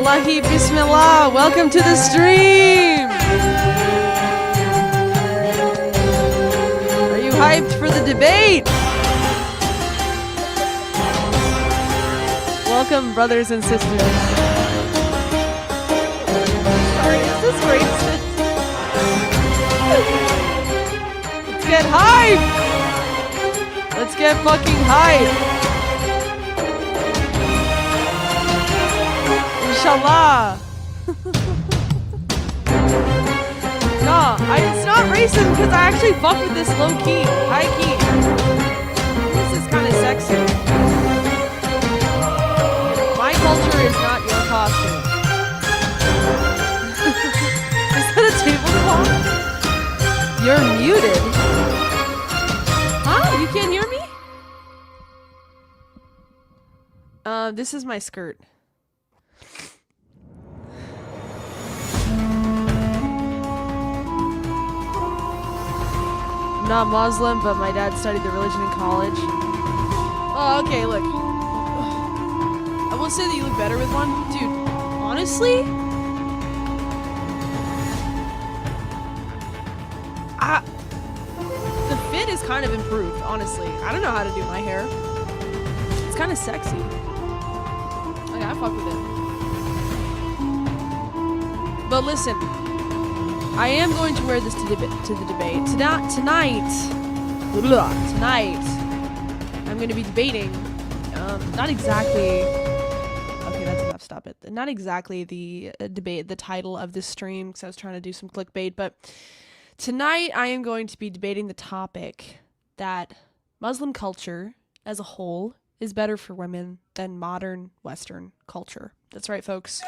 Wallahi Bismillah, welcome to the stream! Are you hyped for the debate? Welcome, brothers and sisters. Sorry, is this racist? Let's get hyped! Let's get fucking hyped! Inshallah! No, it's not racist because I actually fuck with this low key, high key. This is kind of sexy. My culture is not your costume. Is that a tablecloth? You're muted. Huh? You can't hear me? This is my skirt. I'm not Muslim, but my dad studied the religion in college. Oh, okay, look. I will say that you look better with one. Dude, honestly? The fit is kind of improved, honestly. I don't know how to do my hair. It's kind of sexy. Like, I fuck with it. But listen, I am going to wear this to the debate. Tonight, I'm going to be debating, not exactly, okay, that's enough, stop it. Not exactly the debate, the title of this stream, because I was trying to do some clickbait, but tonight I am going to be debating the topic that Muslim culture as a whole is better for women than modern Western culture. That's right, folks.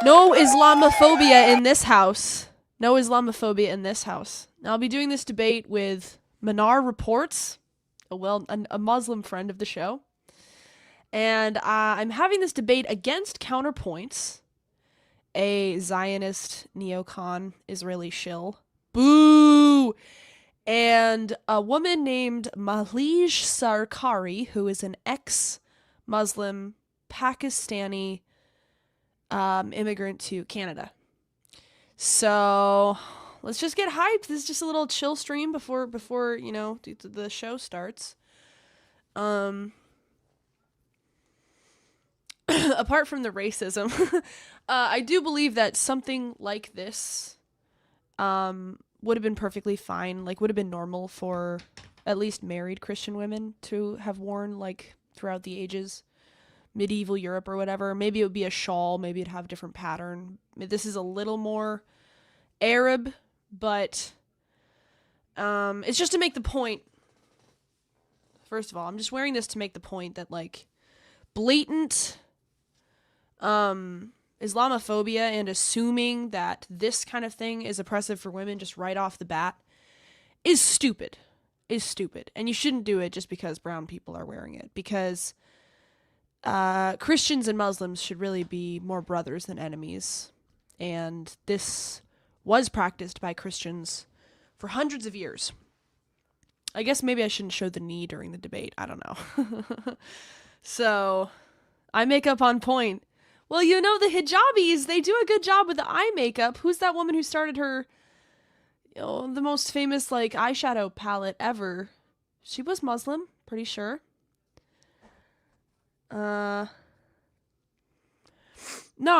No Islamophobia in this house. No Islamophobia in this house. Now, I'll be doing this debate with Manar Reports, a Muslim friend of the show. And I'm having this debate against Counterpoints, a Zionist neocon Israeli shill. Boo! And a woman named Malij Sarkari, who is an ex-Muslim Pakistani immigrant to Canada. So let's just get hyped. This is just a little chill stream before you know the show starts. Apart from the racism, I do believe that something like this would have been perfectly fine. Like, would have been normal for at least married Christian women to have worn, like, throughout the ages. Medieval Europe or whatever. Maybe it would be a shawl. Maybe it'd have a different pattern. This is a little more Arab, but it's just to make the point. First of all, I'm just wearing this to make the point that, like, blatant Islamophobia and assuming that this kind of thing is oppressive for women just right off the bat is stupid. And you shouldn't do it just because brown people are wearing it, because Christians and Muslims should really be more brothers than enemies. And this was practiced by Christians for hundreds of years. I guess maybe I shouldn't show the knee during the debate. I don't know. So, eye makeup on point. Well, you know, the hijabis, they do a good job with the eye makeup. Who's that woman who started her, you know, the most famous, like, eyeshadow palette ever? She was Muslim, pretty sure. No,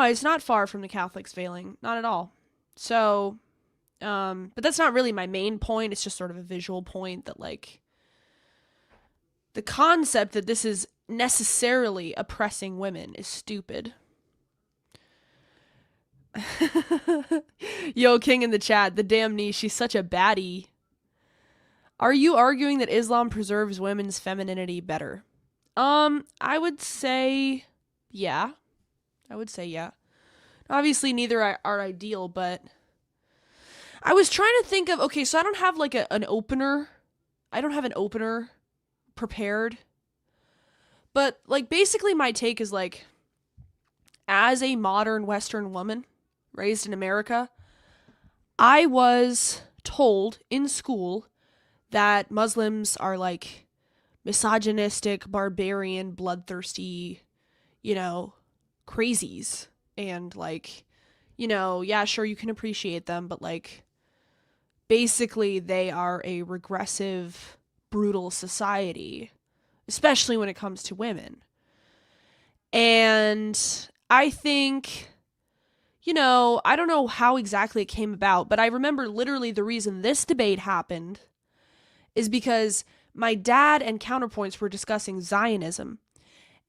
it's not far from the Catholics veiling. Not at all. So, but that's not really my main point. It's just sort of a visual point that, like, the concept that this is necessarily oppressing women is stupid. Yo, King in the chat, the damn knee, she's such a baddie. Are you arguing that Islam preserves women's femininity better? I would say, yeah. Obviously, neither are ideal, but I was trying to think of, okay, so I don't have, like, an opener. I don't have an opener prepared. But, like, basically my take is, like, as a modern Western woman raised in America, I was told in school that Muslims are, like, misogynistic, barbarian, bloodthirsty, you know, crazies. And like, yeah, sure, you can appreciate them, but like, basically they are a regressive, brutal society, especially when it comes to women. And I think, I don't know how exactly it came about, but I remember literally the reason this debate happened is because my dad and Counterpoints were discussing Zionism.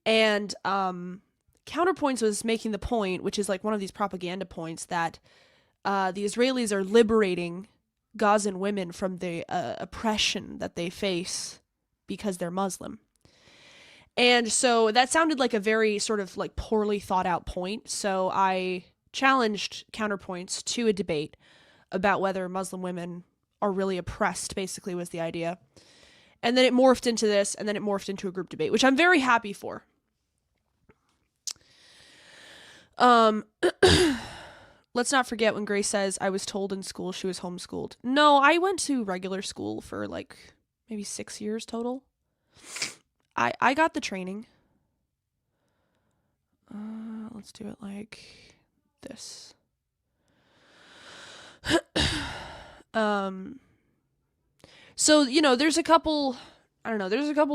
And Counterpoints was making the point, which is like one of these propaganda points, that the Israelis are liberating Gazan women from the oppression that they face because they're Muslim. And so that sounded like a very sort of like poorly thought out point. So I challenged Counterpoints to a debate about whether Muslim women are really oppressed, basically was the idea. And then it morphed into this, and then it morphed into a group debate, which I'm very happy for. Let's not forget when Grace says, I was told in school she was homeschooled. No, I went to regular school for like maybe 6 years total. I got the training. Let's do it like this. So, there's a couple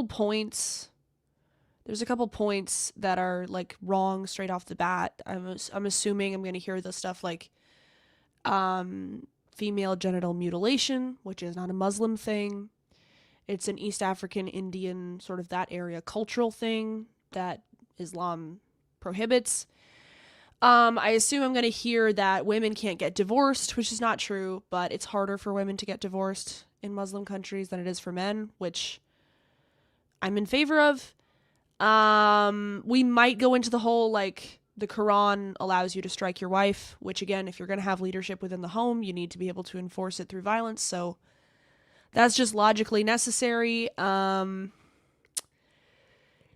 points. There's a couple points that are like wrong straight off the bat. I'm assuming I'm going to hear the stuff like female genital mutilation, which is not a Muslim thing. It's an East African, Indian, sort of that area cultural thing that Islam prohibits. I assume I'm going to hear that women can't get divorced, which is not true, but it's harder for women to get divorced in Muslim countries than it is for men, which I'm in favor of. We might go into the whole, like, the Quran allows you to strike your wife, which again, if you're going to have leadership within the home, you need to be able to enforce it through violence, so that's just logically necessary.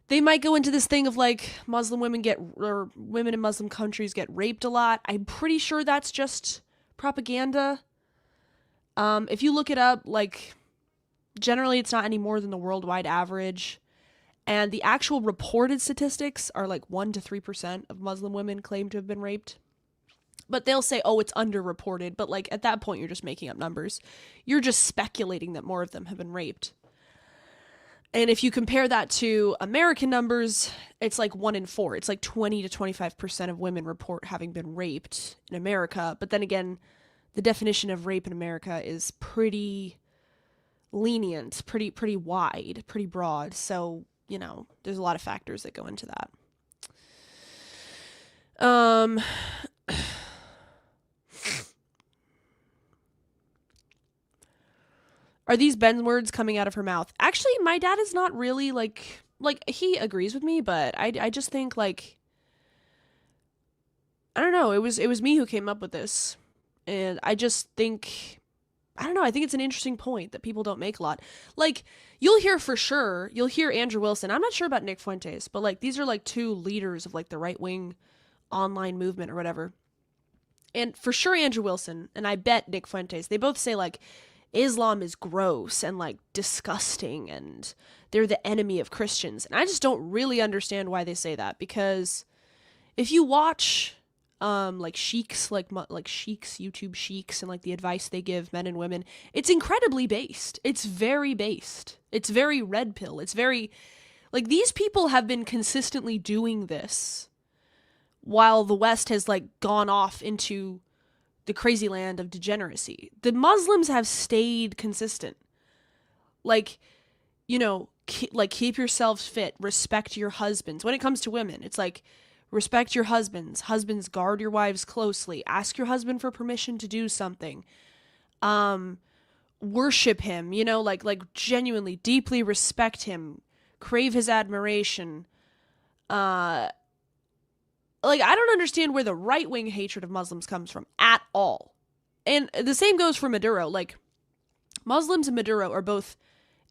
They might go into this thing of like Muslim women women in Muslim countries get raped a lot. I'm pretty sure that's just propaganda. If you look it up, like generally it's not any more than the worldwide average. And the actual reported statistics are like 1 to 3% of Muslim women claim to have been raped. But they'll say, oh, it's underreported. But like at that point, you're just making up numbers. You're just speculating that more of them have been raped. And if you compare that to American numbers, it's like 1 in 4. It's like 20 to 25% of women report having been raped in America. But then again, the definition of rape in America is pretty lenient, pretty wide, pretty broad. So, there's a lot of factors that go into that. Are these Ben's words coming out of her mouth? Actually, my dad is not really like he agrees with me, but I just think like, I don't know, it was me who came up with this. And I just think, I don't know, I think it's an interesting point that people don't make a lot. Like, you'll hear Andrew Wilson. I'm not sure about Nick Fuentes, but like these are like two leaders of like the right-wing online movement or whatever. And for sure Andrew Wilson, and I bet Nick Fuentes, they both say like, Islam is gross and like disgusting and they're the enemy of Christians. And I just don't really understand why they say that, because if you watch like sheiks, like sheiks, YouTube sheiks, and like the advice they give men and women, it's incredibly based. It's very based. It's very red pill. It's very like these people have been consistently doing this while the West has like gone off into the crazy land of degeneracy. The Muslims have stayed consistent. Like, keep yourselves fit, respect your husbands. When it comes to women, it's like, respect your husbands. Husbands, guard your wives closely. Ask your husband for permission to do something. Worship him, like genuinely, deeply respect him. Crave his admiration. Like, I don't understand where the right-wing hatred of Muslims comes from at all. And the same goes for Maduro. Like, Muslims and Maduro are both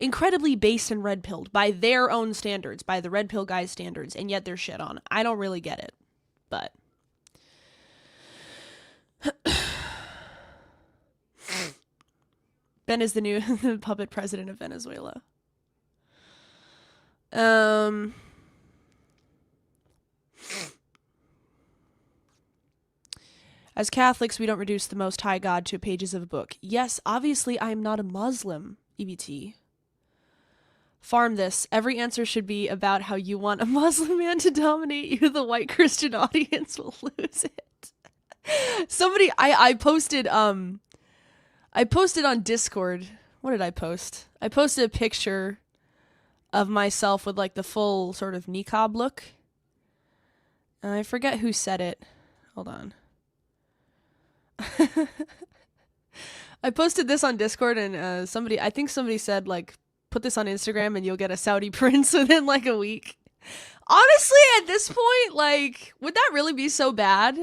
incredibly based and red-pilled by their own standards, by the red pill guys' standards, and yet they're shit on. I don't really get it, but Ben is the new puppet president of Venezuela. As Catholics, we don't reduce the Most High God to pages of a book. Yes, obviously I am not a Muslim, EBT. Farm this. Every answer should be about how you want a Muslim man to dominate you. The white Christian audience will lose it. Somebody, I posted on Discord. What did I post? I posted a picture of myself with like the full sort of niqab look. And I forget who said it. Hold on. I posted this on Discord and I think somebody said like, put this on Instagram and you'll get a Saudi prince within like a week. Honestly, at this point, like, would that really be so bad?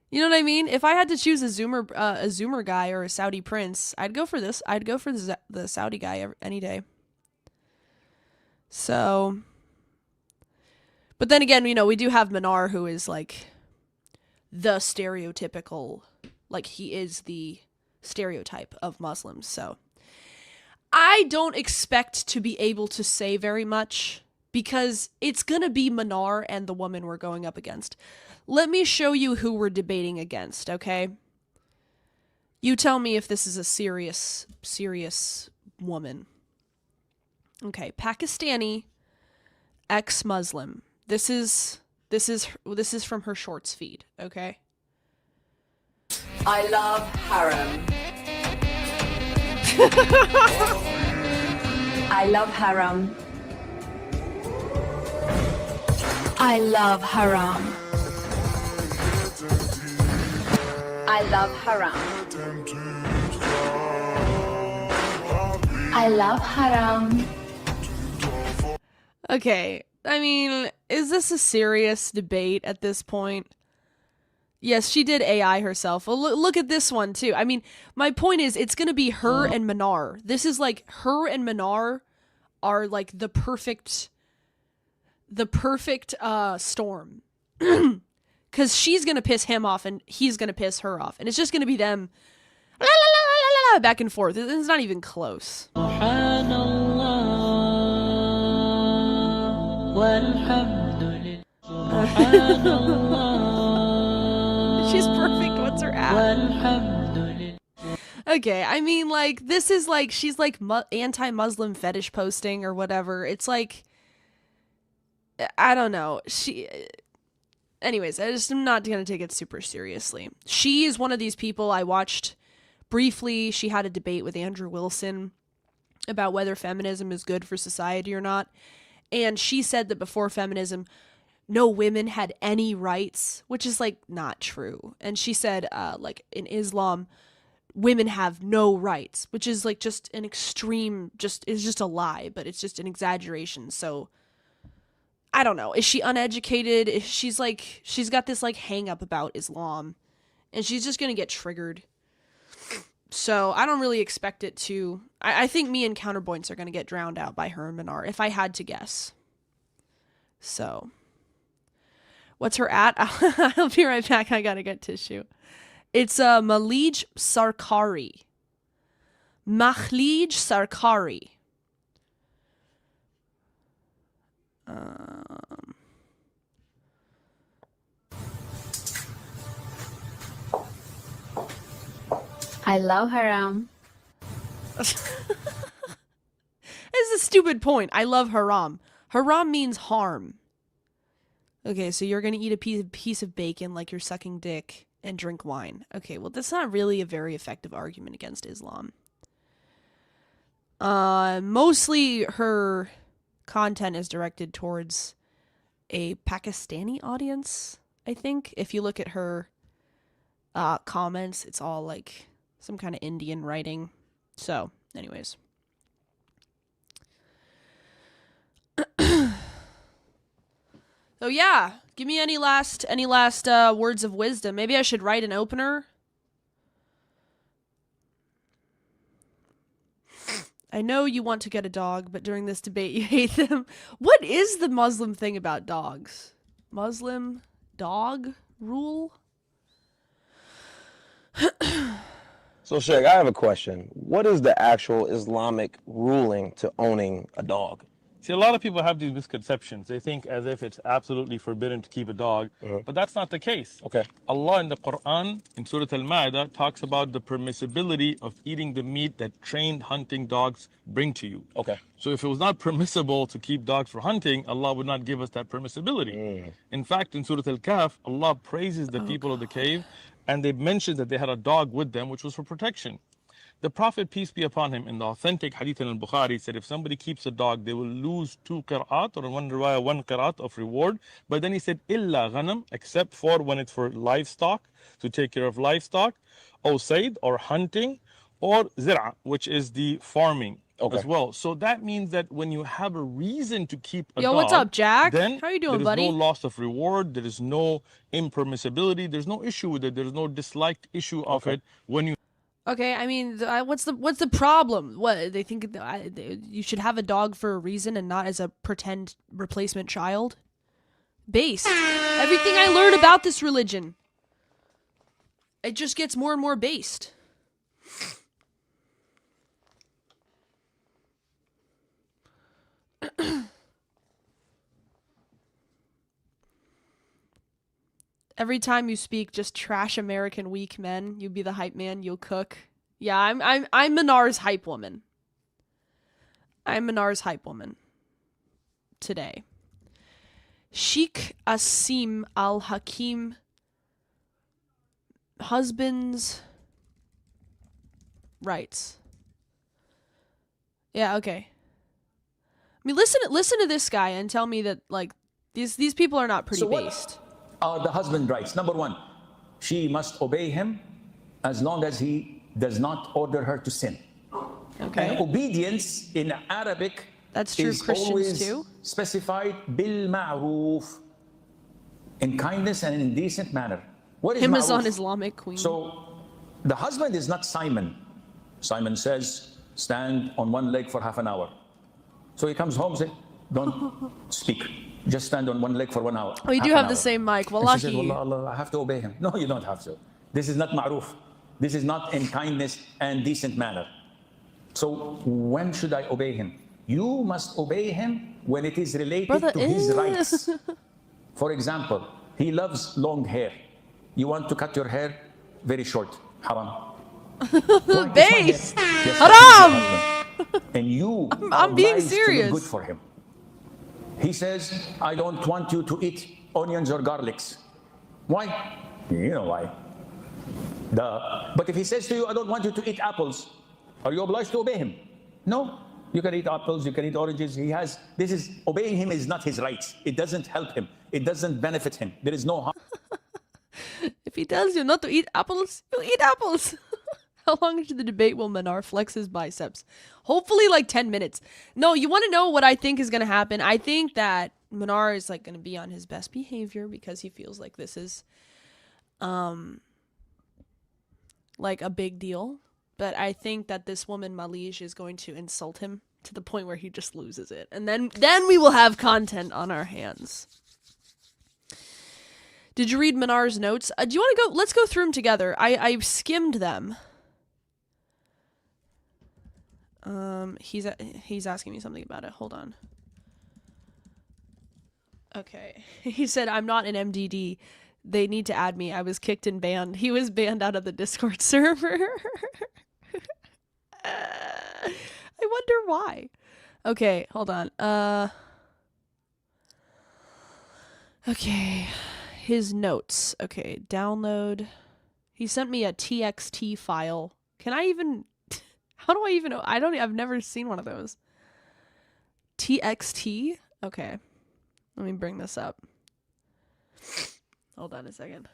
You know what I mean? If I had to choose a Zoomer guy or a Saudi prince, I'd go for this. I'd go for the Saudi guy any day. So, but then again, you know, we do have Manar, who is like the stereotypical, like he is the stereotype of Muslims. So I don't expect to be able to say very much because it's gonna be Manar and the woman we're going up against. Let me show you who we're debating against, okay? You tell me if this is a serious woman. Okay, Pakistani, ex-Muslim. This is from her shorts feed, okay? I love haram. I love haram. I love haram. I love haram. I love haram. Okay, I mean, is this a serious debate at this point? Yes, she did AI herself. Well, look at this one, too. I mean, my point is, it's going to be her and Manar. This is like, her and Manar are like the perfect storm. Because she's going to piss him off and he's going to piss her off. And it's just going to be them la, la, la, la, la, la, back and forth. It's not even close. She's perfect. What's her at? Okay, I mean, like, this is like, she's like anti-Muslim fetish posting or whatever. It's like, I don't know. Anyways, I'm not going to take it super seriously. She is one of these people I watched briefly. She had a debate with Andrew Wilson about whether feminism is good for society or not. And she said that before feminism, no women had any rights, which is like not true. And she said, like in Islam, women have no rights, which is like just an extreme, it's just a lie, but it's just an exaggeration. So I don't know. Is she uneducated? She's got this like hang up about Islam and she's just going to get triggered. So I don't really expect it to, I think me and Counterpoints are going to get drowned out by her and Manar, if I had to guess. So what's her at? I'll be right back. I gotta get tissue. It's Malij Sarkari. Mahlij Sarkari. I love haram. This is a stupid point. I love haram. Haram means harm. Okay, so you're gonna eat a piece of bacon like you're sucking dick and drink wine. Okay, well, that's not really a very effective argument against Islam. Mostly her content is directed towards a Pakistani audience, I think. If you look at her comments, it's all like some kind of Indian writing. So, anyways. So yeah, give me any last words of wisdom. Maybe I should write an opener. I know you want to get a dog, but during this debate you hate them. What is the Muslim thing about dogs? Muslim dog rule? So, Sheikh, I have a question. What is the actual Islamic ruling to owning a dog? See, a lot of people have these misconceptions. They think as if it's absolutely forbidden to keep a dog, but that's not the case. Okay. Allah in the Quran, in Surah Al-Ma'idah, talks about the permissibility of eating the meat that trained hunting dogs bring to you. Okay. So if it was not permissible to keep dogs for hunting, Allah would not give us that permissibility. In fact, in Surah Al-Kahf, Allah praises the people of the cave, and they mentioned that they had a dog with them, which was for protection. The Prophet, peace be upon him, in the authentic hadith in al-Bukhari, said if somebody keeps a dog, they will lose 2 qira'at, or in one riwayah, 1 qira'at of reward. But then he said, illa ghanam, except for when it's for livestock, to take care of livestock, or sayd, or hunting, or zir'a, which is the farming as well. So that means that when you have a reason to keep a Yo, dog, what's up, Jack? then How you doing, there is buddy? no loss of reward, there is no impermissibility, there's no issue with it, there's no disliked issue of it when you Okay, I mean, what's the problem? What they think you should have a dog for a reason and not as a pretend replacement child? Based. Everything I learn about this religion, it just gets more and more based. Every time you speak, just trash American weak men. You be the hype man. You'll cook. Yeah, I'm Minar's hype woman. I'm Minar's hype woman. Today. Sheikh Asim Al Hakim. Husband's rights. Yeah. Okay. I mean, listen to this guy and tell me that like these people are not pretty based. The husband rights. Number 1, she must obey him as long as he does not order her to sin. Okay. And obedience in Arabic That's true is Christians always too. specified bil ma'roof, in kindness and in a decent manner. What is Amazon ma'roof? Islamic queen. So the husband is not Simon. Simon says, stand on one leg for half an hour. So he comes home, says, don't speak. Just stand on one leg for 1 hour. We do have the same mic. And she says, Wallahi. Wallah, Allah, I have to obey him. No, you don't have to. This is not ma'roof. This is not in kindness and decent manner. So when should I obey him? You must obey him when it is related to his rights. For example, he loves long hair. You want to cut your hair very short. Haram. Base. Yes, Haram. and you I'm being obliged to serious. look good for him. He says, I don't want you to eat onions or garlics. Why? You know why. But if he says to you, I don't want you to eat apples, are you obliged to obey him? No. You can eat apples, you can eat oranges. Obeying him is not his rights. It doesn't help him. It doesn't benefit him. There is no harm. If he tells you not to eat apples, you eat apples. How long into the debate will Manar flex his biceps? Hopefully like 10 minutes. No, you want to know what I think is going to happen? I think that Manar is like going to be on his best behavior because he feels like this is like a big deal. But I think that this woman Malij is going to insult him to the point where he just loses it. And then we will have content on our hands. Did you read Manar's notes? Do you want to go? Let's go through them together. I skimmed them. He's asking me something about it. Hold on. Okay. He said, I'm not an MDD. They need to add me. I was kicked and banned. He was banned out of the Discord server. I wonder why. Okay, hold on. Okay. His notes. Okay, download. He sent me a TXT file. Can I even... How do I even know? I've never seen one of those. TXT? Okay. Let me bring this up. Hold on a second.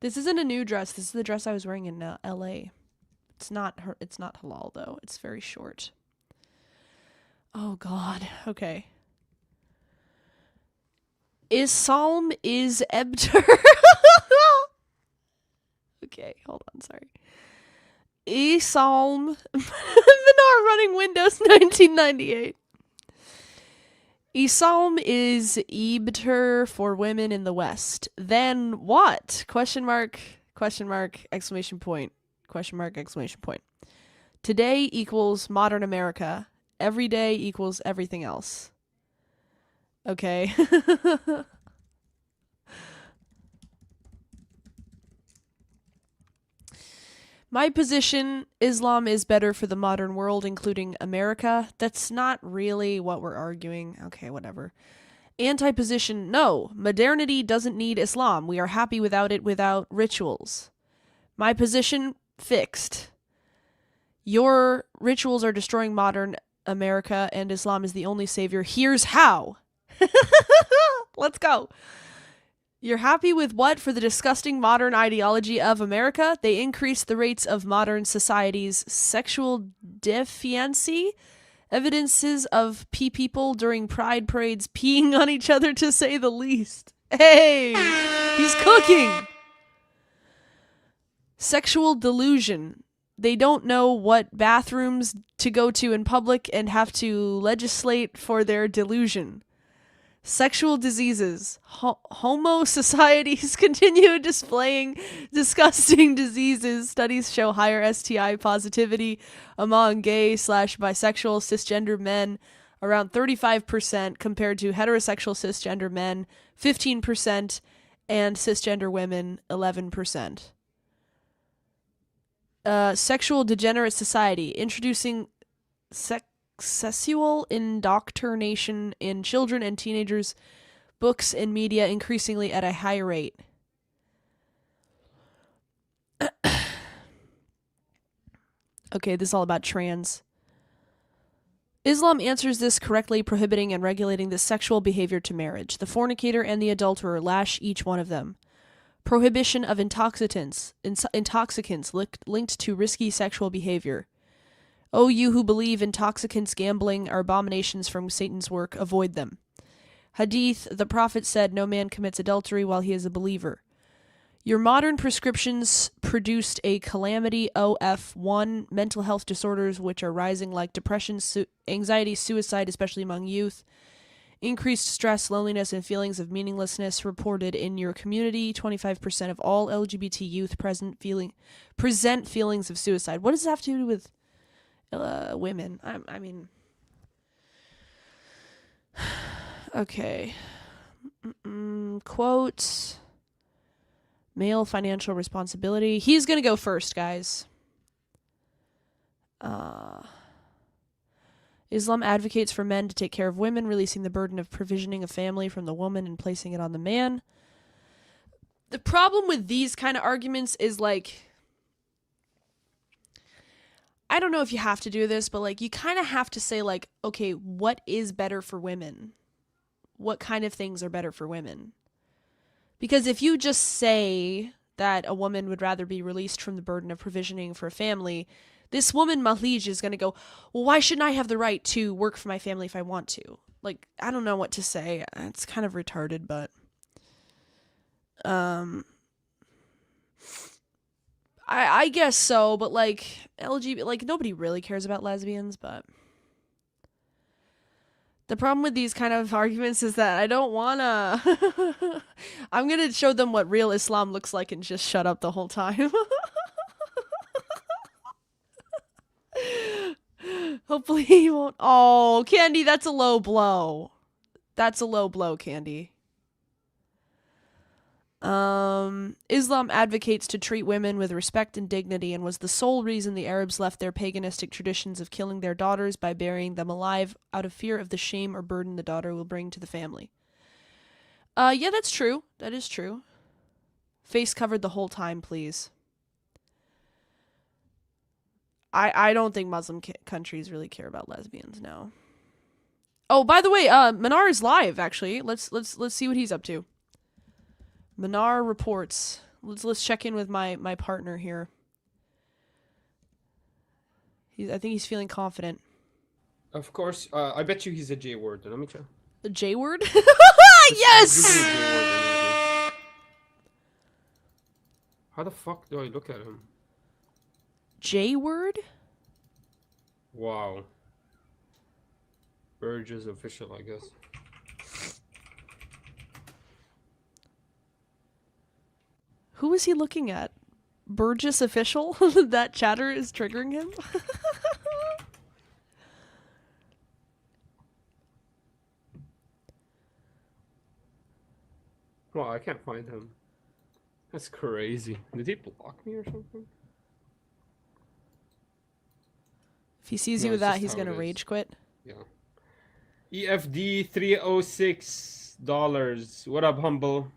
This isn't a new dress. This is the dress I was wearing in LA. It's not halal though. It's very short. Oh god. Okay. Isalm is Ebter. Okay, hold on, sorry. Isalm Minar running Windows 1998. Isalm is Ebter for women in the West. Then what? Question mark, exclamation point, question mark, exclamation point. Today equals modern America. every day equals everything else. Okay. My position, Islam is better for the modern world, including America. That's not really what we're arguing. Okay, whatever. Anti-position, no. Modernity doesn't need Islam. We are happy without it, without rituals. My position, fixed. Your rituals are destroying modern America, and Islam is the only savior. Here's how. Let's go. You're happy with what for the disgusting modern ideology of America? They increase the rates of modern society's sexual defiancy, evidences of people during pride parades peeing on each other, to say the least. Hey, he's cooking. Sexual delusion. They don't know what bathrooms to go to in public and have to legislate for their delusion. Sexual diseases. Homo societies continue displaying disgusting diseases. Studies show higher STI positivity among gay/bisexual cisgender men, around 35%, compared to heterosexual cisgender men, 15%, and cisgender women, 11%. Sexual degenerate society, introducing sexual indoctrination in children and teenagers, books and media increasingly at a high rate. Okay, this is all about trans. Islam answers this correctly, prohibiting and regulating this sexual behavior to marriage. The fornicator and the adulterer, lash each one of them. Prohibition of intoxicants linked to risky sexual behavior. O you who believe intoxicants, gambling are abominations from Satan's work, avoid them. Hadith, the Prophet said, no man commits adultery while he is a believer. Your modern prescriptions produced a calamity. OF1, mental health disorders which are rising, like depression, anxiety, suicide, especially among youth. Increased stress, loneliness, and feelings of meaninglessness reported in your community. 25% of all LGBT youth present feelings of suicide. What does that have to do with women? I mean... Okay. Quote... Male financial responsibility. He's gonna go first, guys. Islam advocates for men to take care of women, releasing the burden of provisioning a family from the woman and placing it on the man. The problem with these kind of arguments is, like, I don't know if you have to do this, but, like, you kind of have to say, like, okay, what is better for women? What kind of things are better for women? Because if you just say that a woman would rather be released from the burden of provisioning for a family, this woman, Mahlij, is going to go, well, why shouldn't I have the right to work for my family if I want to? Like, I don't know what to say. It's kind of retarded, but... I guess so, but, like, LGBT... Like, nobody really cares about lesbians, but... The problem with these kind of arguments is that I don't wanna... I'm gonna show them what real Islam looks like and just shut up the whole time. Hopefully he won't... Oh, Candy, that's a low blow. That's a low blow, Candy. Islam advocates to treat women with respect and dignity, and was the sole reason the Arabs left their paganistic traditions of killing their daughters by burying them alive out of fear of the shame or burden the daughter will bring to the family. Yeah, that's true. That is true. Face covered the whole time, please. I don't think Muslim countries really care about lesbians now. Oh, by the way, Manar is live, actually. Let's see what he's up to. Manar reports. Let's check in with my partner here. I think he's feeling confident. Of course. I bet you he's a J word. Let me check. A J word? Just Yes! Google J word and everything. How the fuck do I look at him? J word? Wow. Burgess official, I guess. Who is he looking at? Burgess official? That chatter is triggering him? Well, I can't find him. That's crazy. Did he block me or something? If he sees No, you with it's that, just he's how gonna it is. rage quit. Yeah. EFD $306. What up, humble?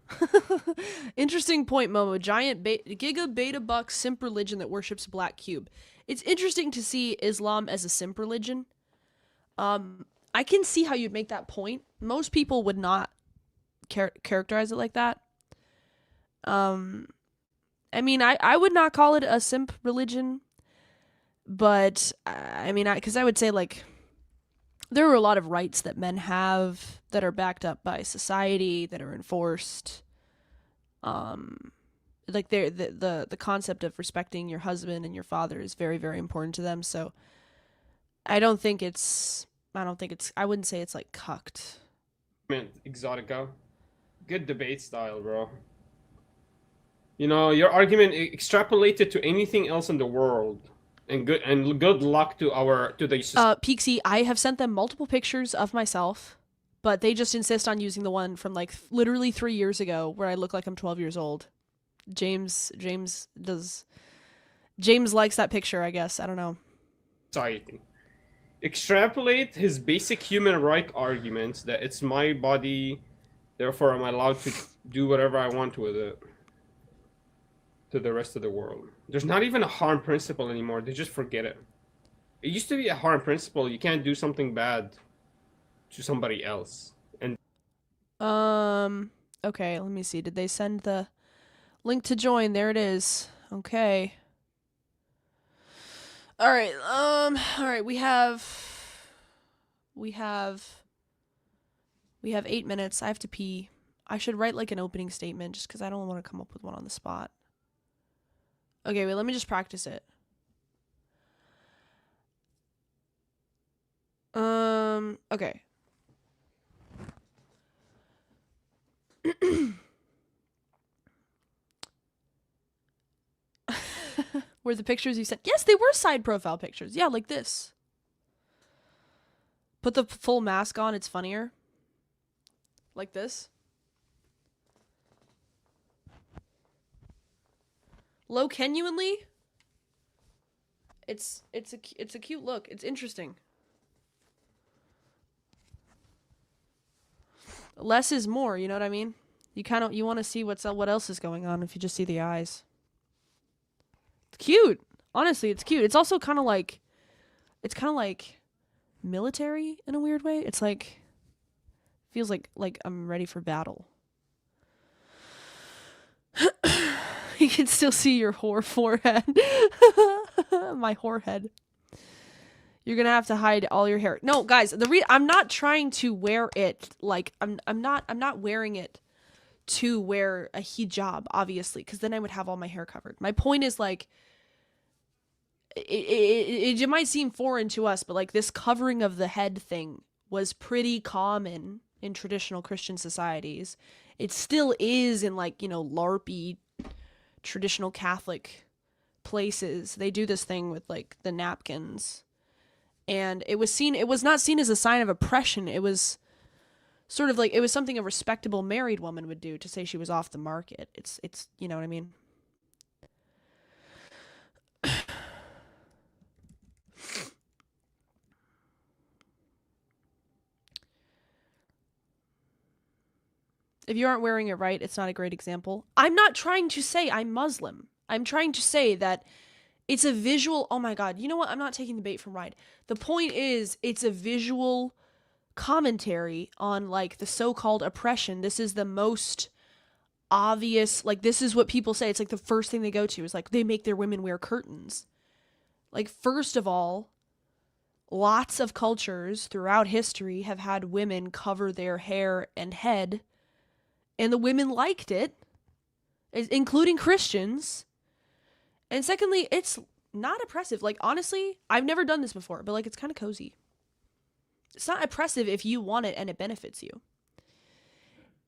Interesting point, Momo. Giga beta buck simp religion that worships black cube. It's interesting to see Islam as a simp religion. I can see how you'd make that point. Most people would not characterize it like that. I mean, I would not call it a simp religion, but I mean, because I would say like there are a lot of rights that men have that are backed up by society that are enforced. Like the concept of respecting your husband and your father is very, very important to them. So I wouldn't say it's like cucked. Man, Exotica. Good debate style, bro. You know, your argument extrapolated to anything else in the world. And good luck to the Peaksy, I have sent them multiple pictures of myself, but they just insist on using the one from like literally 3 years ago where I look like I'm 12 years old. James likes that picture, I guess. I don't know. society. Extrapolate his basic human right arguments that it's my body, therefore I'm allowed to do whatever I want with it, to the rest of the world. There's not even a harm principle anymore. They just forget it. It used to be a harm principle. You can't do something bad to somebody else. And Okay, let me see. Did they send the link to join? There it is. Okay. All right. We have 8 minutes. I have to pee. I should write like an opening statement just because I don't want to come up with one on the spot. Okay, wait, let me just practice it. Okay. Were the pictures you sent? Yes, they were side profile pictures. Yeah, like this. Put the full mask on, it's funnier. Like this. Low genuinely. It's a cute look. It's interesting. Less is more, you know what I mean? You want to see what else is going on if you just see the eyes. It's cute. Honestly, it's cute. It's also kind of like military in a weird way. It's like feels like I'm ready for battle. You can still see your whore forehead. My whore head. You're gonna have to hide all your hair. No, guys, I'm not trying to wear it like I'm not wearing it to wear a hijab, obviously, because then I would have all my hair covered. My point is like it might seem foreign to us, but like this covering of the head thing was pretty common in traditional Christian societies. It still is in like, you know, LARPy traditional Catholic places. They do this thing with like the napkins. And it was not seen as a sign of oppression. It was sort of like, it was something a respectable married woman would do to say she was off the market. It's you know what I mean? If you aren't wearing it right, it's not a great example. I'm not trying to say I'm Muslim. I'm trying to say that it's a visual. Oh my God. You know what? I'm not taking the bait from Ride. The point is, it's a visual commentary on like the so-called oppression. This is the most obvious. Like, this is what people say. It's like the first thing they go to is like they make their women wear curtains. Like, first of all, lots of cultures throughout history have had women cover their hair and head, and the women liked it, including Christians. And secondly, it's not oppressive. Like, honestly, I've never done this before, but like, it's kind of cozy. It's not oppressive if you want it and it benefits you.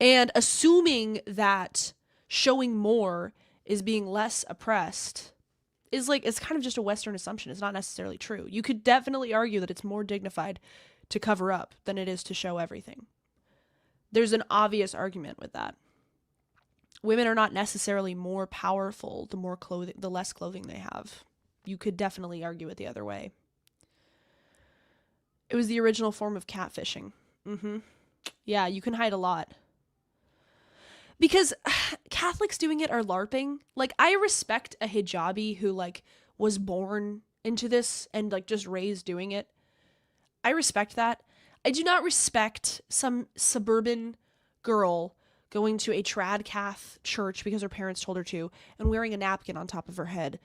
And assuming that showing more is being less oppressed is like, it's kind of just a Western assumption. It's not necessarily true. You could definitely argue that it's more dignified to cover up than it is to show everything. There's an obvious argument with that. women are not necessarily more powerful the less clothing they have. You could definitely argue it the other way. It was the original form of catfishing. Yeah, you can hide a lot. Because Catholics doing it are LARPing. Like, I respect a hijabi who, like, was born into this and, like, just raised doing it. I respect that. I do not respect some suburban girl going to a trad cath church because her parents told her to and wearing a napkin on top of her head.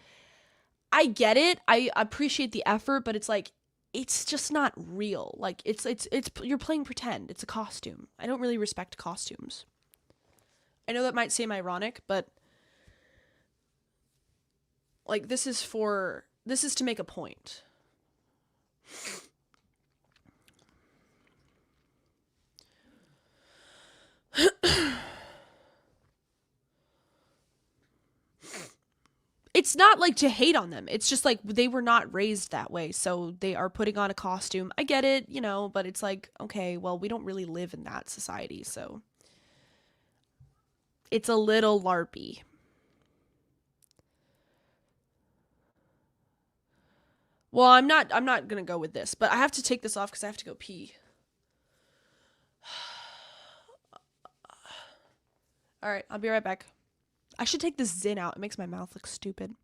I get it. I appreciate the effort, but it's like, it's just not real. Like, it's you're playing pretend. It's a costume. I don't really respect costumes. I know that might seem ironic, but like, this is to make a point. It's not like to hate on them. It's just like they were not raised that way, so they are putting on a costume. I get it, you know, but it's like, okay, well, we don't really live in that society, so it's a little LARPy. Well, I'm not gonna go with this, but I have to take this off because I have to go pee. All right, I'll be right back. I should take this Zin out. It makes my mouth look stupid.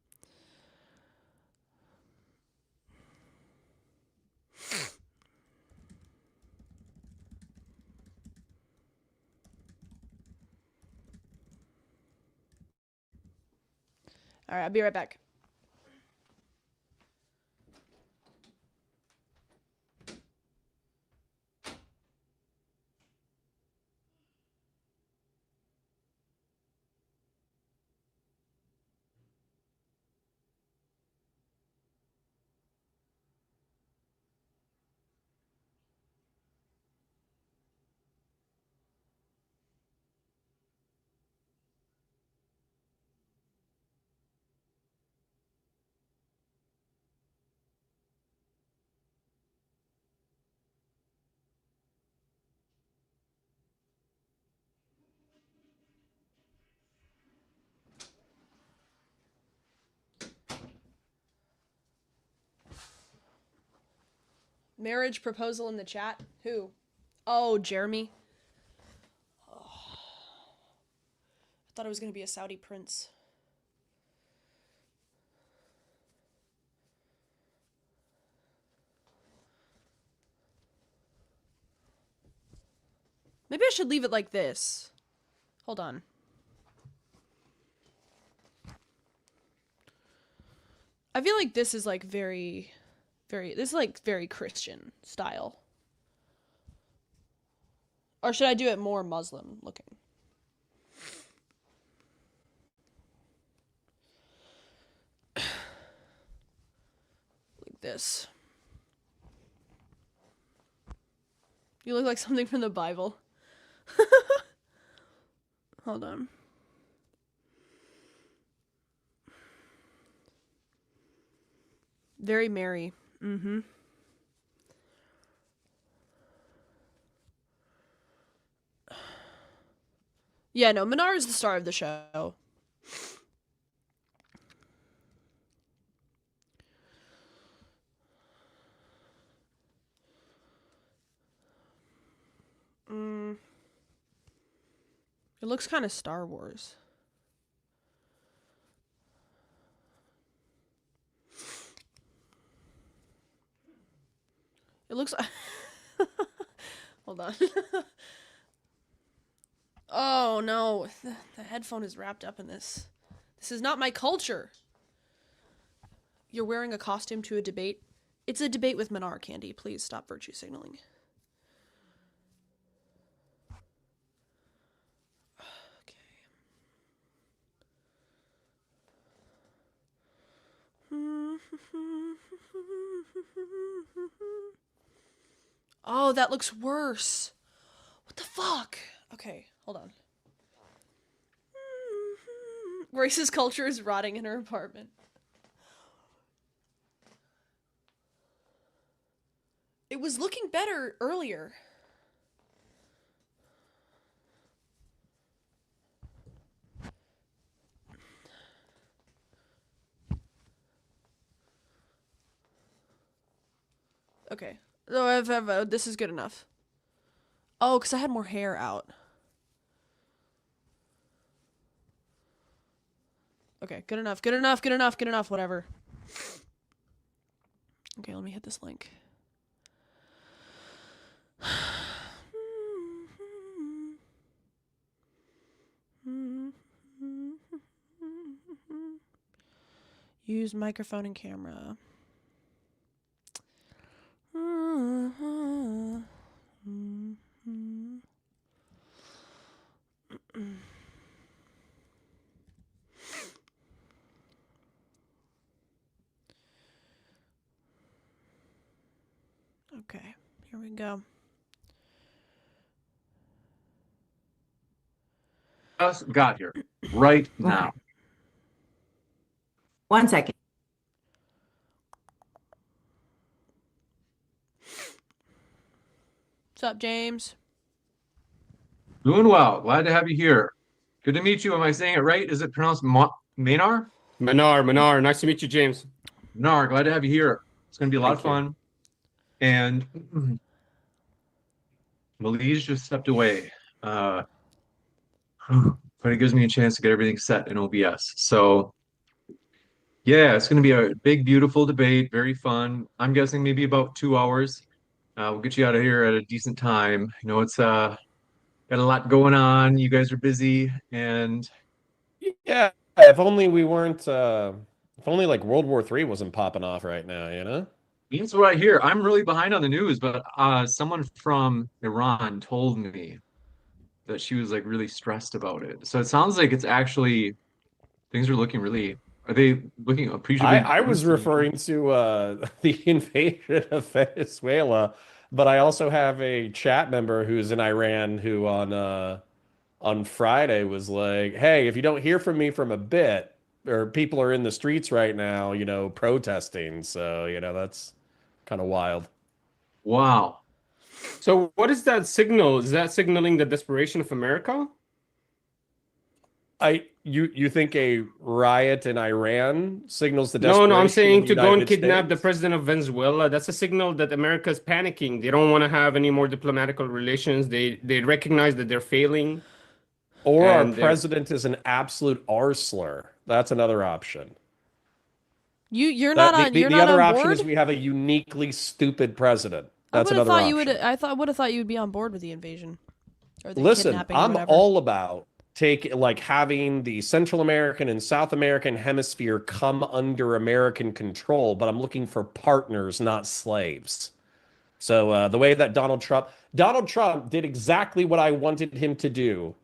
All right, I'll be right back. Marriage proposal in the chat? Who? Oh, Jeremy. Oh. I thought it was going to be a Saudi prince. Maybe I should leave it like this. Hold on. I feel like this is like very Christian style. Or should I do it more Muslim looking? Like this. You look like something from the Bible. Hold on. Very merry. Mm-hmm. Yeah, no, Minar is the star of the show. It looks kind of Star Wars. It looks... Hold on. Oh, no. The headphone is wrapped up in this. This is not my culture. You're wearing a costume to a debate? It's a debate with Minar, Candy. Please stop virtue signaling. Okay. Oh, that looks worse. What the fuck? Okay, hold on. Grace's culture is rotting in her apartment. It was looking better earlier. Okay. Oh, this is good enough. Oh, because I had more hair out. Okay, good enough, good enough, good enough, good enough, whatever. Okay, let me hit this link. Use microphone and camera. Okay, here we go. Just got here right now. Okay. 1 second. What's up, James? Doing well. Glad to have you here. Good to meet you. Am I saying it right? Is it pronounced Maynard? Manar, nice to meet you, James. Maynard, glad to have you here. It's going to be a lot of Thank you. fun. And Malise just stepped away. But it gives me a chance to get everything set in OBS. So, yeah, it's going to be a big, beautiful debate. Very fun. I'm guessing maybe about 2 hours. We'll get you out of here at a decent time. You know, it's got a lot going on. You guys are busy, and Yeah, if only we weren't. If only like World War III wasn't popping off right now, you know? that's what I hear. I'm really behind on the news, but someone from Iran told me that she was like really stressed about it. So it sounds like it's actually things are looking really. Are they looking appreciably? I was referring to the invasion of Venezuela, but I also have a chat member who's in Iran who on Friday was like, "Hey, if you don't hear from me from a bit, or people are in the streets right now, you know, protesting." So, you know, that's kind of wild. Wow. So what is that signal? Is that signaling the desperation of America? You think a riot in Iran signals the No, desperation I'm of saying the to go and United kidnap the States? president of Venezuela. That's a signal that America's panicking. They don't want to have any more diplomatical relations. They recognize that they're failing. Or our And they're- president is an absolute arseler. That's another option. You're That- not on. You're the not other on option board. is we have a uniquely stupid president. That's I would have another thought option. you would. I would have thought you would be on board with the invasion, or the Listen, kidnapping. Or I'm whatever. all about having the Central American and South American hemisphere come under American control, but I'm looking for partners, not slaves. So the way that Donald Trump did exactly what I wanted him to do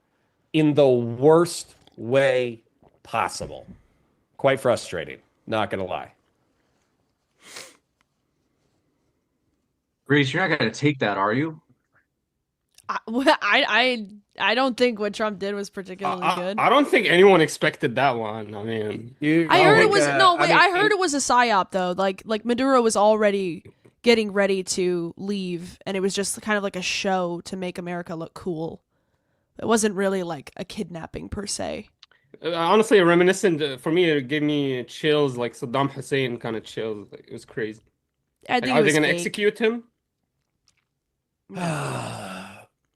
in the worst way possible. Quite frustrating, not gonna lie. Grace, you're not going to take that, are you? I don't think what Trump did was particularly good. I don't think anyone expected that one. I mean, I heard it like, was no wait. I mean, heard it was a psyop though. Like Maduro was already getting ready to leave, and it was just kind of like a show to make America look cool. It wasn't really like a kidnapping per se. honestly, reminiscent for me, it gave me chills, like Saddam Hussein kind of chills. Like, it was crazy. I think Are it they was gonna fake. execute him?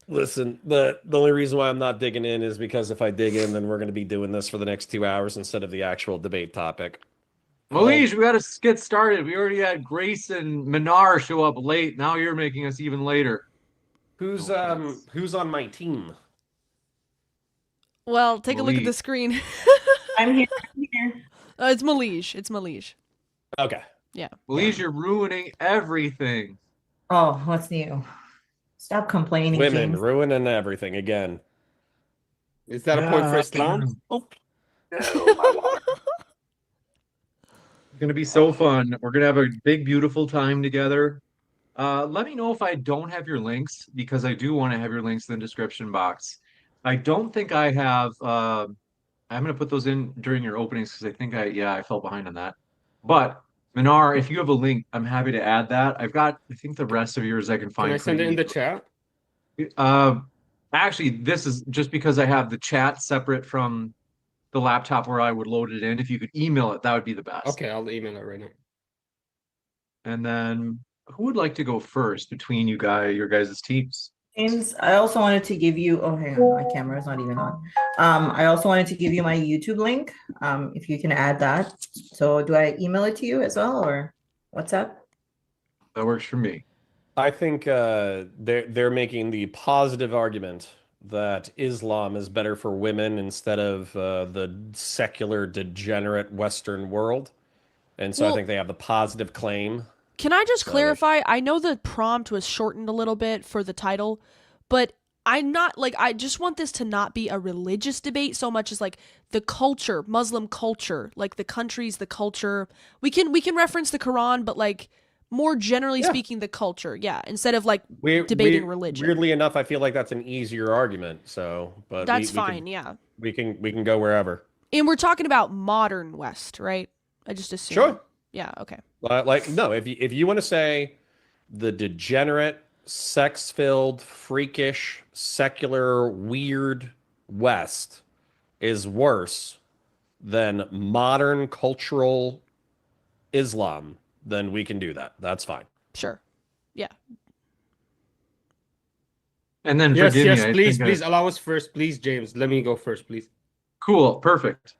Listen, the only reason why I'm not digging in is because if I dig in, then we're going to be doing this for the next 2 hours instead of the actual debate topic. Malise, we got to get started. We already had Grace and Minar show up late. Now you're making us even later. Who's on my team? Well, take a look at the Malik. screen. I'm here. I'm here. It's Malige. It's Malige. Okay. Malise, you're ruining everything. Oh, what's new? Stop complaining, Women James. ruining everything again. Is that a point for Islam? It's gonna be so fun. We're gonna have a big, beautiful time together. Let me know if I don't have your links because I do want to have your links in the description box. I don't think I have. I'm gonna put those in during your openings because I think I fell behind on that. But Minar, if you have a link, I'm happy to add that. I've got, I think the rest of yours I can find. Can I send it in the pretty chat? Actually, this is just because I have the chat separate from the laptop where I would load it in. If you could email it, that would be the best. Okay, I'll email it right now. And then, who would like to go first between your guys' teams? James, I also wanted to give you, oh, hang on, my camera is not even on. I also wanted to give you my YouTube link, if you can add that. So do I email it to you as well, or WhatsApp? That works for me. I think they're making the positive argument that Islam is better for women instead of the secular, degenerate Western world, and so I Well- think they have the positive claim. Can I just So clarify? I know the prompt was shortened a little bit for the title, but I'm not like I just want this to not be a religious debate so much as like the culture, Muslim culture, like the countries, the culture. We can reference the Quran, but like more generally speaking, the culture. Yeah, instead of like debating religion. Weirdly enough, I feel like that's an easier argument. So, but That's we fine. Can, yeah, we can go wherever. and we're talking about modern West, right? I just assume. Sure. Yeah. Okay. Like no, if you want to say the degenerate, sex-filled, freakish, secular, weird West is worse than modern cultural Islam, then we can do that. That's fine. Sure. Yeah. And then Yes, forgive yes, me. please allow us first, please, James. Let me go first, please. Cool, perfect.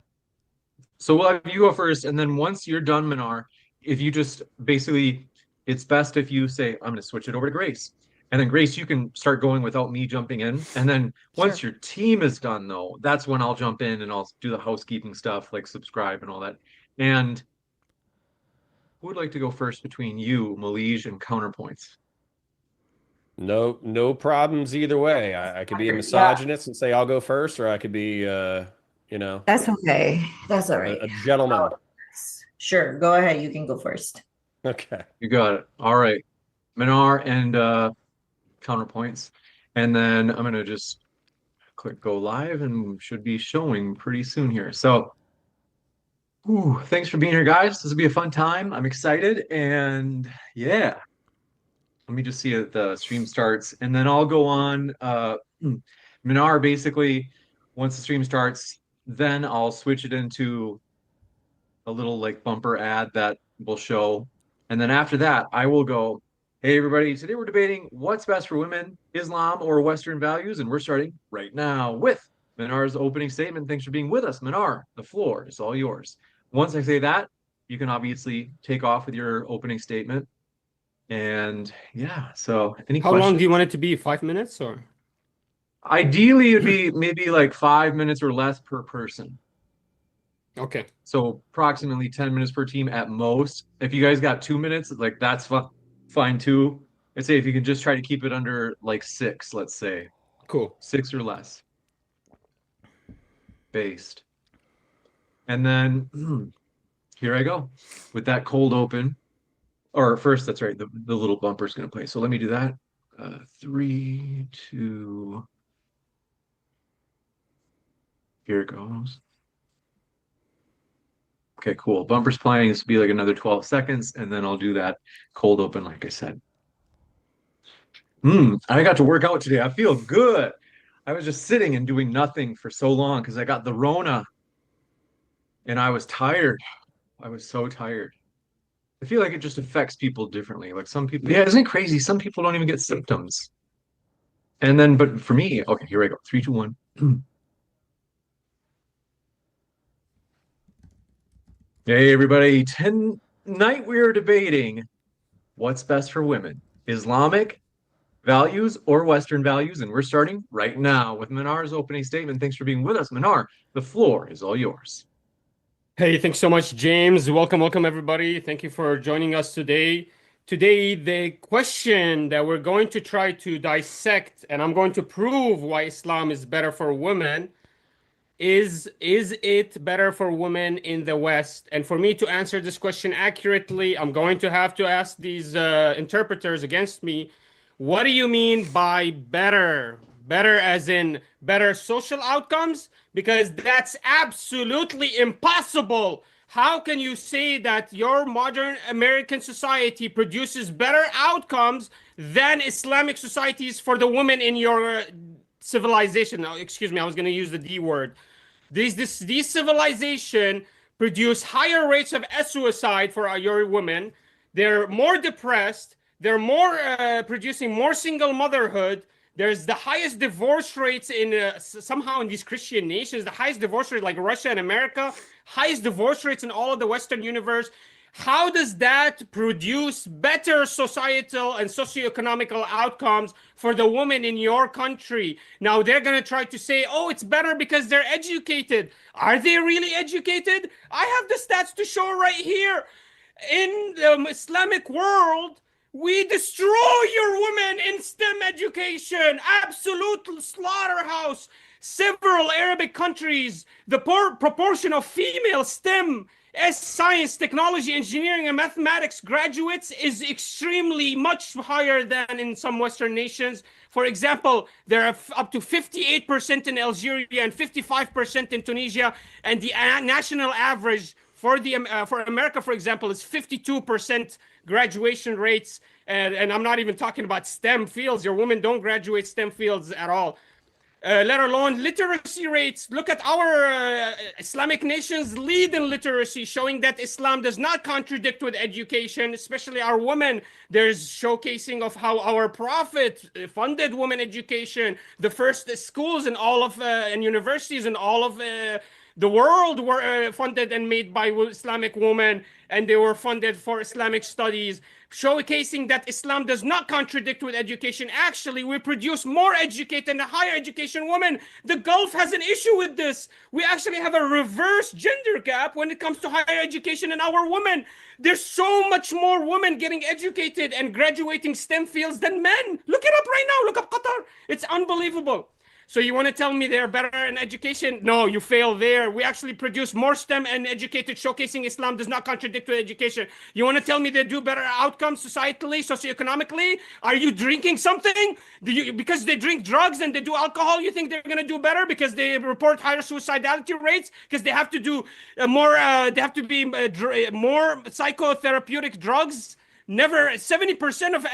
So we'll have you go first, and then once you're done, Minar, if you just basically, it's best if you say, I'm going to switch it over to Grace. And then Grace, you can start going without me jumping in. And then once your team is done, though, that's when I'll jump in and I'll do the housekeeping stuff, like subscribe and all that. And who would like to go first between you, Malige, and Counterpoints? No problems either way. I could be a misogynist and say I'll go first, or I could be, That's okay. That's all right. a gentleman. Sure, go ahead. You can go first. Okay. You got it. All right. Minar and Counterpoints. And then I'm going to just click go live and should be showing pretty soon here. So, thanks for being here, guys. This will be a fun time. I'm excited. And yeah, let me just see if the stream starts. And then I'll go on. Minar, basically, once the stream starts, then I'll switch it into a little like bumper ad that will show. And then after that, I will go, hey, everybody, today we're debating what's best for women, Islam or Western values. And we're starting right now with Minar's opening statement. Thanks for being with us, Minar. The floor is all yours. Once I say that, you can obviously take off with your opening statement. And yeah, so any How questions? long do you want it to be? 5 minutes or? Ideally, it'd be maybe like 5 minutes or less per person. Okay. So approximately 10 minutes per team at most. If you guys got 2 minutes, like that's fine too. I'd say if you can just try to keep it under like 6, let's say. Cool. 6 or less. Based. And then here I go with that cold open. Or first, that's right, the little bumper's going to play. So let me do that. 3, 2. Here it goes. Okay, cool. Bumper's playing. This will be like another 12 seconds, and then I'll do that cold open, like I said. I got to work out today. I feel good. I was just sitting and doing nothing for so long because I got the Rona, and I was tired. I was so tired. I feel like it just affects people differently. Like some people, yeah, isn't it crazy? Some people don't even get symptoms. And then, but for me, okay, here I go. 3, 2, 1. Hey, everybody. Tonight we are debating what's best for women, Islamic values or Western values. And we're starting right now with Minar's opening statement. Thanks for being with us, Minar. The floor is all yours. Hey, thanks so much, James. Welcome, everybody. Thank you for joining us today. Today, the question that we're going to try to dissect, and I'm going to prove why Islam is better for women, is it better for women in the West? And for me to answer this question accurately, I'm going to have to ask these interpreters against me, what do you mean by better? Better as in better social outcomes? Because that's absolutely impossible. How can you say that your modern American society produces better outcomes than Islamic societies for the women in your civilization? Now, excuse me, I was going to use the D word. These civilization produce higher rates of suicide for your women. They're more depressed. They're more producing more single motherhood. There's the highest divorce rates in somehow in these Christian nations, the highest divorce rate like Russia and America, highest divorce rates in all of the Western universe. How does that produce better societal and socioeconomical outcomes for the woman in your country? Now they're going to try to say, oh, it's better because they're educated. Are they really educated? I have the stats to show right here. In the Islamic world, we destroy your women in STEM education. Absolute slaughterhouse. Several Arabic countries, the proportion of female STEM science, technology, engineering, and mathematics graduates is extremely much higher than in some Western nations. For example, there are up to 58% in Algeria and 55% in Tunisia, and the national average for America, for example, is 52% graduation rates. And I'm not even talking about STEM fields. Your women don't graduate STEM fields at all. Let alone literacy rates. Look at our Islamic nations lead in literacy, showing that Islam does not contradict with education, especially our women. There's showcasing of how our prophet funded women education. The first schools in all of and universities in all of the world were funded and made by Islamic women, and they were funded for Islamic studies, showcasing that Islam does not contradict with education. Actually, we produce more educated and higher education women. The Gulf has an issue with this. We actually have a reverse gender gap when it comes to higher education in our women. There's so much more women getting educated and graduating STEM fields than men. Look it up right now. Look up Qatar. It's unbelievable. So you want to tell me they're better in education? No, you fail there. We actually produce more STEM and educated, showcasing Islam does not contradict with education. You want to tell me they do better outcomes societally, socioeconomically? Are you drinking something? Because they drink drugs and they do alcohol, you think they're going to do better because they report higher suicidality rates? Because they have to do more psychotherapeutic drugs? Never. 70% of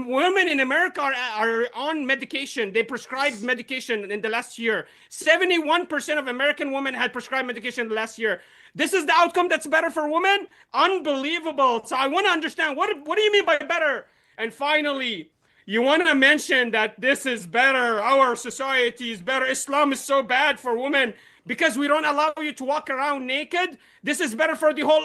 women in America are on medication. They prescribed medication in the last year. 71% of American women had prescribed medication in the last year. This is the outcome that's better for women? Unbelievable. So I want to understand, what do you mean by better? And finally, you want to mention that this is better. Our society is better. Islam is so bad for women because we don't allow you to walk around naked. This is better for the whole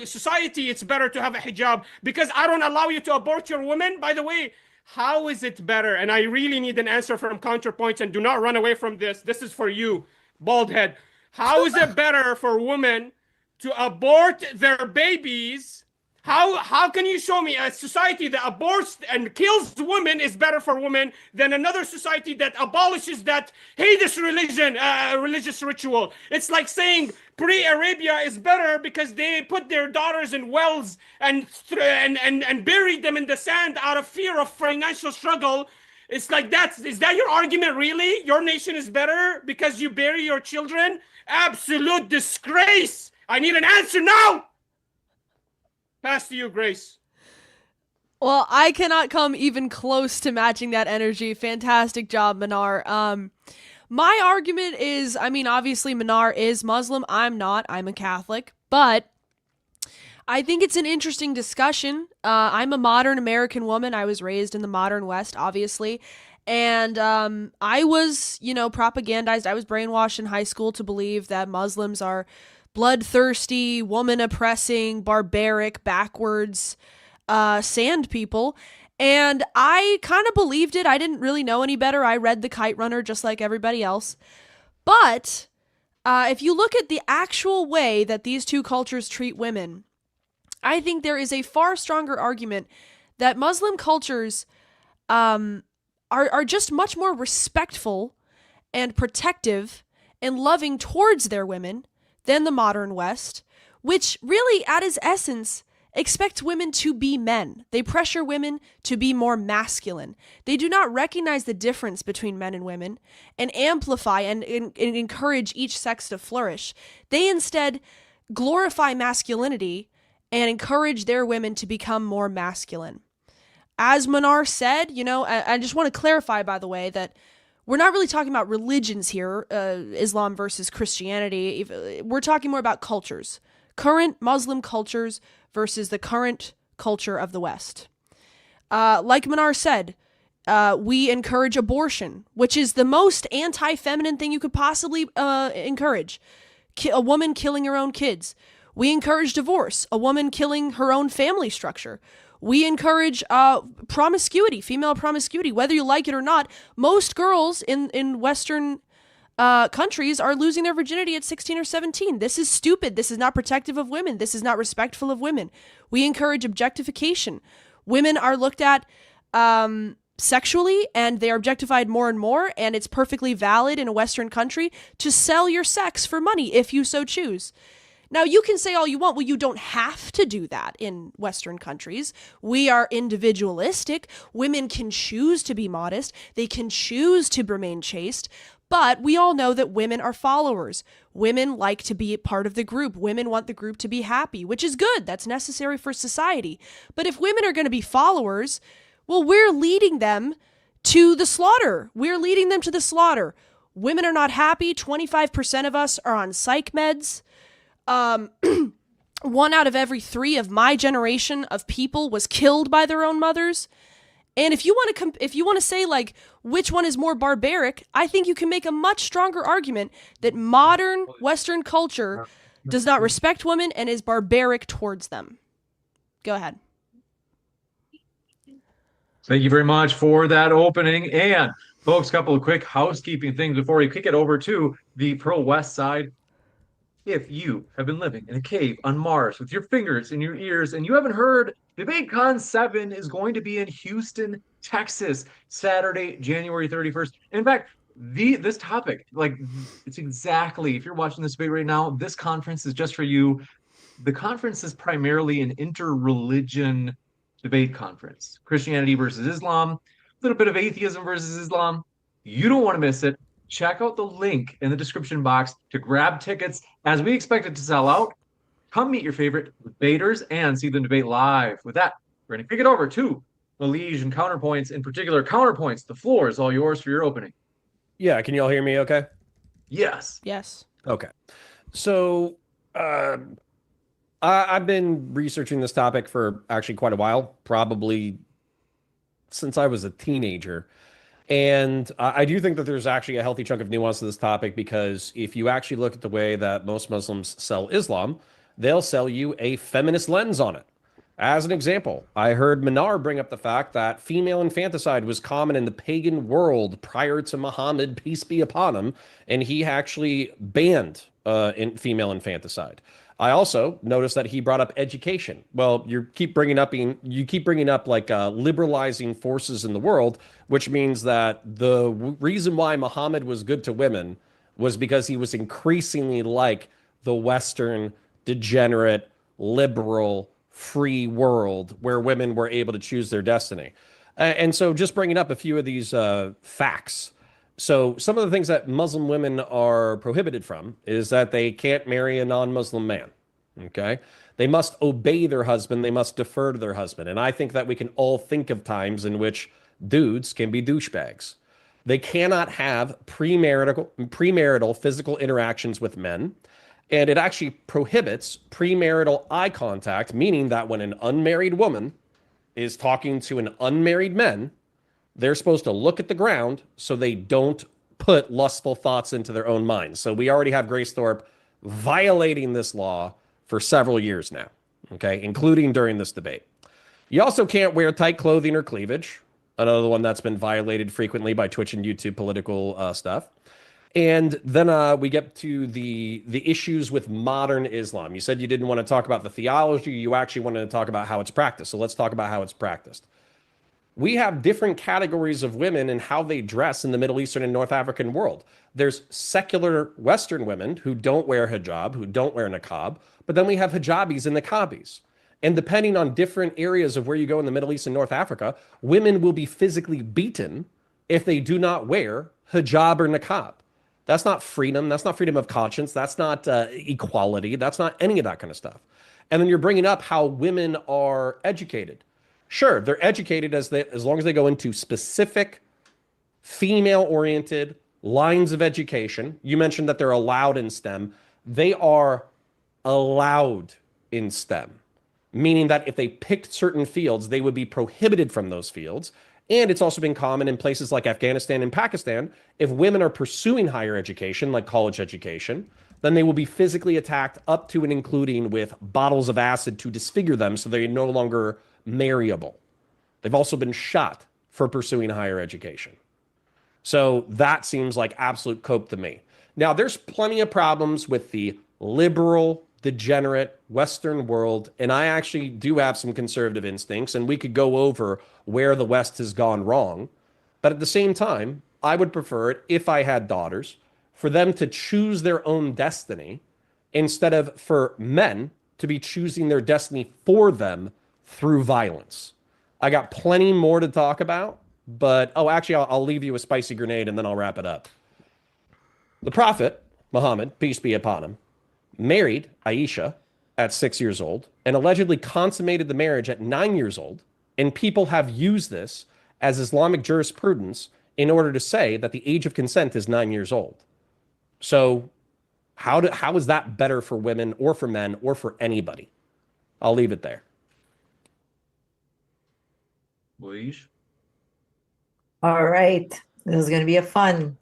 society. It's better to have a hijab because I don't allow you to abort your women. By the way, how is it better? And I really need an answer from Counterpoints, and do not run away from this. This is for you, bald head. How is it better for women to abort their babies? How can you show me a society that aborts and kills women is better for women than another society that abolishes that heinous religious ritual? It's like saying pre-Arabia is better because they put their daughters in wells and buried them in the sand out of fear of financial struggle. It's like that. Is that your argument, really? Your nation is better because you bury your children? Absolute disgrace. I need an answer now. Pass to you, Grace. Well, I cannot come even close to matching that energy. Fantastic job, Manar. My argument is, I mean, obviously Manar is Muslim. I'm not. I'm a Catholic. But I think it's an interesting discussion. I'm a modern American woman. I was raised in the modern West, obviously. And I was, propagandized. I was brainwashed in high school to believe that Muslims are bloodthirsty, woman-oppressing, barbaric, backwards, sand people. And I kind of believed it. I didn't really know any better. I read The Kite Runner just like everybody else. But if you look at the actual way that these two cultures treat women, I think there is a far stronger argument that Muslim cultures are just much more respectful and protective and loving towards their women than the modern West, which really, at its essence, expects women to be men. They pressure women to be more masculine. They do not recognize the difference between men and women and amplify and encourage each sex to flourish. They instead glorify masculinity and encourage their women to become more masculine. As Manar said, I just want to clarify, by the way, that we're not really talking about religions here, Islam versus Christianity. We're talking more about cultures, current Muslim cultures versus the current culture of the West. Like Manar said, we encourage abortion, which is the most anti-feminine thing you could possibly encourage. A woman killing her own kids. We encourage divorce, a woman killing her own family structure. We encourage promiscuity, female promiscuity, whether you like it or not. Most girls in Western countries are losing their virginity at 16 or 17. This is stupid. This is not protective of women. This is not respectful of women. We encourage objectification. Women are looked at sexually, and they are objectified more and more, and it's perfectly valid in a Western country to sell your sex for money if you so choose. Now, you can say all you want, well, you don't have to do that in Western countries. We are individualistic. Women can choose to be modest. They can choose to remain chaste. But we all know that women are followers. Women like to be a part of the group. Women want the group to be happy, which is good. That's necessary for society. But if women are going to be followers, well, we're leading them to the slaughter. We're leading them to the slaughter. Women are not happy. 25% of us are on psych meds. 1 out of every 3 of my generation of people was killed by their own mothers. And if you want to say like which one is more barbaric, I think you can make a much stronger argument that modern Western culture does not respect women and is barbaric towards them. Go ahead. Thank you very much for that opening. And folks, a couple of quick housekeeping things before we kick it over to the Pro West side. If you have been living in a cave on Mars with your fingers in your ears and you haven't heard, DebateCon 7 is going to be in Houston, Texas, Saturday, January 31st. In fact, this topic, like, it's exactly, if you're watching this debate right now, this conference is just for you. The conference is primarily an interreligion debate conference. Christianity versus Islam, a little bit of atheism versus Islam. You don't want to miss it. Check out the link in the description box to grab tickets as we expect it to sell out. Come meet your favorite debaters and see them debate live. With that, we're going to kick it over to Malige and Counterpoints. In particular, Counterpoints, the floor is all yours for your opening. Yeah, can you all hear me okay? Yes. Yes. Okay. So I've been researching this topic for actually quite a while, probably since I was a teenager. And I do think that there's actually a healthy chunk of nuance to this topic, because if you actually look at the way that most Muslims sell Islam, they'll sell you a feminist lens on it. As an example, I heard Manar bring up the fact that female infanticide was common in the pagan world prior to Muhammad, peace be upon him, and he actually banned female infanticide. I also noticed that he brought up education. Well, you keep bringing up like liberalizing forces in the world, which means that the reason why Muhammad was good to women was because he was increasingly like the Western, degenerate, liberal, free world where women were able to choose their destiny. And so just bringing up a few of these facts. So some of the things that Muslim women are prohibited from is that they can't marry a non-Muslim man, okay? They must obey their husband. They must defer to their husband. And I think that we can all think of times in which dudes can be douchebags. They cannot have premarital physical interactions with men. And it actually prohibits premarital eye contact, meaning that when an unmarried woman is talking to an unmarried man, they're supposed to look at the ground so they don't put lustful thoughts into their own minds. So we already have Grace Thorpe violating this law for several years now, okay, including during this debate. You also can't wear tight clothing or cleavage, another one that's been violated frequently by Twitch and YouTube political stuff. And then we get to the issues with modern Islam. You said you didn't want to talk about the theology. You actually wanted to talk about how it's practiced. So let's talk about how it's practiced. We have different categories of women and how they dress in the Middle Eastern and North African world. There's secular Western women who don't wear hijab, who don't wear niqab, but then we have hijabis and niqabis. And depending on different areas of where you go in the Middle East and North Africa, women will be physically beaten if they do not wear hijab or niqab. That's not freedom. That's not freedom of conscience. That's not equality. That's not any of that kind of stuff. And then you're bringing up how women are educated. Sure, they're educated as long as they go into specific female-oriented lines of education. You mentioned that they're allowed in STEM. They are allowed in STEM. meaning that if they picked certain fields, they would be prohibited from those fields. And it's also been common in places like Afghanistan and Pakistan. If women are pursuing higher education, like college education, then they will be physically attacked up to and including with bottles of acid to disfigure them so they're no longer marryable. They've also been shot for pursuing higher education. So that seems like absolute cope to me. Now, there's plenty of problems with the liberal, degenerate Western world, and I actually do have some conservative instincts, and we could go over where the West has gone wrong. But at the same time, I would prefer it, if I had daughters, for them to choose their own destiny instead of for men to be choosing their destiny for them through violence. I got plenty more to talk about, but actually, I'll leave you a spicy grenade and then I'll wrap it up. The Prophet, Muhammad, peace be upon him, married Aisha at 6 years old and allegedly consummated the marriage at 9 years old. And people have used this as Islamic jurisprudence in order to say that the age of consent is 9 years old. So how is that better for women or for men or for anybody? I'll leave it there. Please. All right. This is going to be a fun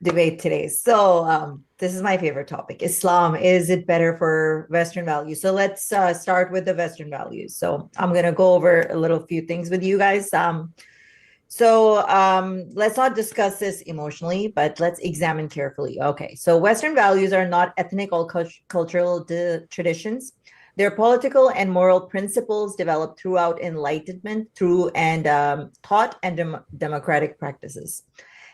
debate today. So this is my favorite topic. Islam, is it better for Western values? So let's start with the Western values. So I'm going to go over a little few things with you guys. Let's not discuss this emotionally, but let's examine carefully. Okay, so Western values are not ethnic or cultural traditions. They're political and moral principles developed throughout Enlightenment, thought and democratic practices.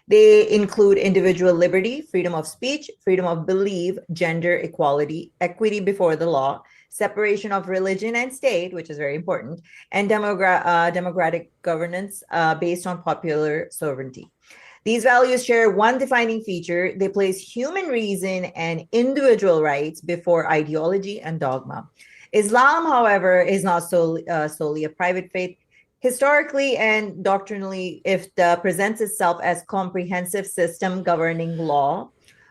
They include individual liberty, freedom of speech, freedom of belief, gender equality, equity before the law, separation of religion and state, which is very important, and democratic governance based on popular sovereignty. These values share one defining feature. They place human reason and individual rights before ideology and dogma. Islam, however, is not solely a private faith. Historically and doctrinally, it presents itself as comprehensive system governing law,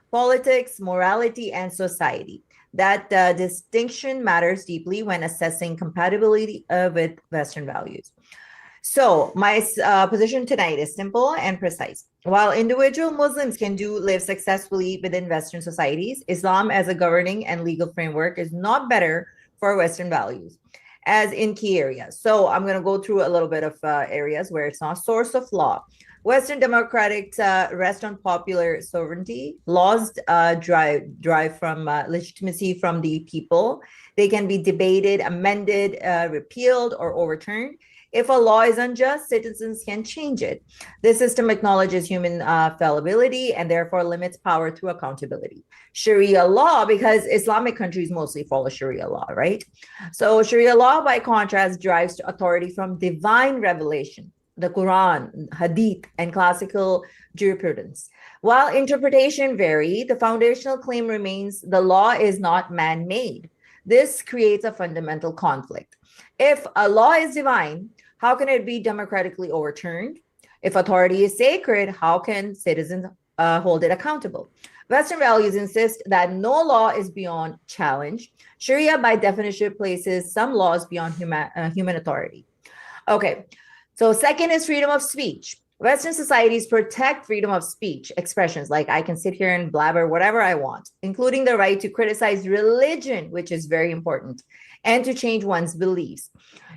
politics, morality, and society. That distinction matters deeply when assessing compatibility with Western values. So my position tonight is simple and precise. While individual Muslims can live successfully within Western societies, Islam as a governing and legal framework is not better for Western values, as in key areas. So I'm going to go through a little bit of areas where it's not source of law. Western democratic rest on popular sovereignty. Laws drive from legitimacy from the people. They can be debated, amended, repealed, or overturned. If a law is unjust, citizens can change it. This system acknowledges human fallibility and therefore limits power to accountability. Sharia law, because Islamic countries mostly follow Sharia law, right? So Sharia law, by contrast, drives to authority from divine revelation, the Quran, Hadith, and classical jurisprudence. While interpretation vary, the foundational claim remains the law is not man-made. This creates a fundamental conflict. If a law is divine, how can it be democratically overturned? If authority is sacred, how can citizens hold it accountable? Western values insist that no law is beyond challenge. Sharia, by definition, places some laws beyond human authority. Okay, so second is freedom of speech. Western societies protect freedom of speech, expressions like I can sit here and blabber whatever I want, including the right to criticize religion, which is very important, and to change one's beliefs.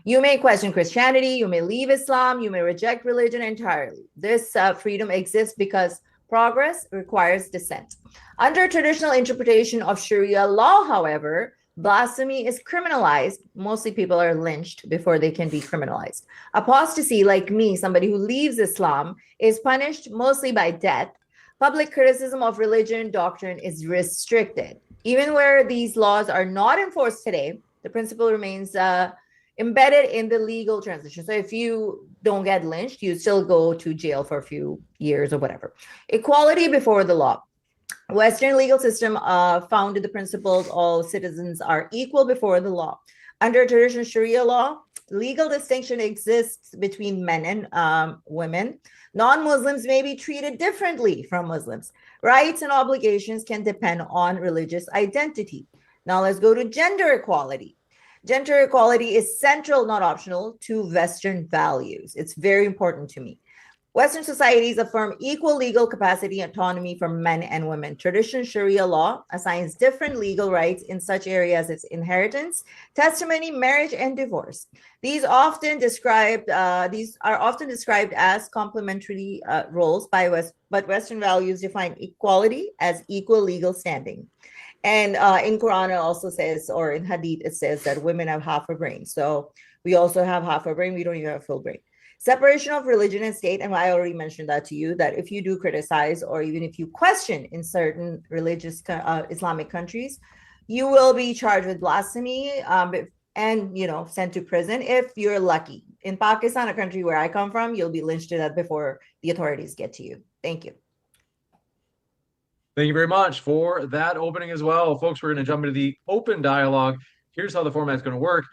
You may question Christianity, you may leave Islam, you may reject religion entirely. This freedom exists because progress requires dissent. Under traditional interpretation of Sharia law, however, blasphemy is criminalized. Mostly people are lynched before they can be criminalized. Apostasy, like me, somebody who leaves Islam, is punished mostly by death. Public criticism of religion doctrine is restricted. Even where these laws are not enforced today, the principle remains embedded in the legal transition. So if you don't get lynched, you still go to jail for a few years or whatever. Equality before the law. Western legal system founded the principles all citizens are equal before the law. Under traditional Sharia law, legal distinction exists between men and women. Non-Muslims may be treated differently from Muslims. Rights and obligations can depend on religious identity. Now let's go to gender equality. Gender equality is central, not optional, to Western values. It's very important to me. Western societies affirm equal legal capacity and autonomy for men and women. Traditional Sharia law assigns different legal rights in such areas as inheritance, testimony, marriage, and divorce. These are often described as complementary roles but Western values define equality as equal legal standing. And in Quran it also says, or in Hadith it says that women have half a brain. So we also have half a brain. We don't even have a full brain. Separation of religion and state, and I already mentioned that to you, that if you do criticize or even if you question in certain religious Islamic countries, you will be charged with blasphemy and, you know, sent to prison if you're lucky. In Pakistan, a country where I come from, you'll be lynched to death before the authorities get to you. Thank you. Thank you very much for that opening as well. Folks, we're going to jump into the open dialogue. Here's how the format's going to work.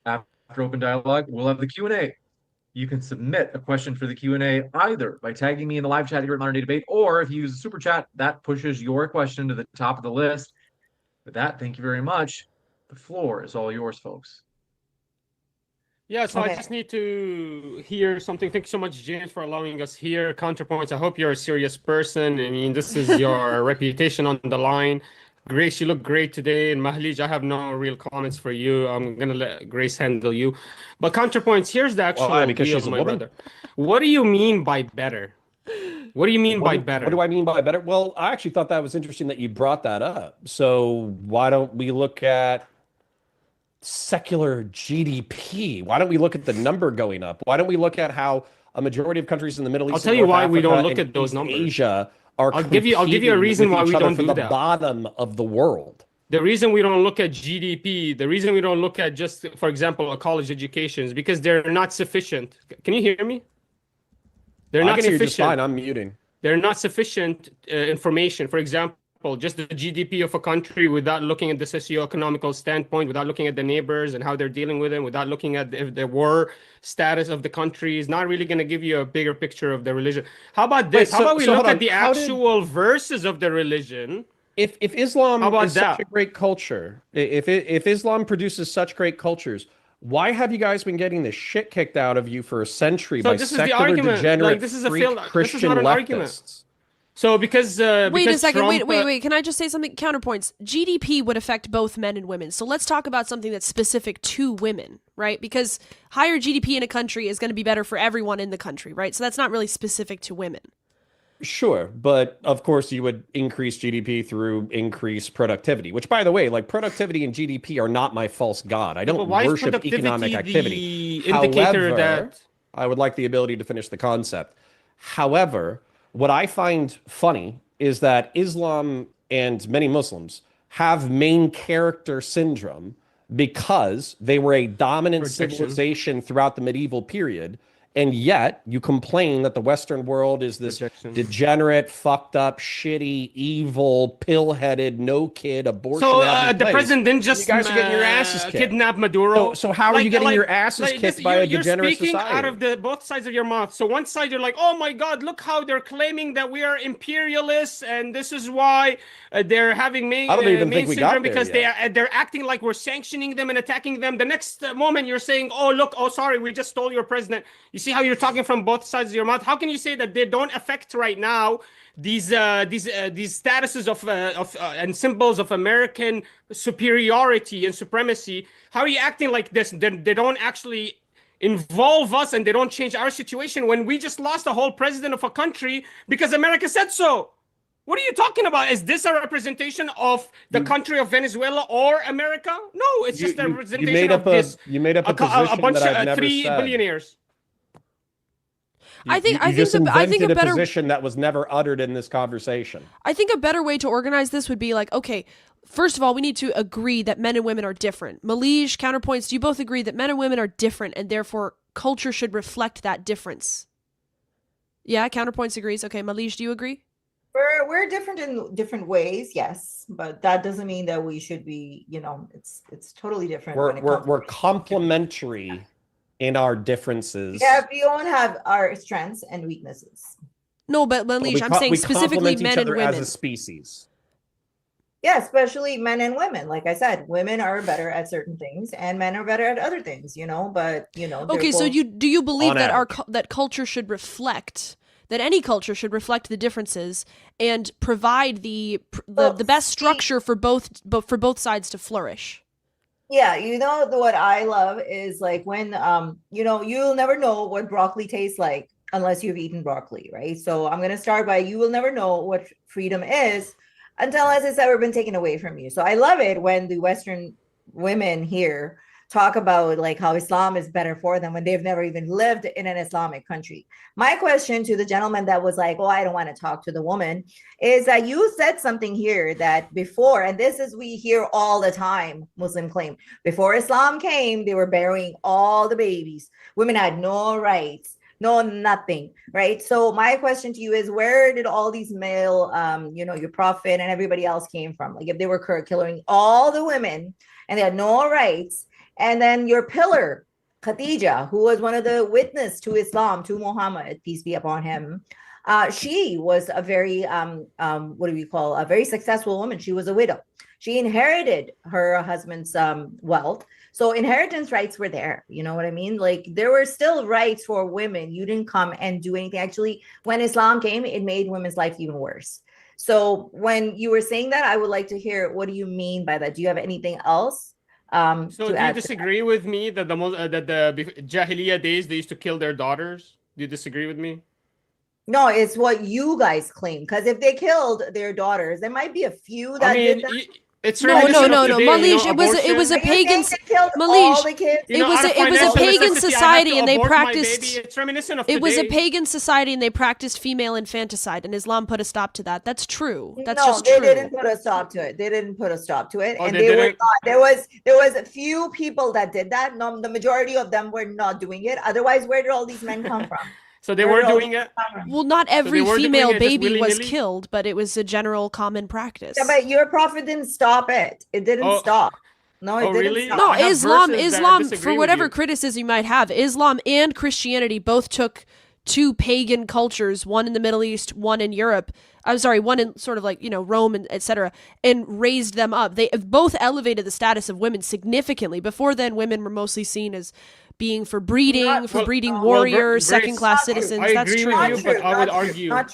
After open dialogue, we'll have the Q&A. You can submit a question for the Q&A either by tagging me in the live chat here at Modern Day Debate, or if you use a super chat, that pushes your question to the top of the list. With that, thank you very much. The floor is all yours, folks. Yeah, so Okay. I just need to hear something. Thank you so much, James, for allowing us here. Counterpoints. I hope you're a serious person. I mean, this is your reputation on the line. Grace, you look great today. And Mahlij, I have no real comments for you. I'm gonna let Grace handle you. But counterpoints, here's the actual Why? Because deal, she's a my woman? brother. What do you mean by better? What do you mean by better? What do I mean by better? Well, I actually thought that was interesting that you brought that up. So why don't we look at secular GDP? Why don't we look at the number going up? Why don't we look at how a majority of countries in the Middle East, I'll tell you North why we don't Africa, look and at those East numbers. Asia are I'll give you a competing reason with why each we other don't for do the that. bottom of the world. The reason we don't look at GDP, the reason we don't look at just, for example, a college education is because they're not sufficient. Can you hear me? They're I not can hear you just sufficient. fine. I'm muting. They're not sufficient information. For example, just the GDP of a country without looking at the socio-economical standpoint, without looking at the neighbors and how they're dealing with them, without looking at if the war status of the country is not really going to give you a bigger picture of the religion. How about this? Wait, How about we so look hold at on. the How did- actual verses of the religion? If Islam How about is such a that? great culture, if Islam produces such great cultures, why have you guys been getting the shit kicked out of you for a century So by this is the secular, argument. degenerate, Like, this is a freak failed. This is Christian not an argument. leftists? So because Wait a because second. Trump, Wait. Can I just say something? Counterpoints. GDP would affect both men and women. So let's talk about something that's specific to women, right? Because higher GDP in a country is going to be better for everyone in the country, right? So that's not really specific to women. Sure, but of course you would increase GDP through increased productivity, which, by the way, like productivity and GDP are not my false god. I but don't why is worship productivity economic activity. the indicator However, that I would like the ability to finish the concept. However, what I find funny is that Islam and many Muslims have main character syndrome because they were a dominant Projection. civilization throughout the medieval period. And yet you complain that the Western world is this Projection. degenerate, fucked up, shitty, evil, pill-headed, no kid, abortion. So having the place. president didn't You just guys are getting your asses kicked. kidnap Maduro. So how are you getting your asses kicked by a you're degenerate speaking society? out of the both sides of your mouth. So one side you're like, oh my God, look how they're claiming that we are imperialists, and this is why they're having I don't even main think we syndrome got there because yet. they're acting like we're sanctioning them and attacking them. The next moment you're saying, oh look, oh sorry, we just stole your president. You see how you're talking from both sides of your mouth? How can you say that they don't affect right now these statuses of and symbols of American superiority and supremacy? How are you acting like this? They don't actually involve us and they don't change our situation when we just lost a whole president of a country because America said so. What are you talking about? Is this a representation of the country of Venezuela or America? No, it's just a representation of this. You made up a position bunch that I've of never 3 said. billionaires. I think just invented a better a position that was never uttered in this conversation. I think a better way to organize this would be like, okay, first of all, we need to agree that men and women are different. Malige, counterpoints, do you both agree that men and women are different and therefore culture should reflect that difference? Yeah, counterpoints agrees. Okay, Malige, do you agree? We're different in different ways, yes, but that doesn't mean that we should be, you know, it's totally different. when it comes We're to- complementary in our differences. Yeah, we all have our strengths and weaknesses. No, but Malige, I'm saying we specifically complement men each and other women. as a species. Yeah, especially men and women. Like I said, women are better at certain things and men are better at other things, but they're Okay, so both. do you believe On that average. that culture should reflect that any culture should reflect the differences and provide the best See, structure for for both sides to flourish? yeah, what I love is like when you'll never know what broccoli tastes like unless you've eaten broccoli, right? So I'm gonna start by you will never know what freedom is unless it's ever been taken away from you. So I love it when the Western women here talk about like how Islam is better for them when they've never even lived in an Islamic country. My question to the gentleman that was like, oh, I don't want to talk to the woman, is that you said something here that before, and this is we hear all the time, Muslim claim, before Islam came, they were burying all the babies. Women had no rights, no nothing, right? So my question to you is, where did all these male, your prophet and everybody else came from? Like if they were killing all the women and they had no rights, and then your pillar, Khadija, who was one of the witness to Islam, to Muhammad, peace be upon him, she was a very what do we call a very successful woman. She was a widow. She inherited her husband's wealth, so inheritance rights were there. You know what I mean? Like there were still rights for women. You didn't come and do anything. Actually, when Islam came, it made women's life even worse. So when you were saying that, I would like to hear, what do you mean by that? Do you have anything else So to do you add? disagree with me that the Jahiliyyah days they used to kill their daughters? Do you disagree with me? No, it's what you guys claim. Because if they killed their daughters, there might be a few that I mean, did that. it's No, no, reminiscent no, of no, today, Malish. It was abortion. a Are you saying pagan. they killed all Malish. the kids? You know, It was out of a financial pagan necessity, I have society, to and they abort my practiced. baby. It's reminiscent of It was a today. pagan society, and they practiced female infanticide, and Islam put a stop to that. That's true. That's No, just they true. didn't put a stop to it. They didn't put a stop to it, Oh, and they they were didn't? not. There was a few people that did that. No, the majority of them were not doing it. Otherwise, where did all these men come from? So they Where were did all doing these it? men come from? Well, not every were doing female it just baby was willy-nilly? killed, but it was a general common practice. Yeah, but your prophet didn't stop it. It didn't Oh. stop. No, it Oh, didn't really? stop. No, I have Islam, verses that Islam, disagree for with whatever you. criticism you might have, Islam and Christianity both took two pagan cultures, one in the Middle East, one in Europe. I'm sorry, one in sort of like, Rome and etc., and raised them up. They have both elevated the status of women significantly. Before then, women were mostly seen as being for breeding, warriors, second-class citizens. I That's agree true. with you, but I would argue. Not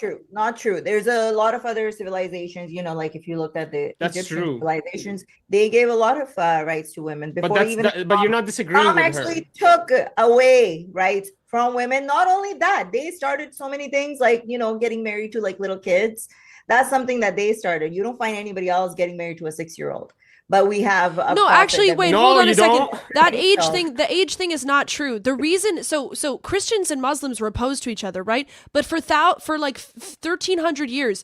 true. There's a lot of other civilizations, like if you looked at the That's Egyptian true. civilizations, they gave a lot of rights to women But before even but you're not disagreeing Islam with her. actually took away rights from women. Not only that, they started so many things like, getting married to like little kids. That's something that they started. You don't find anybody else getting married to a 6-year-old. But we have a No, prophet actually, that wait, No, hold on you a second. don't. That age So- thing, the age thing is not true. The reason, so Christians and Muslims were opposed to each other, right? But for like 1,300 years,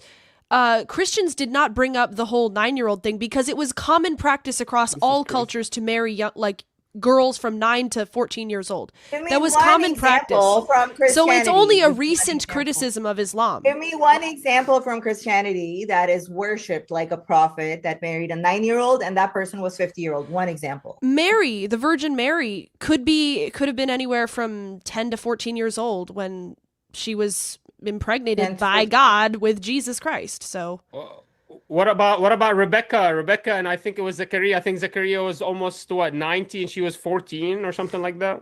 Christians did not bring up the whole 9-year-old thing because it was common practice across all cultures to marry young, like girls from 9 to 14 years old. Give me That was one common practice. example from So it's Christianity. only a Give me one recent example. criticism of Islam. Give me one example from Christianity that is worshipped like a prophet that married a 9-year-old and that person was 50-year-old. One example. Mary, the Virgin Mary, could have been anywhere from 10 to 14 years old when she was 10 impregnated to by 14. God with Jesus Christ. So What about Rebecca? Rebecca and I think it was Zechariah. I think Zechariah was almost 90 and she was 14 or something like that.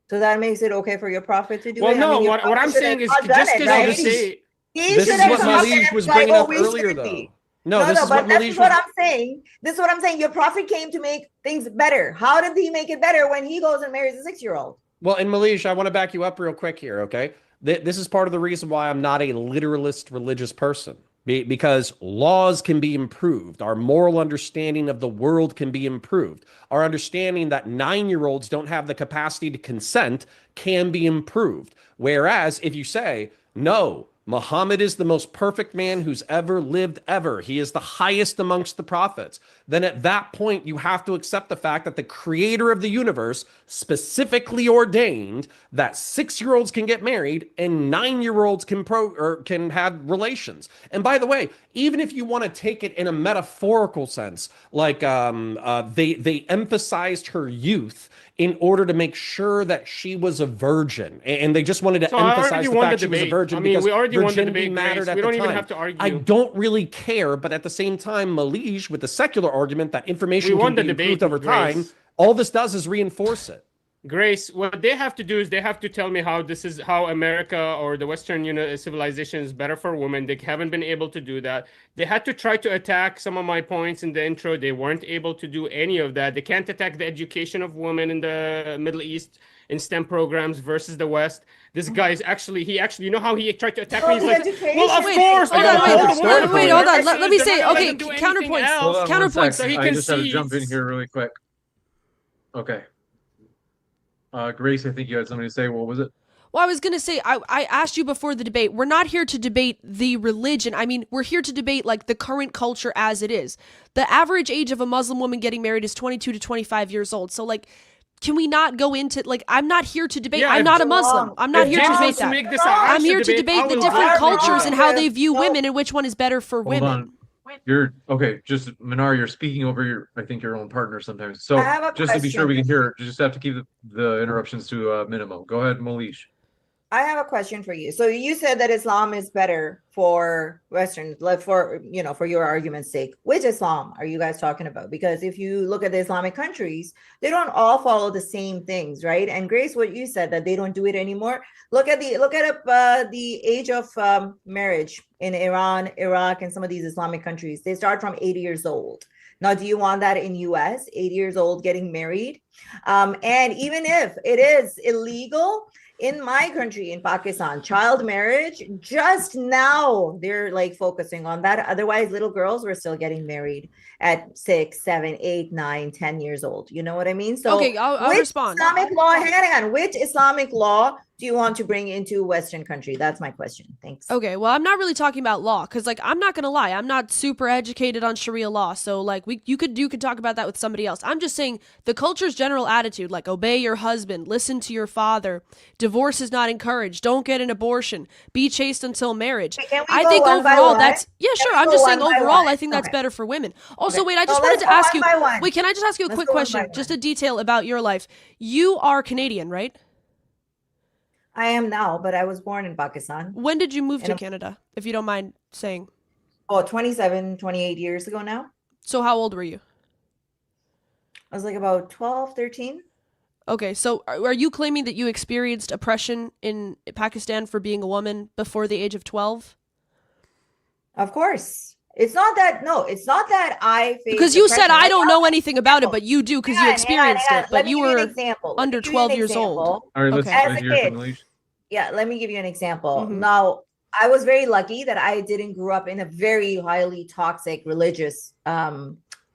So that makes it okay for your prophet to do Well, it? no, your what I'm prophet should saying have is not done just it, because you right? say He This should is have what come up Malish and was like, bringing oh, up we earlier, shouldn't though. be. No, No, this is but what that's Malish what was. I'm saying. This is what I'm saying. Your prophet came to make things better. How did he make it better when he goes and marries a 6-year-old? Well, and Malish, I want to back you up real quick here, okay? This is part of the reason why I'm not a literalist religious person. Because laws can be improved. Our moral understanding of the world can be improved. Our understanding that 9-year-olds don't have the capacity to consent can be improved. Whereas if you say, no, Muhammad is the most perfect man who's ever lived ever. He is the highest amongst the prophets. Then at that point, you have to accept the fact that the creator of the universe specifically ordained that 6-year-olds can get married and 9-year-olds can have relations. And by the way, even if you want to take it in a metaphorical sense, like they emphasized her youth in order to make sure that she was a virgin. And they just wanted to So I already emphasize the won fact the she was a debate. virgin I mean, because we already won the virginity debate, mattered Grace. at We the don't even time. have to argue. I don't really care, but at the same time, Malige, with the secular argument that information We won can the be improved debate, over time, Grace. all this does is reinforce it. Grace, what they have to do is they have to tell me how America or the Western civilization is better for women. They haven't been able to do that. They had to try to attack some of my points in the intro. They weren't able to do any of that. They can't attack the education of women in the Middle East in STEM programs versus the West. This guy is actually, you know how he tried to attack me? He's like, well, of Wait, course. hold they're on, gonna wait, hold the women wait, for hold on. versus Let me they're say, not gonna okay, do anything counterpoints. else. Hold on one Counterpoints. sec. So he I just had to jump in concedes. here really quick. Okay. Grace, I think you had something to say. What was it? Well, I was going to say, I asked you before the debate, we're not here to debate the religion. I mean, we're here to debate, like, the current culture as it is. The average age of a Muslim woman getting married is 22 to 25 years old. So, like, can we not go into, like, I'm not here to debate. Yeah, I'm if not a James- Muslim. I'm not If here to James debate wants to that. make this I'm Aisha here to I debate the will different gladly do cultures that. and how they With- view no. women and which one is better for Hold women. on. You're okay. Just Minar, you're speaking over I think your own partner sometimes. So I have a just to be sure we can question. hear, you just have to keep the interruptions to a minimum. Go ahead, Malish. I have a question for you. So you said that Islam is better for Western, like for your argument's sake. Which Islam are you guys talking about? Because if you look at the Islamic countries, they don't all follow the same things, right? And Grace, what you said that they don't do it anymore. Look at the age of marriage in Iran, Iraq, and some of these Islamic countries. They start from 80 years old. Now, do you want that in US? 80 years old getting married? And even if it is illegal, in my country, in Pakistan, child marriage, just now they're like focusing on that. Otherwise, little girls were still getting married at 6, 7, 8, 9, 10 years old. You know what I mean? So Okay, I'll which respond. Islamic law, hang on, which Islamic law do you want to bring into Western country? That's my question. Thanks. Okay, well, I'm not really talking about law because, like, I'm not gonna lie, I'm not super educated on Sharia law, so like, you could talk about that with somebody else. I'm just saying the culture's general attitude, like, obey your husband, listen to your father, divorce is not encouraged, don't get an abortion, be chaste until marriage. Can we I go think one by overall one? that's Can sure. we I'm go just saying one by overall, one? I think that's Okay. better for women. Also, Okay. wait, I just So wanted let's to go ask one you. by one. Wait, can I just ask you a Let's quick go one question, by one. just a detail about your life? You are Canadian, right? I am now, but I was born in Pakistan. When did you move to And I'm- Canada, if you don't mind saying? Oh, 27, 28 years ago now. So how old were you? I was like about 12, 13. Okay, so are you claiming that you experienced oppression in Pakistan for being a woman before the age of 12? Of course. It's not that I faced Because you said oppression. I don't know anything about it, example. but you do because Hang you on, hang on, experienced hang on. it. Let But me you give you an were example. Let me under give you an 12 years old. example. All right, let's Okay. As a hear from kid. Malish. Yeah, let me give you an example. Mhm. Now, I was very lucky that I didn't grow up in a very highly toxic religious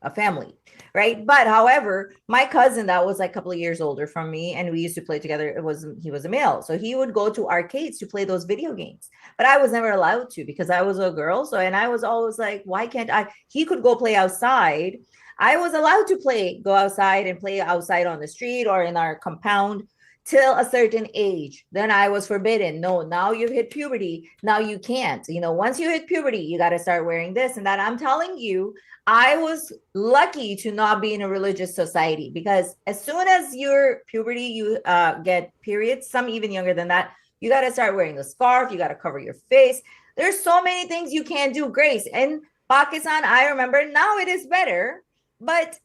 a family, right? But however, my cousin that was like a couple of years older from me, and we used to play together. He was a male, so he would go to arcades to play those video games. But I was never allowed to because I was a girl. So, and I was always like, why can't I? He could go play outside. I was allowed to go outside and play outside on the street or in our compound till a certain age. Then I was forbidden. No, now you've hit puberty. Now you can't. Once you hit puberty, you got to start wearing this and that. I'm telling you, I was lucky to not be in a religious society because as soon as your puberty, you get periods, some even younger than that, you got to start wearing a scarf. You got to cover your face. There's so many things you can't do, Grace. In Pakistan, I remember now it is better, but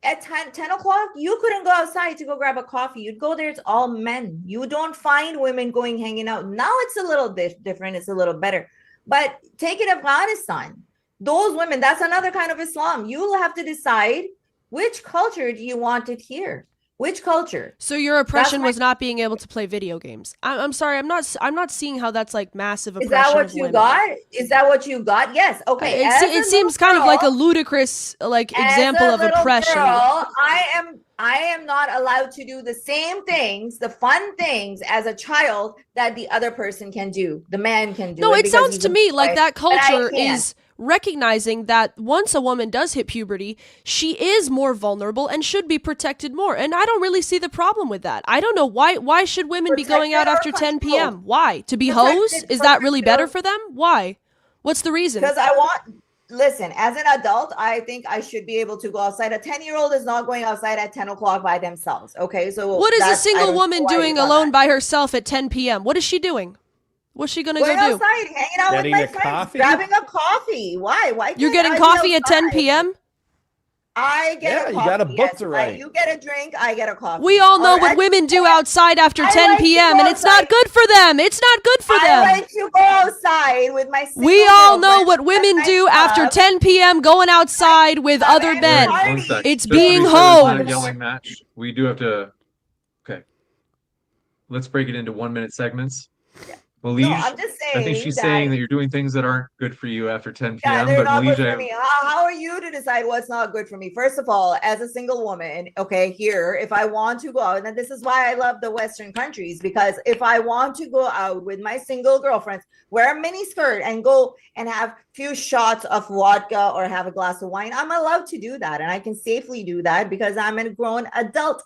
at 10 o'clock, you couldn't go outside to go grab a coffee. You'd go there, it's all men. You don't find women hanging out. Now it's a little bit different. It's a little better. But take it Afghanistan. Those women, that's another kind of Islam. You will have to decide which culture do you want it here. Which culture? So your oppression my- was not being able to play video games. I'm sorry, I'm not seeing how that's like massive oppression. Is that what of you women. got? Is that what you got? Yes. Okay. It seems kind of like a ludicrous example of oppression. Girl, I am not allowed to do the same things, the fun things as a child that the other person can do. The man can do. No, it because sounds he's to a me like boy, that but I culture can't. is recognizing that once a woman does hit puberty, she is more vulnerable and should be protected more. And I don't really see the problem with that. I don't know why should women be going out after 10 p.m.? Why? To be hoes? Is that really better for them? Why? What's the reason? Because I want listen, as an adult, I think I should be able to go outside. A 10-year-old is not going outside at 10 o'clock by themselves. Okay, so What is a I single don't know woman why you doing thought alone that. by herself at 10 p.m.? What is she doing? What's she gonna Going go do? outside, hanging out with Getting my a friends, coffee? grabbing a coffee. Why? Why? You're can't getting I be coffee at 10 outside? p.m.? I get Yeah, a you coffee. got a book yes. to write. You get a drink, I get a coffee. We all know what Alright? women do outside after I 10 like to p.m. go and it's not outside. good for them. It's not good for I them. like to go outside with my single We all know girlfriends what at women do after nightclub. 10 p.m. going outside with other and men. party. One sec. It's Just to being be sure there's not a hoes. yelling match. We do have to. Okay. Let's break it into 1-minute segments. Malige, No, I'm just saying. I think she's saying that you're doing things that aren't good for you after 10 Yeah, p.m. they're But not good Malige, for me. How are you to decide what's not good for me? First of all, as a single woman, okay, here, if I want to go out, and this is why I love the Western countries, because if I want to go out with my single girlfriends, wear a mini skirt and go and have few shots of vodka or have a glass of wine, I'm allowed to do that. And I can safely do that because I'm a grown adult.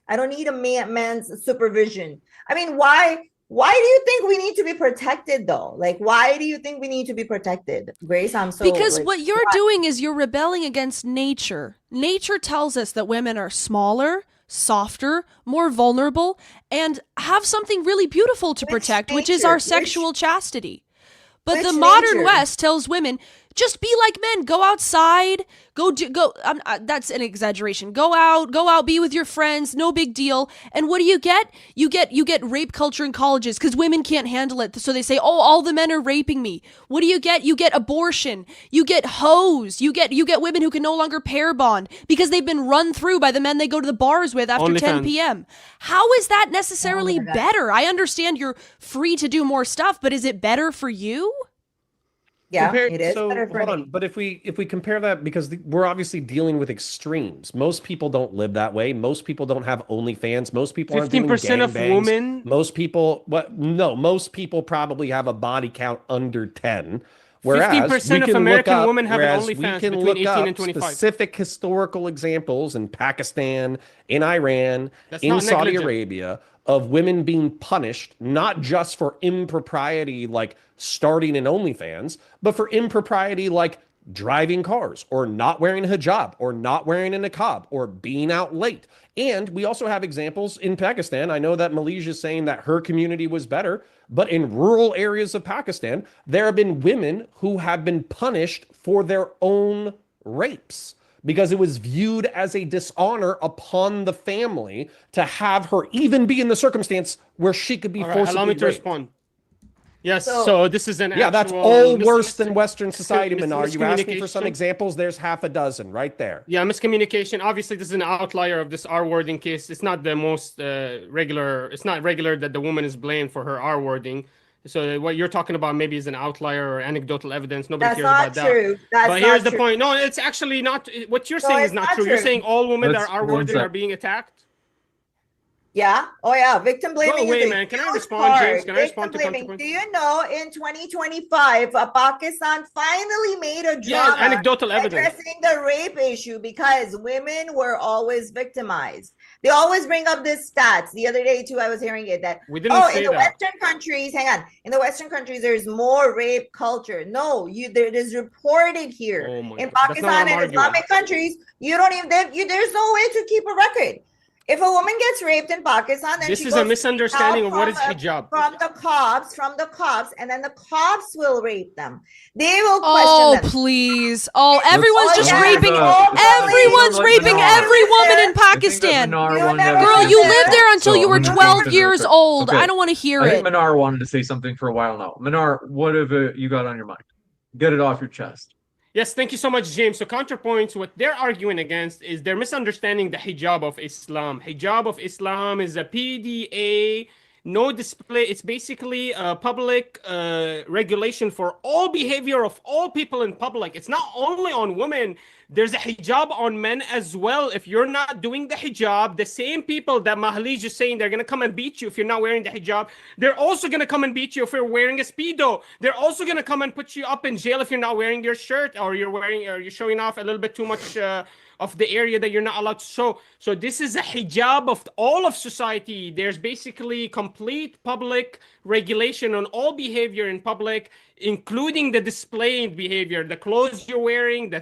I don't need a man's supervision. I mean, why do you think we need to be protected though? Like, why do you think we need to be protected, Grace? I'm so Because like, what you're doing is you're rebelling against nature. Nature tells us that women are smaller, softer, more vulnerable, and have something really beautiful to Which protect, which is nature? our Which- sexual chastity. But which the modern nature? West tells women, just be like men, go outside, that's an exaggeration. Go out, be with your friends, no big deal. And what do you get? You get rape culture in colleges because women can't handle it. So they say, oh, all the men are raping me. What do you get? You get abortion. You get hoes. You get women who can no longer pair bond because they've been run through by the men they go to the bars with after 10 OnlyFans. p.m. How is that necessarily Oh my God. better? I understand you're free to do more stuff, but is it better for you? Yeah, Compare- it is so better for hold me. on, but if we compare that, because we're obviously dealing with extremes. Most people don't live that way. Most people don't have OnlyFans. Most people aren't doing 15% of gangbangs. women. Most people, most people probably have a body count under 10. Whereas 15% we of can American look up, women have an whereas OnlyFans we can between look 18 up and 25. specific historical examples in Pakistan, in Iran, That's in not Saudi negligent. Arabia of women being punished, not just for impropriety like starting an OnlyFans, but for impropriety like driving cars or not wearing a hijab or not wearing a niqab or being out late. And we also have examples in Pakistan. I know that Malaysia is saying that her community was better, but in rural areas of Pakistan, there have been women who have been punished for their own rapes because it was viewed as a dishonor upon the family to have her even be in the circumstance where she could be All right, forcibly allow me to raped. respond. Yes, So- so this is an Yeah, that's actual all worse than Western society, mis- Minar. You asked me for some miscommunication. examples. There's half a dozen right there. Yeah, miscommunication. Obviously, this is an outlier of this R wording case. It's not the most regular. It's not regular that the woman is blamed for her R wording. So what you're talking about maybe is an outlier or anecdotal evidence. Nobody That's cares not about that. true. That's But not here's the true. point. No, it's actually not. What you're No, saying it's is not not true. You're true. saying all women that Let's- are R one worded sec. are being attacked. Yeah. Oh, yeah. Victim blaming away, is a man. Can I huge respond, James? part. Can I respond Victim to blaming. counterpoint? Do you know in 2025, Pakistan finally made a Yeah, drama anecdotal evidence. addressing the rape issue because women were always victimized. They always bring up this stats. The other day too, I was hearing it that We didn't say in the that. Western countries, hang on, in the Western countries, there's more rape culture. No, it is reported here. Oh my In God. That's not what Pakistan I'm and arguing. Islamic countries, you don't even there's no way to keep a record. If a woman gets raped in Pakistan, then This she is goes a misunderstanding of what is from hijab. from the cops, and then the cops will rape them. They will Oh, question them. please. Oh, everyone's Oh, just yeah. raping. Oh, Everyone's like raping Minar. every woman in I think that Pakistan. Minar You wanted to have never a Girl, said you that. lived there until So you were I'm gonna 12 finish years real quick. old. Okay. I don't want to hear I it. think Minar wanted to say something for a while now. Minar, what have you got on your mind? Get it off your chest. Yes, thank you so much, James. So counterpoints, what they're arguing against is they're misunderstanding the hijab of Islam. Hijab of Islam is a PDA, no display. It's basically a public regulation for all behavior of all people in public. It's not only on women. There's a hijab on men as well. If you're not doing the hijab, the same people that Mahalij is saying they're going to come and beat you if you're not wearing the hijab, they're also going to come and beat you if you're wearing a Speedo. They're also going to come and put you up in jail if you're not wearing your shirt or you're showing off a little bit too much of the area that you're not allowed to show. So this is a hijab of all of society. There's basically complete public regulation on all behavior in public. including the displaying behavior, the clothes you're wearing, the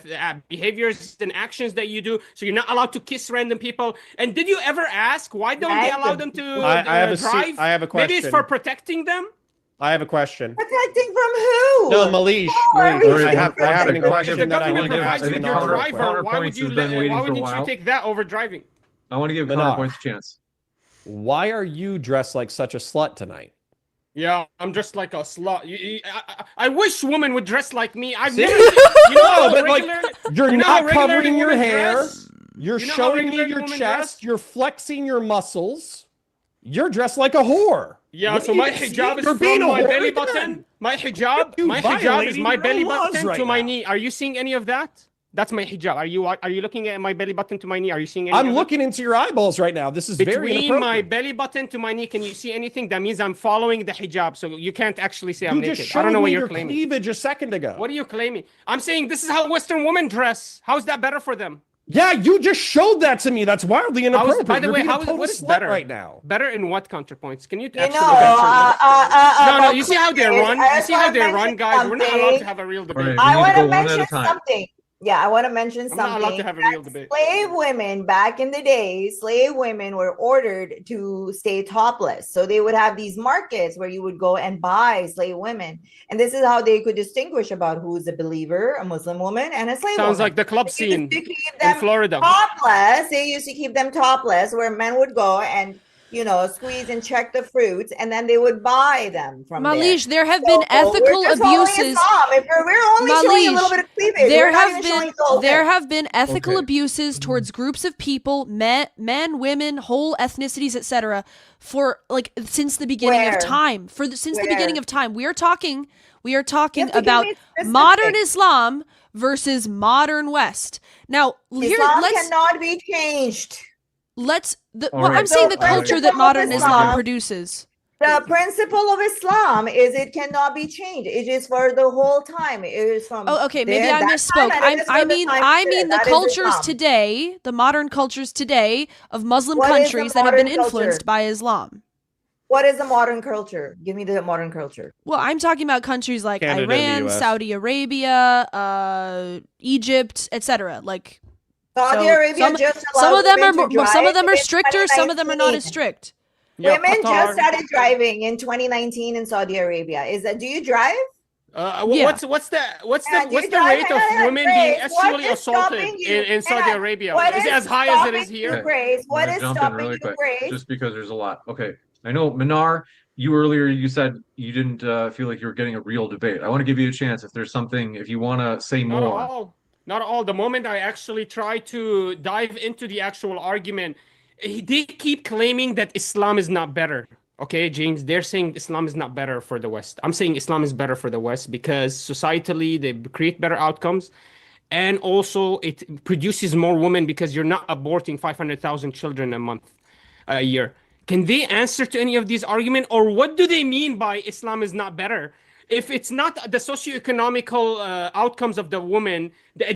behaviors and actions that you do. So you're not allowed to kiss random people. And did you ever ask why don't they allow them to drive? I have a question. Maybe it's for protecting them. I have a question. Protecting from who? No, Malish. I have a question that I want to ask. If you're a driver, why would you take that over driving? I want to give Manar. counterpoints a chance. Why are you dressed like such a slut tonight? Yeah, I'm dressed like a slut. I wish women would dress like me. I've See? never, but like, you're not covering your hair. Dress? You're You know how showing me regular your women chest. dress? You're flexing your muscles. You're dressed like a whore. Yeah, What so do my you see? hijab is You're from being a my whore belly again. button. My hijab is violating my your belly own laws button right to my now. knee. Are you seeing any of that? That's my hijab. Are you looking at my belly button to my knee? Are you seeing any I'm of looking into your eyeballs right now. This is it? very Between my inappropriate. belly button to my knee, can you see anything? That means I'm following the hijab, so you can't actually say I'm You naked. just I don't showed know what me you're your claiming. cleavage a second ago. What are you claiming? I'm saying this is how Western women dress. How is that better for them? Yeah, you just showed that to me. That's wildly inappropriate. By the You're way, being a how is total what is slut better right now? Better in what counterpoints? Can you You actually know, answer? No, you see how they cleavage, run? I You just see how wanna they run, mention guys? We're not allowed something. to have a real All debate. right, I we need want to to go one at a mention time. something. Yeah, I want to mention I'm not allowed something. to have a real debate. Slave women back in the day, slave women were ordered to stay topless. So they would have these markets where you would go and buy slave women. And this is how they could distinguish about who's a believer, a Muslim woman, and a slave Sounds woman. like the club They used scene to keep in them Florida. topless. They used to keep them topless, where men would go and squeeze and check the fruits, and then they would buy them from Malish, there have So, been ethical we're just following abuses. Islam. If we're only showing a little Malish, bit of cleavage, there we're not have even showing been the whole there thing. have been ethical Okay. abuses towards groups of people, men, women, whole ethnicities, etc. For like since the beginning Where? of time. Since the beginning Where? of time, we are talking You have to give about me specifics. modern Islam versus modern West. Now, Islam let's cannot be changed. All I'm right. saying the So, culture that principle of modern Islam Islam- produces. The principle of Islam is it cannot be changed. It is for the whole time. It is from Oh, okay. Maybe there, I that misspoke. time, and it is I for the mean, time I period. mean the That is cultures Islam. today, the modern cultures today of Muslim What is the countries that have been modern influenced culture? by Islam. What is the modern culture? Give me the modern culture. Well, I'm talking about countries like Canada and the Iran, US. Saudi Arabia, Egypt, etc. Like Saudi so Arabia some, just some allowed of them women are to some of drive them are in stricter, some of them are not as 2019. strict. Yeah, Women Qatar. just started driving in 2019 in Saudi Arabia. Do you drive? Yeah. What's the Yeah, do what's you the drive? rate of Hang on, women Grace, being what sexually is assaulted stopping you? in Saudi Hang on. Arabia? What Is it is as high as it is stopping here? you, Grace? I'm What gonna is jump in stopping really you, quick, Grace? just because there's a lot. Okay, I know Minar, you earlier you said you didn't feel like you were getting a real debate. I want to give you a chance if there's something, if you want to say Not more. all. Not all. The moment I actually try to dive into the actual argument, they keep claiming that Islam is not better. Okay, James, they're saying Islam is not better for the West. I'm saying Islam is better for the West because societally they create better outcomes. And also it produces more women because you're not aborting 500,000 children a year. Can they answer to any of these arguments? Or what do they mean by Islam is not better? If it's not the socioeconomical outcomes of the woman, the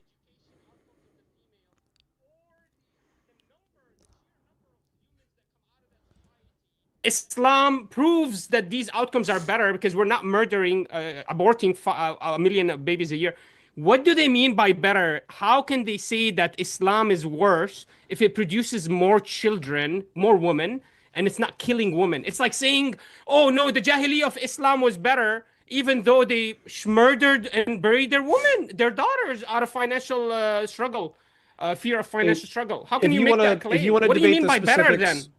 Islam proves that these outcomes are better because we're not murdering, aborting a million babies a year. What do they mean by better? How can they say that Islam is worse if it produces more children, more women, and it's not killing women? It's like saying, oh no, the Jahiliyyah of Islam was better, even though they murdered and buried their women, their daughters, out of financial struggle, fear of financial struggle. How can you make that claim? If you want to What do you debate mean the by better then? specifics,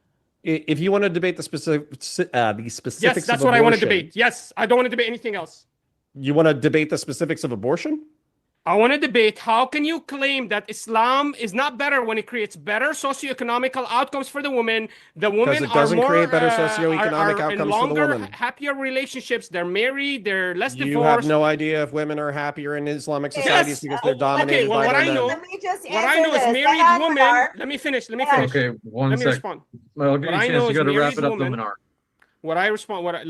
if you want to debate the specifics Yes, that's of what I want to abortion, debate. Yes, I don't want to debate anything else. You want to debate the specifics of abortion? I want to debate how can you claim that Islam is not better when it creates better socioeconomical outcomes for the woman? The women it doesn't are more, create better socioeconomic are in outcomes for the longer, woman. happier relationships. They're married. They're less You divorced. have no idea if women are happier in Islamic societies because they're dominated Okay, well, by what their I men. know, Let me just what I answer know is this. married Hang on, women. Minar. Let me finish. Let me Yeah. finish. Okay, one Let me sec. respond. Well, I'll give you What a I chance. know You is got to wrap married it up, though, women- Minar. Let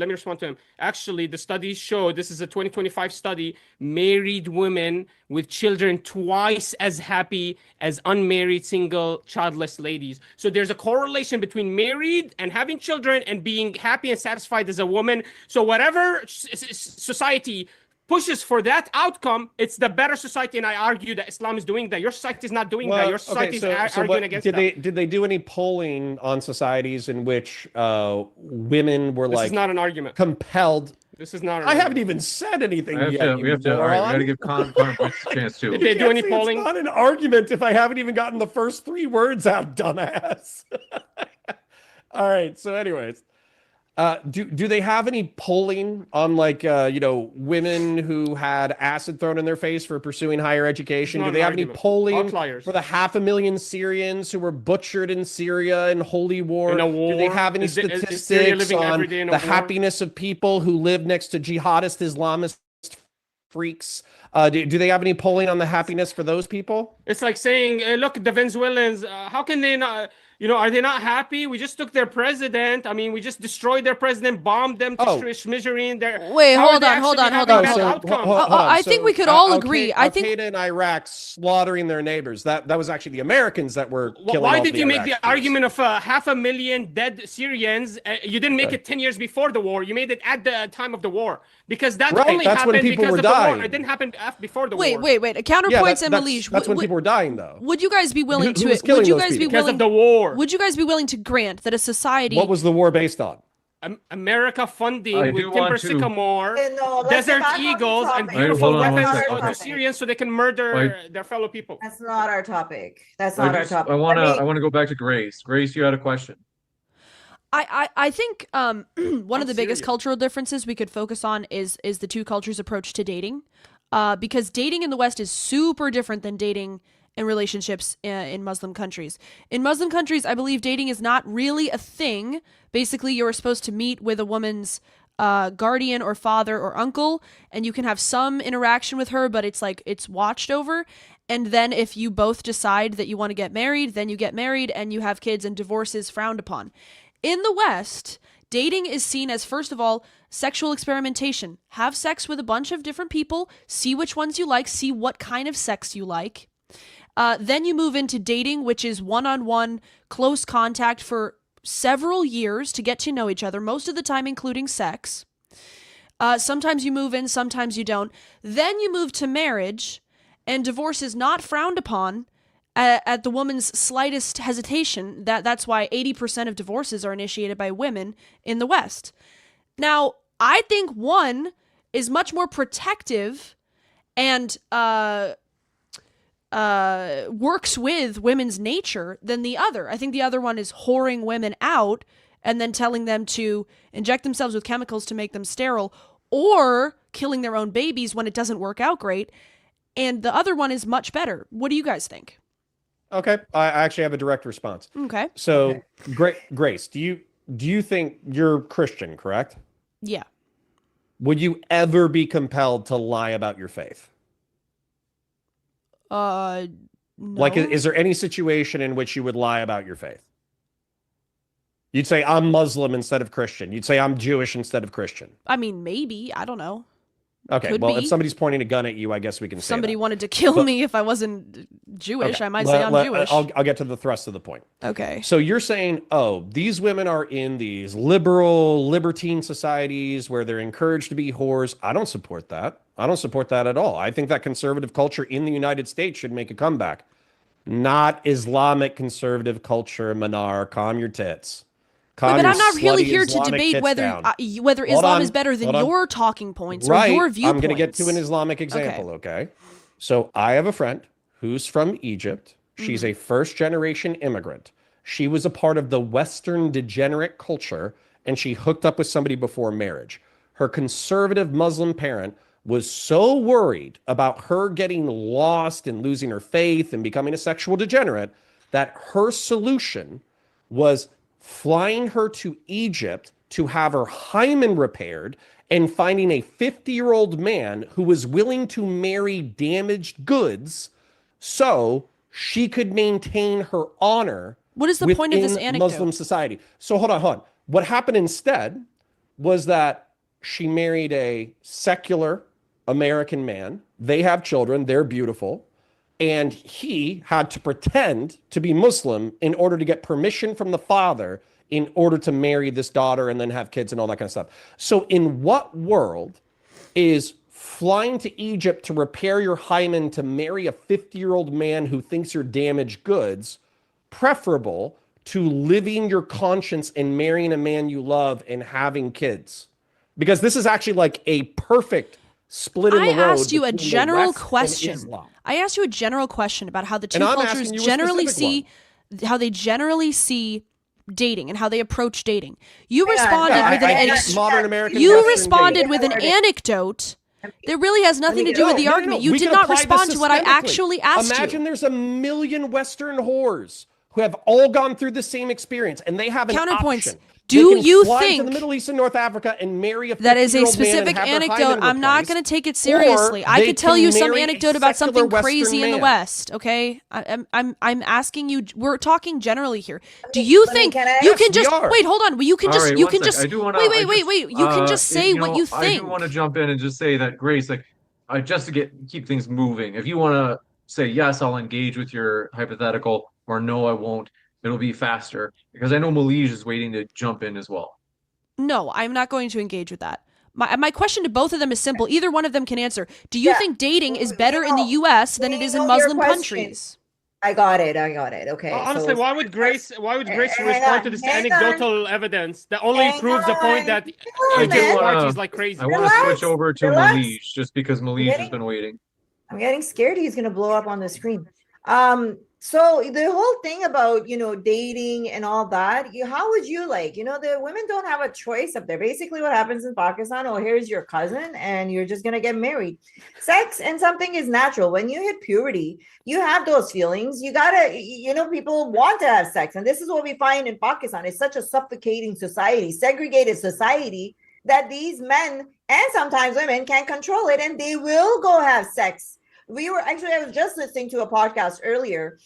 me respond to him. Actually, the studies show, this is a 2025 study, married women with children twice as happy as unmarried, single, childless ladies. So there's a correlation between married and having children and being happy and satisfied as a woman. So whatever society pushes for that outcome, it's the better society. And I argue that Islam is doing that. Your society is not doing that. Your society is arguing against that. Did they do any polling on societies in which women were This like is not an argument. compelled? This is not. I haven't even said anything yet. We have to. All right, we got to give Connor a chance too. Did they do any polling? It's not an argument if I haven't even gotten the first 3 words out, dumbass. All right. So, anyways, do they have any polling on like women who had acid thrown in their face for pursuing higher education? Do they have any polling for the 500,000 Syrians who were butchered in Syria in holy war? In a war? Do they have any statistics on the happiness of people who live next to jihadist Islamist freaks? Do they have any polling on the happiness for those people? It's like saying, look, the Venezuelans, how can they not? Are they not happy? We just took their president. I mean, we just destroyed their president, bombed them to Schmizerine. Wait, hold on. I think we could all agree. I think Al-Qaeda in Iraq slaughtering their neighbors. That was actually the Americans that were killing. Why did you make the argument of 500,000 dead Syrians? You didn't make it 10 years before the war. You made it at the time of the war because that only happened because of the war. It didn't happen before the war. Wait. Counterpoints and Malish. That's when people were dying, though. Would you guys be willing to? Would you guys be because of the war? Would you guys be willing to grant that a society? What was the war based on? America funding with Timber Sycamore, Desert Eagles, and beautiful weapons to Syrians so they can murder their fellow people. That's not our topic. That's not our topic. I want to go back to Grace. Grace, you had a question. I think one of the biggest cultural differences we could focus on is the two cultures' approach to dating, because dating in the West is super different than dating in relationships in Muslim countries. In Muslim countries, I believe dating is not really a thing. Basically, you're supposed to meet with a woman's guardian or father or uncle, and you can have some interaction with her, but it's watched over. And then if you both decide that you want to get married, then you get married and you have kids, and divorce is frowned upon. In the West, dating is seen as, first of all, sexual experimentation. Have sex with a bunch of different people, see which ones you like, see what kind of sex you like. Then you move into dating, which is one-on-one, close contact for several years to get to know each other, most of the time including sex. Sometimes you move in, sometimes you don't. Then you move to marriage, and divorce is not frowned upon at the woman's slightest hesitation. That's why 80% of divorces are initiated by women in the West. Now, I think one is much more protective and works with women's nature than the other. I think the other one is whoring women out and then telling them to inject themselves with chemicals to make them sterile, or killing their own babies when it doesn't work out great. And the other one is much better. What do you guys think? Okay, I actually have a direct response. Okay. So, Grace, do you think you're Christian, correct? Yeah. Would you ever be compelled to lie about your faith? No. Like, is there any situation in which you would lie about your faith? You'd say, I'm Muslim instead of Christian. You'd say, I'm Jewish instead of Christian. I mean, maybe. I don't know. Okay, Could well, be. if somebody's pointing a gun at you, I guess we can say Somebody that. wanted to kill me if I wasn't Jewish. Okay. I might say I'm Jewish. I'll get to the thrust of the point. Okay. So you're saying, these women are in these libertine societies where they're encouraged to be whores. I don't support that. I don't support that at all. I think that conservative culture in the United States should make a comeback. Not Islamic conservative culture, Manar. Calm your tits. But I'm not really here to debate whether Islam is better than your talking points or your viewpoints. I'm going to get to an Islamic example, okay? So I have a friend who's from Egypt. She's a first-generation immigrant. She was a part of the Western degenerate culture, and she hooked up with somebody before marriage. Her conservative Muslim parent was so worried about her getting lost and losing her faith and becoming a sexual degenerate that her solution was flying her to Egypt to have her hymen repaired and finding a 50-year-old man who was willing to marry damaged goods so she could maintain her honor. What is the point of this anecdote? Muslim society. So hold on. What happened instead was that she married a secular American man. They have children. They're beautiful. And he had to pretend to be Muslim in order to get permission from the father in order to marry this daughter and then have kids and all that kind of stuff. So in what world is flying to Egypt to repair your hymen to marry a 50-year-old man who thinks you're damaged goods preferable to living your conscience and marrying a man you love and having kids? Because this is actually like a perfect split in the road. I asked you a between the general West and question. Islam. I asked you a general question about how the two And I'm cultures asking you a generally specific see how they generally see dating and how they approach dating. You Hang on, responded yeah, with I an hate modern American you Western responded dating. with an anecdote that really has nothing to do with the argument. You We did can not apply this respond to what I systemically. actually asked Imagine you. there's a million Western whores who have all gone through the same experience, and they have an Counterpoints. option. Do They can you fly to think the Middle East and North Africa and marry a 50-year-old that is a man and specific have their anecdote? hymen I'm not replaced, going to take it or seriously. I they could tell can you some marry a anecdote about secular something Western crazy in the man. West. Okay, I'm asking you. We're talking generally here. Do you Let me- think can I- you Yes, can we just are. wait? Hold on. You can All just right, you one can sec. just I do wanna, wait. You can just say what you I think. do want to jump in and just say that, Grace, like, just to keep things moving. If you want to say yes, I'll engage with your hypothetical, or no, I won't. It'll be faster because I know Malige is waiting to jump in as well. No, I'm not going to engage with that. My question to both of them is simple. Either one of them can answer. Do you Yeah. think dating is We better in the know- U.S. than we it is in know your Muslim question. countries? I got it. Okay. Honestly, so- why would Grace Hang respond on, to this hang anecdotal evidence that only Hang proves the point that on, Egypt man. parties like crazy? I want to Relax, switch over to relax. Malige just because Malige has getting- been waiting. I'm getting scared he's gonna blow up on the screen. So the whole thing about dating and all that, how would you the women don't have a choice up there. Basically, what happens in Pakistan? Oh, here's your cousin, and you're just gonna get married. Sex and something is natural. When you hit puberty, you have those feelings. You gotta, people want to have sex, and this is what we find in Pakistan. It's such a suffocating society, segregated society, that these men and sometimes women can't control it, and they will go have sex. I was just listening to a podcast earlier.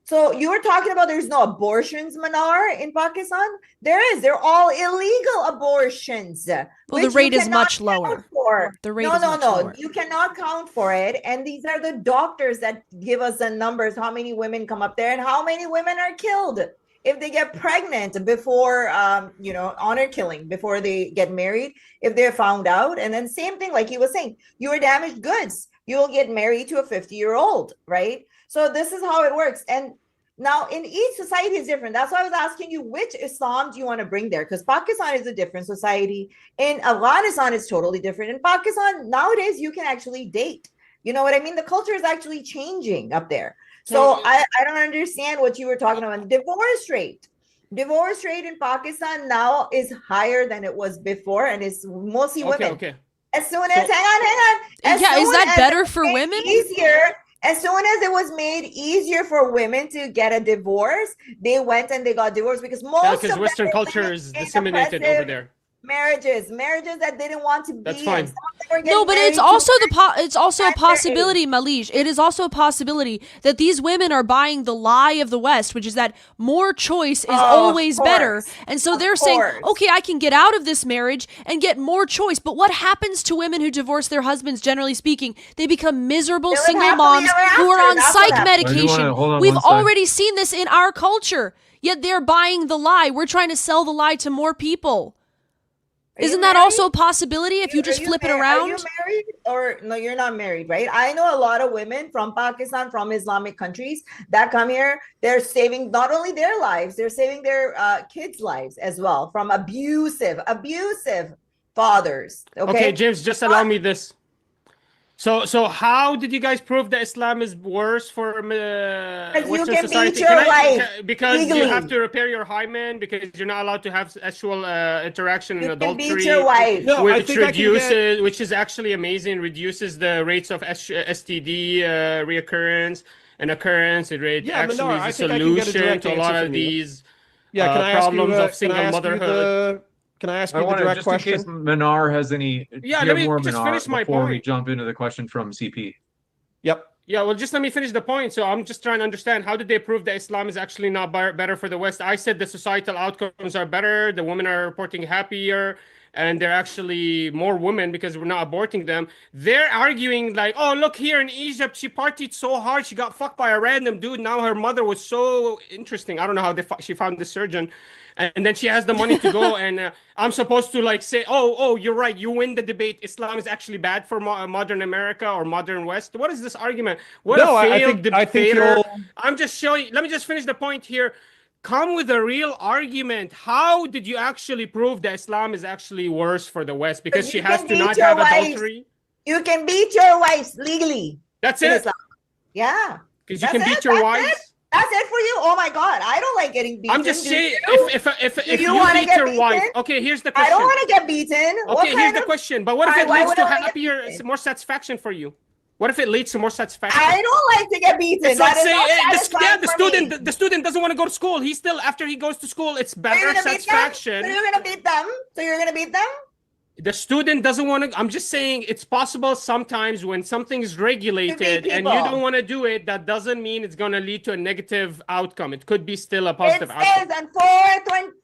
So you were talking about there's no abortions, Manar, in Pakistan. They're all illegal abortions. Well, the which rate you is cannot much lower. count for. The rate no, is no, much no. lower. You cannot count for it. And these are the doctors that give us the numbers, how many women come up there and how many women are killed if they get pregnant before, honor killing, before they get married, if they're found out. And then same thing, like he was saying, you are damaged goods. You'll get married to a 50-year-old, right? So this is how it works. And now in each society is different. That's why I was asking you, which Islam do you want to bring there? Because Pakistan is a different society. In Afghanistan, it's totally different. In Pakistan, nowadays, you can actually date. You know what I mean? The culture is actually changing up there. So I don't understand what you were talking about. Divorce rate in Pakistan now is higher than it was before, and it's mostly women. Okay. As soon as, hang on. As Yeah, is soon that as better it was for made women? Easier. As soon as it was made easier for women to get a divorce, they went and they got divorced because most Because of Western them culture is in disseminated over oppressive there. marriages that they didn't want to be That's in. fine. Some of them were No, getting but it's married also to it's also a at their possibility, Malige. It is also a possibility that these women are buying the lie of the West, which is that more choice is always better. And so they're saying, okay, I can get out of this marriage and get more choice. But what happens to women who divorce their husbands, generally speaking? They become miserable They live single happily moms ever who are after. on That's what psych happens. medication. Hold on We've one sec. already seen this in our culture. Yet they're buying the lie. We're trying to sell the lie to more people. Are you Isn't that married? also a possibility if you just flip it Are around? you married or no? You're not married, right? I know a lot of women from Pakistan, from Islamic countries that come here. They're saving not only their lives, they're saving their kids' lives as well from abusive fathers. Okay, James, just allow me this. So how did you guys prove that Islam is worse for you Western can society? beat your wife because legally. you have to repair your hymen because you're not allowed to have sexual interaction You and can adultery. beat your wife. No, I which think I can reduces, which is actually amazing, reduces the rates of STD reoccurrence and occurrence. It Yeah, actually Manar, I is a think I can get a solution direct to a lot answer of from you. these Yeah, can I ask problems you, of single motherhood. Can I ask I you the want to, direct just in question? case Manar has any, Yeah, you let have me more just Manar finish my before we point. jump into the question from CP. Yep. Yeah, well, just let me finish the point. So I'm just trying to understand, how did they prove that Islam is actually not better for the West? I said the societal outcomes are better, the women are reporting happier, and they're actually more women because we're not aborting them. They're arguing like, oh, look here in Egypt, she partied so hard, she got fucked by a random dude. Now her mother was so interesting. I don't know how she found the surgeon. And then she has the money to go, and I'm supposed to like say, oh, you're right, you win the debate. Islam is actually bad for modern America or modern West. What is this argument? What No, a I failed think debater. you'll- I'm just showing. Let me just finish the point here. Come with a real argument. How did you actually prove that Islam is actually worse for the West because You she has can to beat not your have wives. adultery? You can beat your wives legally. That's in it. Islam. Yeah. Because you That's can it, beat your that's wives. it. That's it for you. Oh my God, I don't like getting beaten. I'm just do saying, you? if you you wanna beat get your wife, beaten? okay, here's the I question. don't want to get beaten. What Okay, here's kind the of- question. But what if it Why leads would to I wanna get happier, beaten? more satisfaction for you? What if it leads to more satisfaction? I don't like to get beaten. It's like That is saying, not the satisfying for me. student, the student doesn't want to go to school. He still, after he goes to school, it's So you're better gonna beat them? satisfaction. So you're gonna beat them? So you're gonna beat them? The student doesn't want to. I'm just saying it's possible sometimes when something is regulated and you people. don't want to do it, that doesn't mean it's going to lead to a negative outcome. It could be still a It positive outcome. says in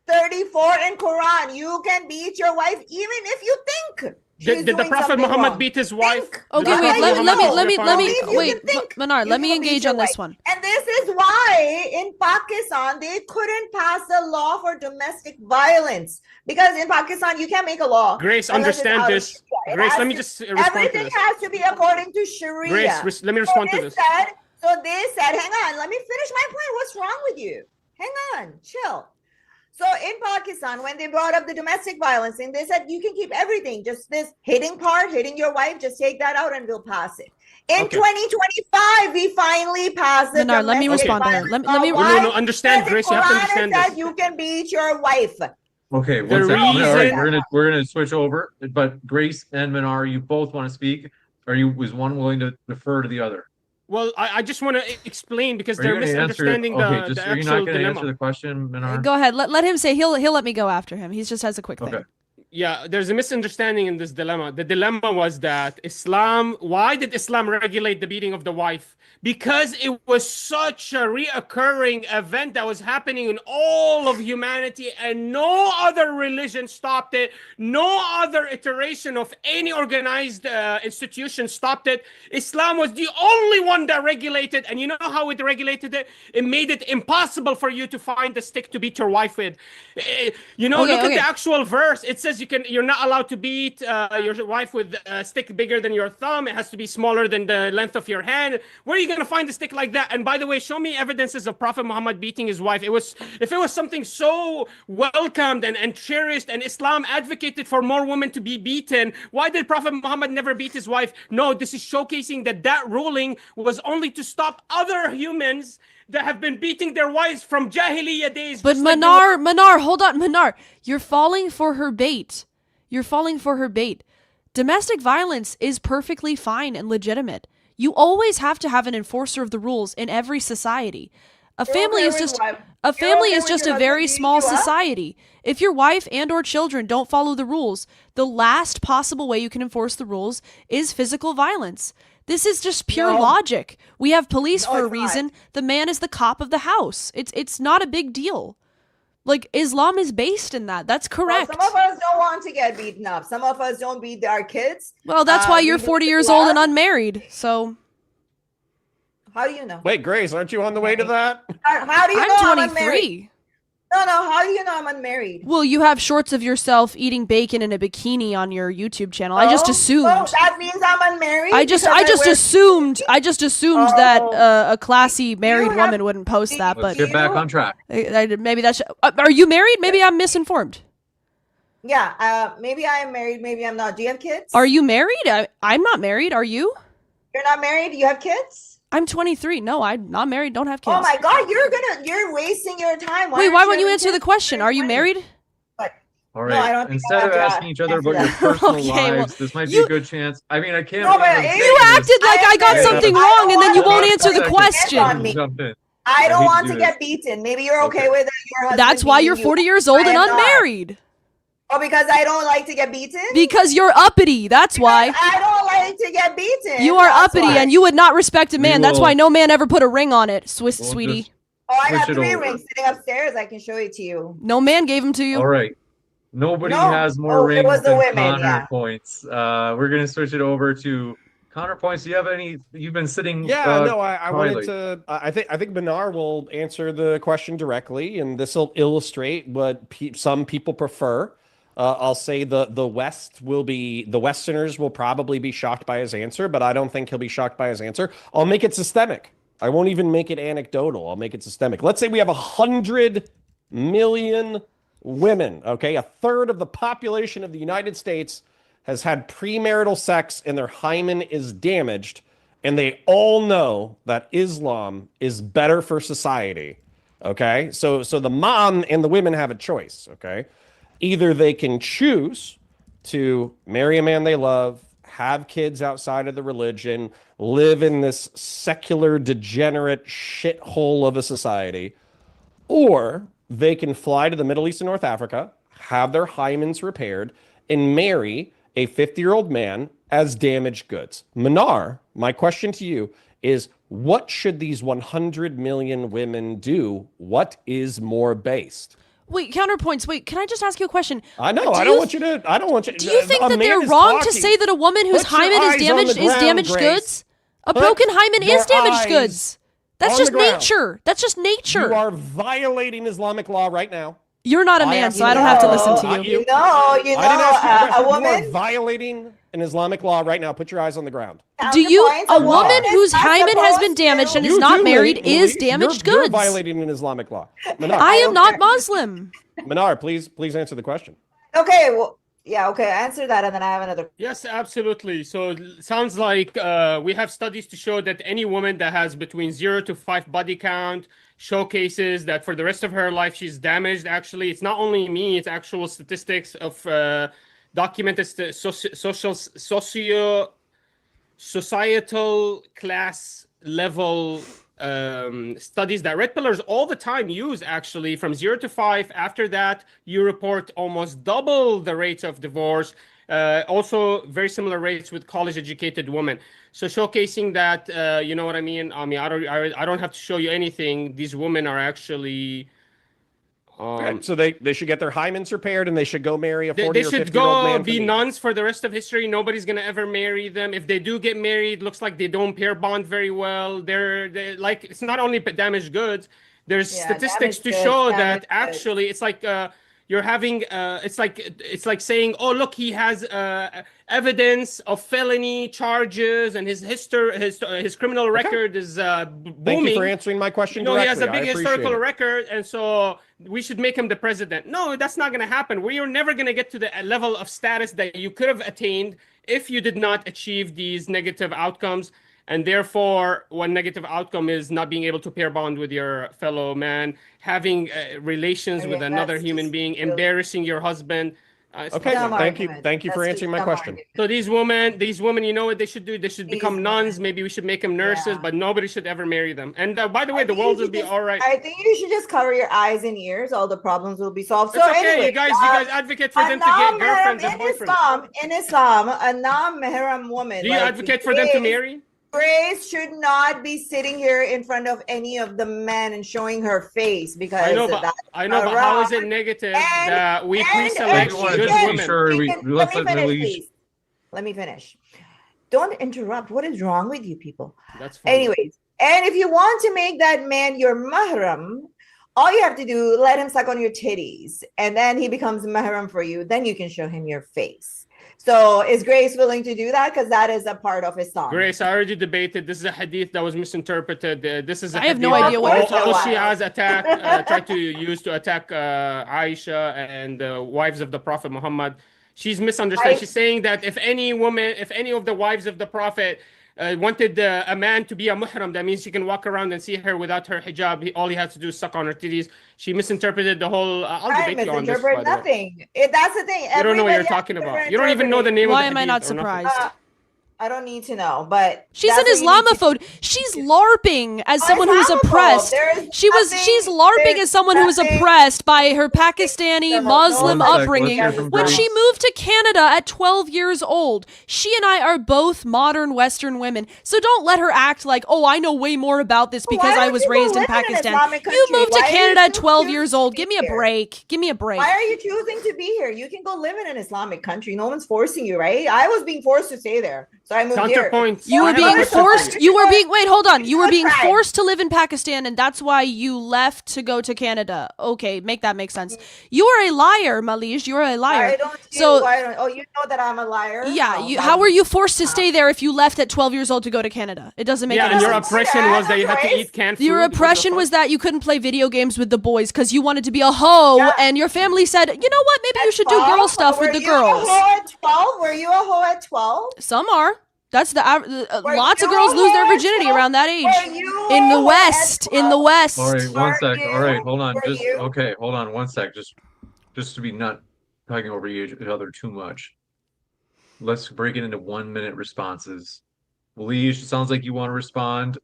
434 in Quran, you can beat your wife even if you think she's Did the doing Prophet something Muhammad wrong. beat his wife? Think. Okay, Did the wait. Prophet Let me Muhammad wait, Manar. Let me engage on this one. And this is why in Pakistan they couldn't pass a law for domestic violence because in Pakistan you can't make a law. Grace, unless it's understand out of this. Sharia. It Grace, has let me to- just respond to Everything this. has to be according to Sharia. Grace, let me respond to this. So they said, hang on, let me finish my point. What's wrong with you? Hang on, chill. So in Pakistan, when they brought up the domestic violence thing, they said you can keep everything, just this hitting part, hitting your wife, just take that out and we'll pass it. In Okay. 2025, we finally passed the Manar, let me domestic respond to her. violence Let me- law. No, no, Why? understand, Because in Grace, you have to Quran it understand says this. you can beat your wife. Okay, The one second. All right, reason- we're gonna switch over. But Grace and Manar, you both want to speak. Was one willing to defer to the other? Well, I just want to explain because Are you they're gonna answer? misunderstanding Okay, the just are you actual not going to dilemma. answer the question, Manar? Go ahead. Let him say. He'll let me go after him. He just has a quick thing. Okay. Yeah, there's a misunderstanding in this dilemma. The dilemma was that why did Islam regulate the beating of the wife? Because it was such a reoccurring event that was happening in all of humanity and no other religion stopped it. No other iteration of any organized institution stopped it. Islam was the only one that regulated, and you know how it regulated it? It made it impossible for you to find a stick to beat your wife with. You know, Okay, look at okay. the actual verse. It says you're not allowed to beat your wife with a stick bigger than your thumb. It has to be smaller than the length of your hand. Where are you going to find a stick like that? And by the way, show me evidences of Prophet Muhammad beating his wife. If it was something so welcomed and cherished, and Islam advocated for more women to be beaten, why did Prophet Muhammad never beat his wife? No, this is showcasing that ruling was only to stop other humans that have been beating their wives from Jahiliyyah days. But just like they were- Manar, hold on, Manar. You're falling for her bait. You're falling for her bait. Domestic violence is perfectly fine and legitimate. You always have to have an enforcer of the rules in every society. A family is just a very small society. If your wife and or children don't follow the rules, the last possible way you can enforce the rules is physical violence. This is just pure logic. We have police for a reason. The man is the cop of the house. It's not a big deal. Like, Islam is based in that. That's correct. Some of us don't want to get beaten up. Some of us don't beat our kids. Well, that's why you're we do 40 it years old and love. unmarried. So How do you know? Wait, Grace, aren't you on the way to that? How do you know I'm I'm unmarried? 23. No, how do you know I'm unmarried? Well, you have shorts of yourself eating bacon in a bikini on your YouTube channel. I just assumed. Oh, that means I'm unmarried. I just assumed that a classy married woman wouldn't post that. Let's But get back on track. maybe that's. Are you married? Maybe I'm misinformed. Yeah, maybe I am married, maybe I'm not. Do you have kids? Are you married? I'm not married. Are you? You're not married? You have kids? I'm 23. No, I'm not married. Don't have kids. Oh my God, you're wasting your time. Wait, why won't you having answer the kids? question? Are you married? All No, I right. don't think Instead I'll of have to asking each other about your answer that. personal Okay, well, lives, this might be you- a good chance. I mean, I can't. No, but believe I'm you saying You this. acted like I got I something don't wrong, and then you want won't to answer the get question. on me. Jump in. I don't hate want to to do get beaten. Maybe you're okay with it. Your husband That's why beating you're you. 40 years old I and am not. unmarried. Oh, because I don't like to get beaten? Because you're uppity. That's why. I don't like to get beaten. You are That's uppity, why. and you would not respect a man. That's will- why no man ever put a ring on it, We'll sweetie. just Oh, I got switch it 3 over. rings sitting upstairs. I can show it to you. No man gave them to you. All right. Nobody No. has more Oh, it rings was the than women, Connor yeah. points. We're gonna switch it over to Connor points. Do you have any? You've been sitting. Yeah, no, I wanted quietly. to. I think Benar will answer the question directly, and this will illustrate what some people prefer. I'll say the Westerners will probably be shocked by his answer, but I don't think he'll be shocked by his answer. I'll make it systemic. I won't even make it anecdotal. I'll make it systemic. Let's say we have 100 million women. Okay, a third of the population of the United States has had premarital sex and their hymen is damaged, and they all know that Islam is better for society. Okay, so the mom and the women have a choice. Okay, either they can choose to marry a man they love, have kids outside of the religion, live in this secular degenerate shithole of a society, or they can fly to the Middle East and North Africa, have their hymens repaired, and marry a 50-year-old man as damaged goods. Manar, my question to you is, what should these 100 million women do? What is more based? Wait, counterpoints. Wait, can I just ask you a question? I know. I don't want you to. I don't want you. Do you think that they're wrong to say that a woman whose Put your hymen is eyes on damaged the is ground, damaged Grace. goods? A Put broken hymen your is damaged eyes goods. That's on just the ground. nature. That's just nature. You are violating Islamic law right now. You're not a I man, asked so I don't have to listen to Not you. you. I I didn't ask you a question. a You are woman. violating an Islamic law right now. Put your eyes on the ground. Do you? Counterpoints, A woman is whose not hymen has been supposed damaged to- and is not married Lily. is damaged You're goods. violating an Islamic law. Manar, I am don't not care. Muslim. Manar, please answer the question. Okay, well, yeah, okay, answer that, and then I have another. Yes, absolutely. So sounds like we have studies to show that any woman that has between 0 to 5 body count showcases that for the rest of her life she's damaged. Actually, it's not only me; it's actual statistics of documented societal class level studies that red pillars all the time use. Actually, from 0 to 5. After that, you report almost double the rates of divorce. Also, very similar rates with college-educated women. So showcasing that, you know what I mean? I don't have to show you anything. These women are actually. Okay, so they should get their hymens repaired and they should go marry a 40 They or should 50-year-old man. go be nuns for the rest of history. Nobody's gonna ever marry them. If they do get married, looks like they don't pair bond very well. They're like, it's not only damaged goods. There's statistics to show that actually it's like you're having it's like saying, oh look, he has evidence of felony charges and his criminal record is booming. Thank you for answering my question. You know, he has a directly. big I historical appreciate it. record, and so we should make him the president. No, that's not going to happen. We are never going to get to the level of status that you could have attained if you did not achieve these negative outcomes. And therefore, one negative outcome is not being able to pair bond with your fellow man, having relations with another human being, embarrassing your husband. Okay, thank you for answering my question. So these women, you know what they should do? They should become nuns. Maybe we should make them nurses, but nobody should ever marry them. And by the way, the world will be all right. I think you should just cover your eyes and ears. All the problems will be solved. It's So okay. anyway, you guys advocate for them to get girlfriends and boyfriends. In Islam, a non-mahram woman. Do you advocate for them to marry? Grace should not be sitting here in front of any of the men and showing her face because I know, but how is it negative that we pre-select good women? Let me finish. Don't interrupt. What is wrong with you people? That's fine. Anyways, and if you want to make that man your mahram, all you have to do, let him suck on your titties, and then he becomes mahram for you. Then you can show him your face. So is Grace willing to do that? Because that is a part of Islam. Grace, I already debated. This is a hadith that was misinterpreted. This is a I have no idea what all Shias tried to use to attack Aisha and the wives of the Prophet Muhammad. She's misunderstood. She's saying that if any of the wives of the Prophet wanted a man to be a muhram, that means she can walk around and see her without her hijab. All he has to do is suck on her titties. She misinterpreted the whole. I'll debate you on this. Nothing. That's the thing. You don't know what you're talking about. You don't even know the name of the hadith. Why am I not surprised? I don't need to know, but She's an that's what you need to- Islamophobe. She's LARPing as Oh, someone who was Islamophobe. oppressed. There's She's nothing- LARPing there's as someone who was nothing- oppressed by her Pakistani No, Muslim no, One sec, upbringing. let's hear from When Grace. she moved to Canada at 12 years old, she and I are both modern Western women. So don't let her act like, oh, I know way more about this because Why I don't was you go raised in live in an Pakistan. Islamic You country? moved to Why are you Canada at so 12 choosing years to old. be Give me a here? break. Give me a break. Why are you choosing to be here? You can go live in an Islamic country. No one's forcing you, right? I was being forced to stay there, so I moved here. Counterpoint. You I were have a being question for forced. you. You were being. Wait, hold on. You were being Try. forced to live in Pakistan, and that's why you left to go to Canada. Okay, make that make sense. You are a liar, Malish. You are a liar. I don't see So- why. Oh, you know that I'm a liar. Yeah. No, How were you forced to stay there if you left at 12 years old to go to Canada? It doesn't make Yeah, any and your sense. oppression was that you had to eat canned food. Your What the oppression fuck? was that you couldn't play video games with the boys because you wanted to be a hoe, Yeah. and your family said, you know what, maybe you should do 12? girl stuff with Were the you girls. A hoe at 12? Were you a hoe at 12? Some are. That's the Were lots of you girls a lose their hoe at virginity 12? around that age. Were you In a the hoe at West, in the 12? West. All right, one Were sec. All right, you? hold on. Were Just you? okay, hold on one sec. Just to be not talking over each other too much. Let's break it into 1 minute responses. Leash, it sounds like you want to respond.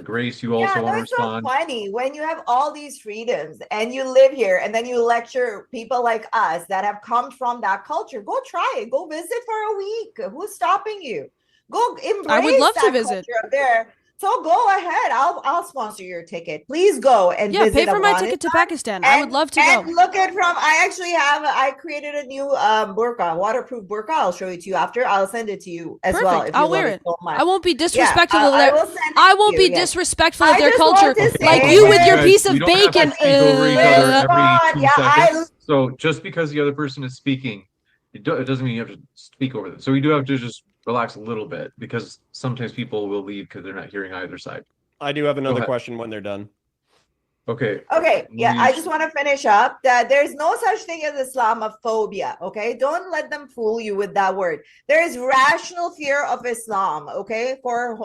Grace, you also Yeah, want to that's so respond. funny when you have all these freedoms and you live here and then you lecture people like us that have come from that culture. Go try it. Go visit for a week. Who's stopping you? Go embrace I would love to that visit. culture up there. So go ahead. I'll sponsor your ticket. Please go and Yeah, visit pay for my Afghanistan. ticket to Pakistan. I would love to go. And look at I created a new burqa, waterproof burqa. I'll show it to you after. I'll send it to you as well. Perfect. If you I'll love wear it it. so much. I won't be disrespectful Yeah, of I their. will send it I to won't you, be yes. disrespectful I of their just culture, want to like say- you with your Guys, piece we of don't have to bacon. speak over each other every God, 2 yeah, seconds. So just because the other person is speaking, it doesn't mean you have to speak over them. So we do have to just relax a little bit because sometimes people will leave because they're not hearing either side. I do have another ahead. question when they're done. Okay. Okay, yeah, I Leash. just want to finish up that there's no such thing as Islamophobia, okay? Don't let them fool you with that word. There is rational fear of Islam, okay, for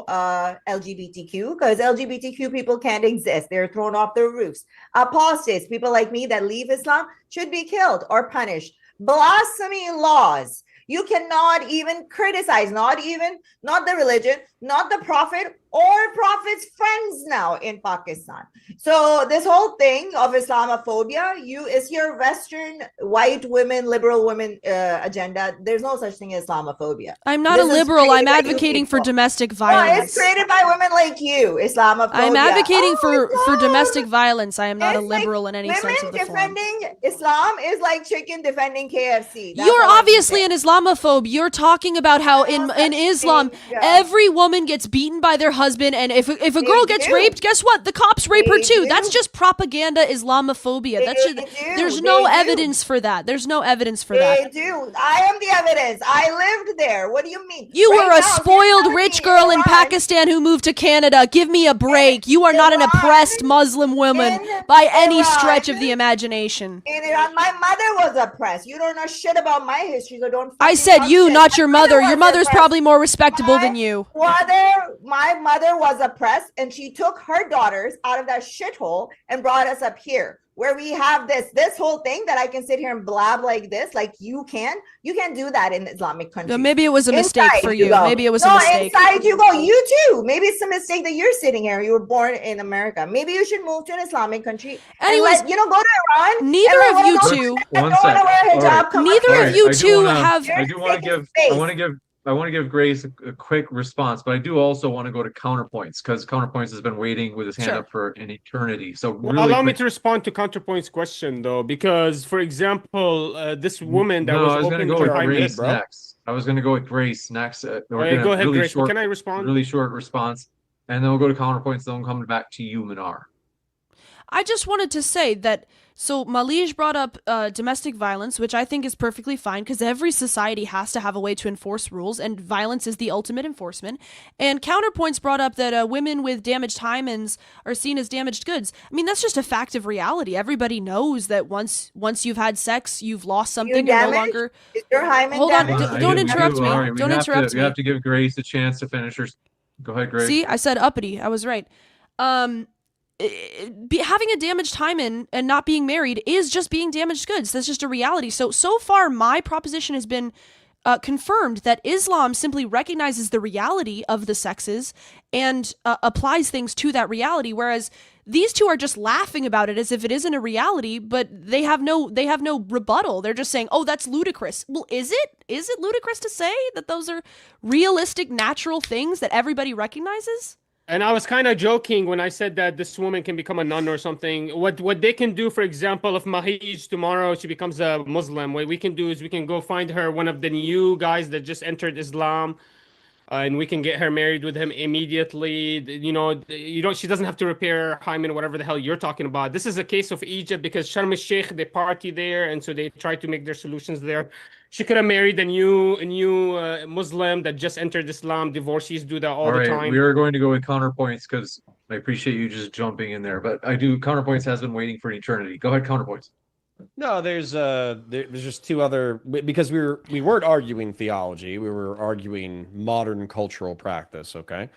LGBTQ, because LGBTQ people can't exist. They're thrown off their roofs. Apostates, people like me that leave Islam, should be killed or punished. Blasphemy laws. You cannot even criticize, not the religion, not the prophet or prophet's friends now in Pakistan. So this whole thing of Islamophobia, is your Western white women, liberal women agenda. There's no such thing as Islamophobia. I'm not This a is liberal. I'm created by you advocating for people. domestic No, it's violence. created by women like you, Islamophobia. I'm advocating Oh my for God. domestic violence. I am not a It's like liberal in any women sense of the form. defending Islam is like chicken defending KFC. That's You're all I'm obviously saying. an Islamophobe. You're talking about how in Islam Yeah. every woman gets beaten by their husband, and if a girl gets do. raped, guess what? The cops rape her They too. do. That's just propaganda Islamophobia. That They should. do. There's no They do. evidence for that. There's no evidence for that. They do. I am the evidence. I lived there. What do you mean? You Right were a now, if you're spoiled telling rich me girl in Iran- Pakistan who moved to Canada. Give me a break. You are not an Iran- oppressed Muslim woman in by any stretch of Iran- the imagination. In Iran, my mother was oppressed. You don't know shit about my history, so don't. I fucking said talk you, shit. not your My mother. Your was mother's oppressed. probably more respectable My than you. My mother was oppressed, and she took her daughters out of that shithole and brought us up here, where we have this whole thing that I can sit here and blab like this, like you can't do that in Islamic countries. Maybe it was a mistake Inside for you. go. Maybe it was no, a mistake. inside you go. You too. Maybe it's a mistake that you're sitting here. You were born in America. Maybe you should move to an Islamic country. Anyways, and go to Iran. neither and of you let two- that One don't wanna sec. wear a All hijab right. come Neither up of here. Alright, you I do two wanna- have. I do want to give. I want to give Grace a quick response, but I do also want to go to counterpoints because counterpoints has been waiting with his hand Sure. up for an eternity. So Well, really allow me quick- to respond to Counterpoint's question though, because for example, this woman that no, was I was going to open go to with her Grace bro. next. I was going to go with Grace next. We're Okay, gonna go ahead, really Grace. short, Can I respond? really short response, and then we'll go to counterpoints. Then we'll come back to you, Minar. I just wanted to say that. So Malij brought up domestic violence, which I think is perfectly fine because every society has to have a way to enforce rules, and violence is the ultimate enforcement. And Counterpoints brought up that women with damaged hymens are seen as damaged goods. I mean, that's just a fact of reality. Everybody knows that once you've had sex, you've lost something. You're no damaged? longer. Is your hymen Hold on, damaged? don't interrupt me. All right, we Don't have interrupt to, me. We have to give Grace a chance to finish her. Go ahead, Grace. See, I said uppity. I was right. Having a damaged hymen and not being married is just being damaged goods. That's just a reality. So far, my proposition has been confirmed that Islam simply recognizes the reality of the sexes and applies things to that reality, whereas these two are just laughing about it as if it isn't a reality, but they have no rebuttal. They're just saying, "Oh, that's ludicrous." Well, is it? Is it ludicrous to say that those are realistic, natural things that everybody recognizes? And I was kind of joking when I said that this woman can become a nun or something. What they can do, for example, if Mahij tomorrow she becomes a Muslim, what we can do is we can go find her one of the new guys that just entered Islam, and we can get her married with him immediately. She doesn't have to repair hymen, whatever the hell you're talking about. This is a case of Egypt because Sharm el-Sheikh, they party there, and so they try to make their solutions there. She could have married a new Muslim that just entered Islam. Divorcees do that all the time. We are going to go with counterpoints because I appreciate you just jumping in there, but counterpoints has been waiting for an eternity. Go ahead, counterpoints. No, there's just two other, because we weren't arguing theology, we were arguing modern cultural practice, okay?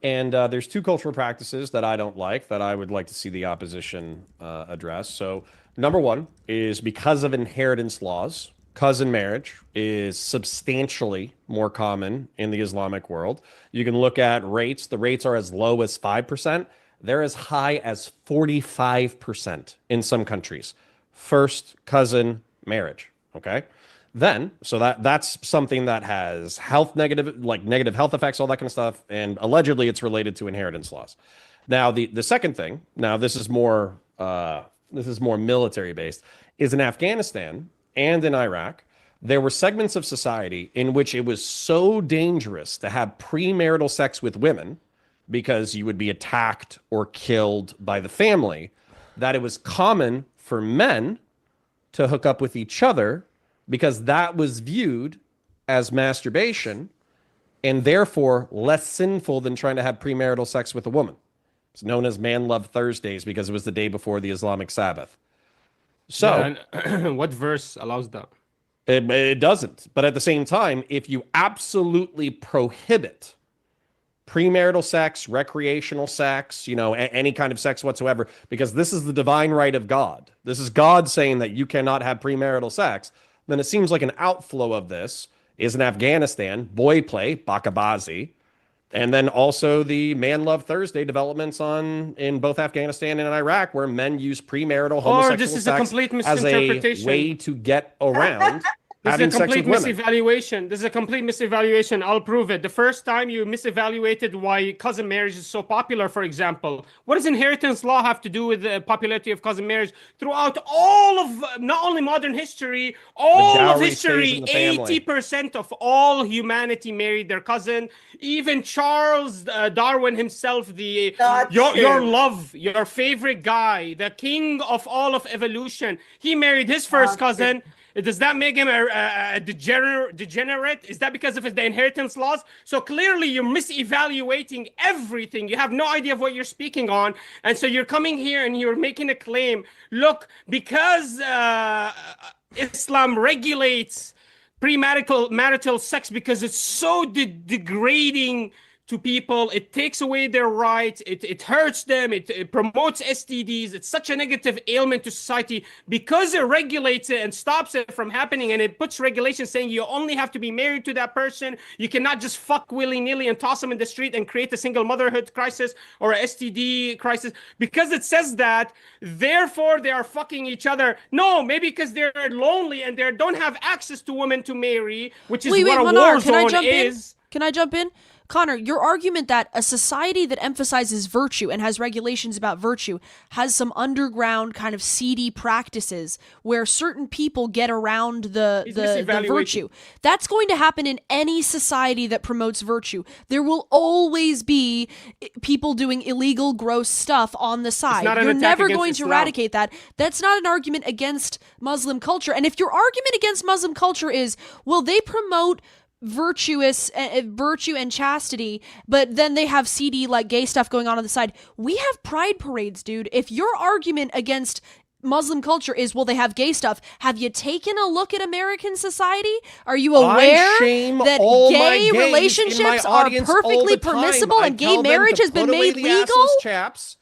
And there's two cultural practices that I don't like that I would like to see the opposition address. So number one is because of inheritance laws, cousin marriage is substantially more common in the Islamic world. You can look at rates. The rates are as low as 5%. They're as high as 45% in some countries. First cousin marriage, okay? Then, so that's something that has negative health effects, all that kind of stuff, and allegedly it's related to inheritance laws. Now, the second thing, now this is more military based, is in Afghanistan and in Iraq, there were segments of society in which it was so dangerous to have premarital sex with women because you would be attacked or killed by the family, that it was common for men to hook up with each other because that was viewed as masturbation and therefore less sinful than trying to have premarital sex with a woman. It's known as Man Love Thursdays because it was the day before the Islamic Sabbath. So, what verse allows that? It doesn't. But at the same time, if you absolutely prohibit premarital sex, recreational sex, any kind of sex whatsoever, because this is the divine right of God. This is God saying that you cannot have premarital sex. Then it seems like an outflow of this is in Afghanistan, boy play, bakabazi, and then also the Man Love Thursday developments in both Afghanistan and Iraq, where men use premarital homosexual this is sex a complete as misinterpretation. a way to get around having sex with women. This is a complete misevaluation. I'll prove it. The first time you misevaluated why cousin marriage is so popular, for example, what does inheritance law have to do with the popularity of cousin marriage? Throughout all of, not only modern history, all of history, 80% of all humanity married their cousin. Even Charles Darwin himself, your favorite guy, the king of all of evolution, he married his first cousin. Does that make him a degenerate? Is that because of the inheritance laws? So clearly you're misevaluating everything. You have no idea of what you're speaking on. And so you're coming here and you're making a claim. Look, because Islam regulates marital sex because it's so degrading to people, it takes away their rights, it hurts them, it promotes STDs, it's such a negative ailment to society because it regulates it and stops it from happening, and it puts regulations saying you only have to be married to that person, you cannot just fuck willy-nilly and toss them in the street and create a single motherhood crisis or a STD crisis. Because it says that, therefore they are fucking each other. No, maybe because they're lonely and they don't have access to women to marry, which is what a war zone is. Can I jump in? Connor, your argument that a society that emphasizes virtue and has regulations about virtue has some underground kind of seedy practices where certain people get around the virtue. That's going to happen in any society that promotes virtue. There will always be people doing illegal, gross stuff on the side. You're never going to eradicate that. That's not an argument against Muslim culture. And if your argument against Muslim culture is, well, they promote virtue and chastity, but then they have seedy like gay stuff going on the side. We have pride parades, dude. If your argument against Muslim culture is, well, they have gay stuff, have you taken a look at American society? Are you aware that gay relationships are perfectly permissible and gay marriage has been made legal? Chaps.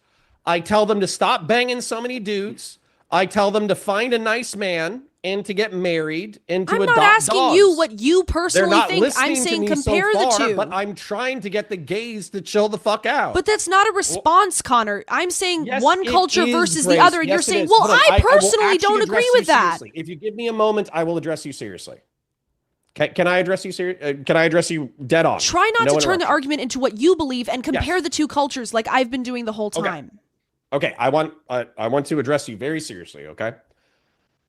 I tell them to stop banging so many dudes. I tell them to find a nice man and to get married and to I'm adopt not asking dogs. you what you They're personally not think. I'm listening to saying me compare so far, the two. but I'm trying to get the gays to chill the fuck out. But that's not a response, Connor. I'm saying Yes, one it culture is, versus Grace. the other, and Yes, you're it saying, is. well, Hold on. I will personally actually don't address agree you with that. seriously. If you give me a moment, I will address you seriously. Can I address you Can I address you dead on? Try not No to turn the interruption. argument into what you believe and compare Yes. the two cultures like I've been doing the whole time. Okay, I want to address you very seriously, okay?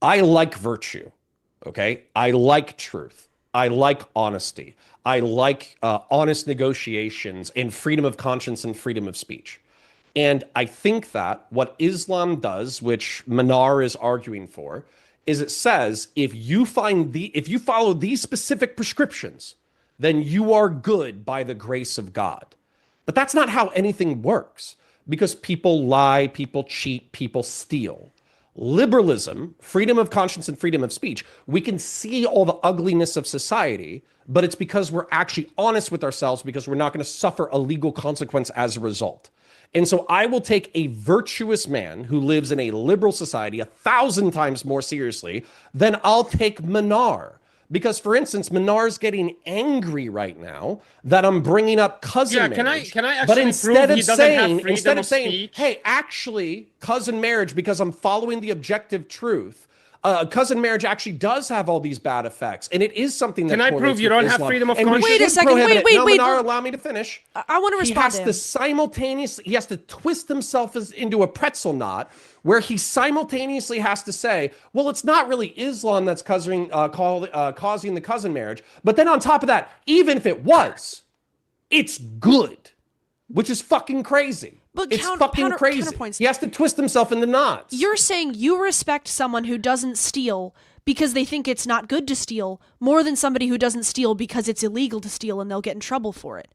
I like virtue, okay? I like truth. I like honesty. I like honest negotiations and freedom of conscience and freedom of speech. And I think that what Islam does, which Manar is arguing for, is it says if you follow these specific prescriptions, then you are good by the grace of God. But that's not how anything works, because people lie, people cheat, people steal. Liberalism, freedom of conscience and freedom of speech, we can see all the ugliness of society, but it's because we're actually honest with ourselves, because we're not going to suffer a legal consequence as a result. And so I will take a virtuous man who lives in a liberal society 1,000 times more seriously than I'll take Manar. Because, for instance, Minar's getting angry right now that I'm bringing up cousin marriage. Can I but actually instead prove of he doesn't saying, have freedom instead of of saying, speech? hey, actually, cousin marriage, because I'm following the objective truth, cousin marriage actually does have all these bad effects, and it is something that Can I correlates prove you with don't have Islam, freedom of and we conscience? Wait a should second, prohibit wait, it. No, wait, Manar, look. allow me to finish. I want to respond to He him. has to simultaneously, he has to twist himself into a pretzel knot where he simultaneously has to say, well, it's not really Islam that's causing the cousin marriage. But then on top of that, even if it was, it's good, which is fucking crazy. But It's fucking crazy. counterpoints. He has to twist himself into knots. You're saying you respect someone who doesn't steal because they think it's not good to steal more than somebody who doesn't steal because it's illegal to steal and they'll get in trouble for it.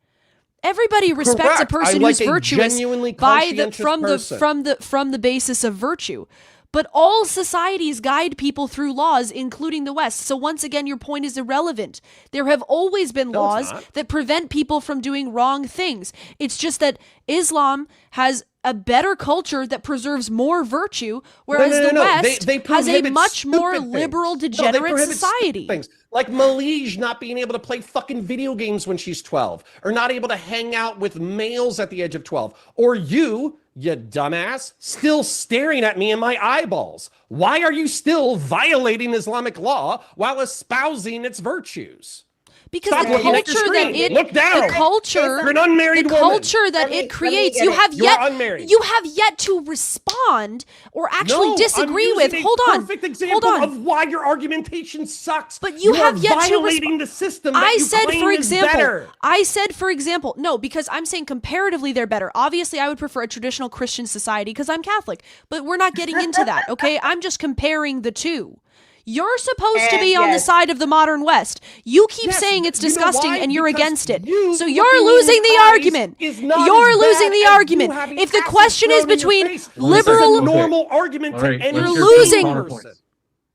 Everybody respects Correct. a person I like who's a virtuous genuinely by the conscientious person. from the basis of virtue. But all societies guide people through laws, including the West. So once again, your point is irrelevant. There have always been No, it's laws not. that prevent people from doing wrong things. It's just that Islam has a better culture that preserves more virtue, whereas the West They has a prohibit much more stupid liberal, things. degenerate they prohibit stupid society. Things like Malige not being able to play fucking video games when she's 12, or not able to hang out with males at the age of 12, or you dumbass, still staring at me in my eyeballs. Why are you still violating Islamic law while espousing its virtues? Because Stop the looking at your culture that screen. it, Look down. the culture, You're an unmarried the woman. culture that Let me it creates, get you it. have You're yet, unmarried. you have yet to respond or actually No, disagree I'm with. using Hold a on, perfect hold example on. of why your argumentation sucks. But you have are yet to violating the system. That I you said, claim for is example, better. no, because I'm saying comparatively they're better. Obviously, I would prefer a traditional Christian society because I'm Catholic, but we're not getting into that, okay? I'm just comparing the two. You're supposed to And be on the yes. side of the modern West. You keep Yes, saying it's you know disgusting why? and you're Because against it. you So looking you're in losing the the eyes argument. is not You're as losing bad the as you argument. having If the acid question is thrown in your between face. liberal, This is a Okay. normal argument All to right, any let's You're hear losing. from person. counterpoints.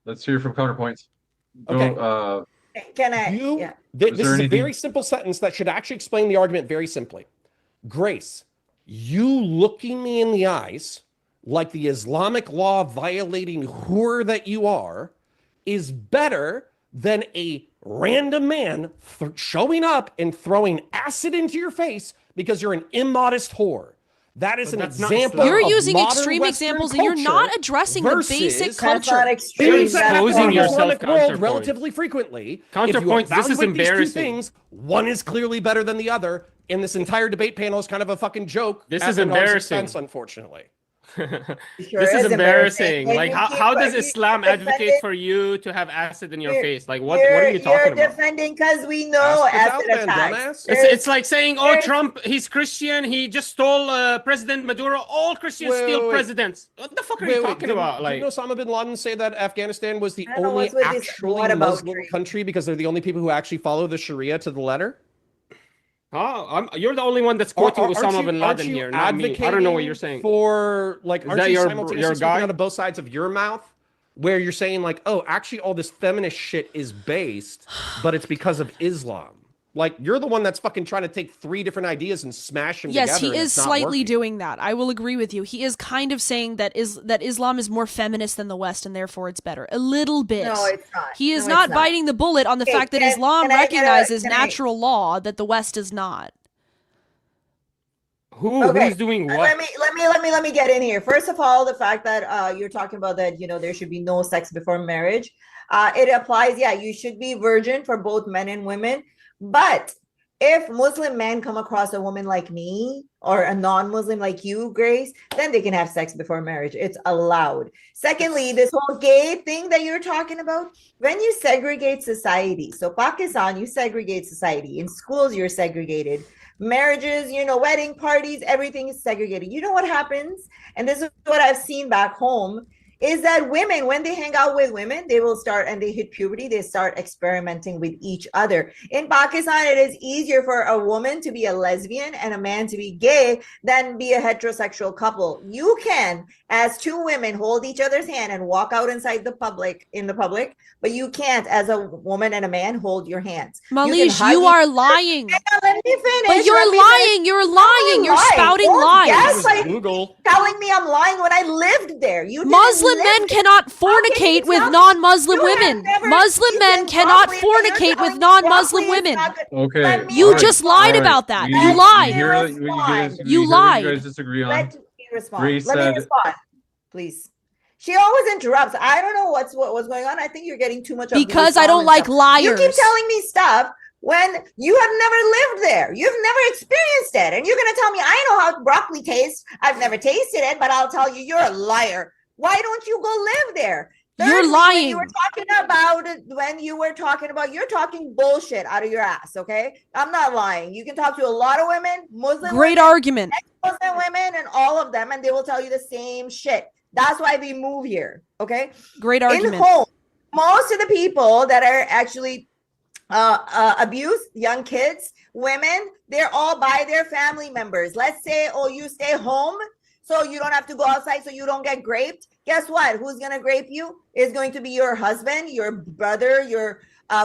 Let's hear from counterpoints. Okay. Go, Can I? You, Yeah. this there is a anything- very simple sentence that should actually explain the argument very simply. Grace, you looking me in the eyes like the Islamic law violating whore that you are is better than a random man showing up and throwing acid into your face because you're an immodest whore. That is But an that's not example. Islam. You're of using modern extreme Western examples and you're not culture addressing the versus basic That's not culture. extreme. things that That's happen Exposing in the not- yourself Islamic to world counterpoint. relatively frequently. Counterpoints, If you this is evaluate these two embarrassing. things, one is clearly better than the other, and this entire debate panel is kind of a fucking joke. This at is Menar's embarrassing. expense, unfortunately. Sure This is is embarrassing. And Like, you how keep- does you Islam keep advocate defending- for you to have acid in your You're- face? Like, what are you talking You're about? defending because we know Ask the acid Taliban, attacks. dumbass. It's like saying, oh, there's- Trump, he's Christian. He just stole President Maduro. All Christians Wait, steal wait, wait. presidents. What the fuck are you talking about? Like, didn't Osama bin Laden say that Afghanistan was the I don't know only what's with this actually whataboutery. Muslim country because they're the only people who actually follow the Sharia to the letter? you're the only one that's quoting Aren't Osama you- bin aren't Laden you here, not me. I don't know what you're saying. For like, Is aren't that you your simultaneously speaking guy? out of both sides of your mouth, where you're saying like, oh, actually, all this feminist shit is based, but it's because of Islam. Like, you're the one that's fucking trying to take 3 different ideas and smash them Yes, together. he and is it's not slightly working. doing that. I will agree with you. He is kind of saying that that Islam is more feminist than the West and therefore it's better. A little bit. No, it's not. He is No, not it's not. biting the bullet on the Okay, fact that can- Islam can I get a- recognizes can I- natural law that the West does not. Who's doing what? Let me get in here. First of all, the fact that you're talking about that, there should be no sex before marriage. It applies, yeah, you should be virgin for both men and women. But if Muslim men come across a woman like me or a non-Muslim like you, Grace, then they can have sex before marriage. It's allowed. Secondly, this whole gay thing that you're talking about, when you segregate society, so Pakistan, you segregate society. In schools, you're segregated. Marriages, wedding parties, everything is segregated. You know what happens? And this is what I've seen back home, is that women, when they hang out with women, they will start, and they hit puberty, they start experimenting with each other. In Pakistan, it is easier for a woman to be a lesbian and a man to be gay than be a heterosexual couple. You can, as 2 women, hold each other's hand and walk out in the public, but you can't, as a woman and a man, hold your hands. Malish, you are lying. Let me finish. But you're lying. You're lying. You're spouting lies. Yes, like Google. telling me I'm lying when I lived there. You didn't Muslim live men there. cannot How can fornicate you with tell me? non-Muslim You have women. never Muslim men eaten cannot broccoli, and you're fornicate with telling me non-Muslim broccoli is women. not good. Okay. Let me You alright, just lied alright. about that. We- You we lied. hear that You you lied. guys- You we hear what lied. You guys disagree on. Let me respond. Grace Let me said- respond, please. She always interrupts. I don't know what was going on. I think you're getting too much of the Because I Islam don't and like stuff. liars. You keep telling me stuff when you have never lived there. You've never experienced it. And you're going to tell me, I know how broccoli tastes. I've never tasted it, but I'll tell you, you're a liar. Why don't you go live there? You're Thirdly, lying. You're talking bullshit out of your ass, okay? I'm not lying. You can talk to a lot of women, Muslim Great women, argument. Muslim women, and all of them, and they will tell you the same shit. That's why we move here, okay? Great In argument. home, most of the people that are actually abused, young kids, women, they're all by their family members. Let's say, oh, you stay home so you don't have to go outside so you don't get raped. Guess what? Who's going to rape you? Is going to be your husband, your brother, your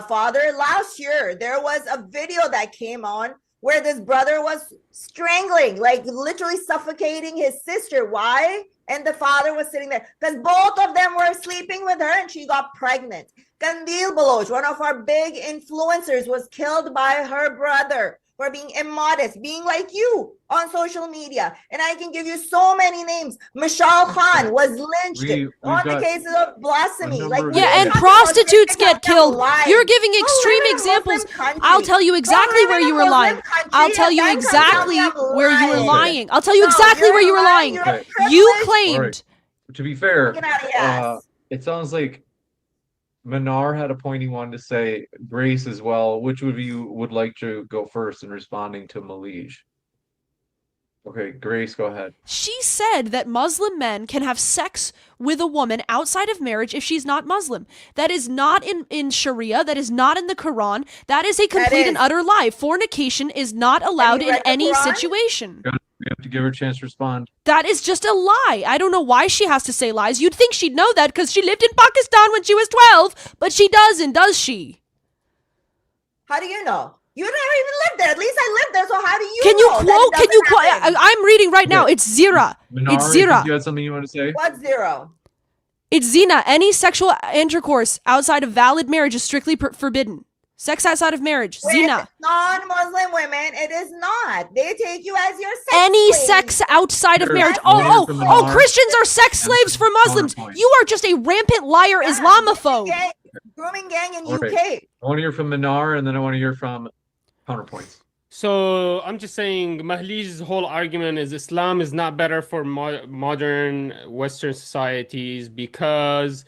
father. Last year, there was a video that came on where this brother was strangling, like literally suffocating his sister. Why? And the father was sitting there because both of them were sleeping with her and she got pregnant. Kandil Baloch, one of our big influencers, was killed by her brother for being immodest, being like you on social media. And I can give you so many names. Mashal Khan was lynched We've on the got cases of blasphemy. a Like, number of we Yeah, are and talking about prostitutes this get killed. lies. You're giving Go extreme live in a Muslim examples. country. I'll tell you Go exactly live where in a you were Muslim lying. country I'll and tell you then come tell me exactly I'm where you were lying. lying. I'll tell you No, exactly you're where you were lying. You're Okay. You privileged. claimed. To be fair, Get out of your ass. it sounds like Manar had a point he wanted to say, Grace as well. Which of you would like to go first in responding to Malige? Okay, Grace, go ahead. She said that Muslim men can have sex with a woman outside of marriage if she's not Muslim. That is not in Sharia. That is not in the Quran. That is a complete and is. utter lie. Fornication is not allowed you in read the any Quran? situation. We have to give her a chance to respond. That is just a lie. I don't know why she has to say lies. You'd think she'd know that because she lived in Pakistan when she was 12, but she doesn't, does she? How do you know? You never even lived there. At least I lived there. So how do you Can you know that it quote? Can doesn't you quote? happen? I'm reading right now. Okay. It's zira. Manar, It's I think zira. you had something you want to say? What's zero? It's zina. Any sexual intercourse outside of valid marriage is strictly forbidden. Sex outside of marriage, zina. With non-Muslim women, it is not. They take you as your sex Any slave. sex outside of Sure. marriage. One Oh, from oh, the oh, Mar- Christians are sex slaves for Muslims. Counterpoint. You are just a rampant liar Islamophobe. Grooming gang in All right. UK. I want to hear from Manar, and then I want to hear from Counterpoints. So I'm just saying, Mahli's whole argument is Islam is not better for modern Western societies because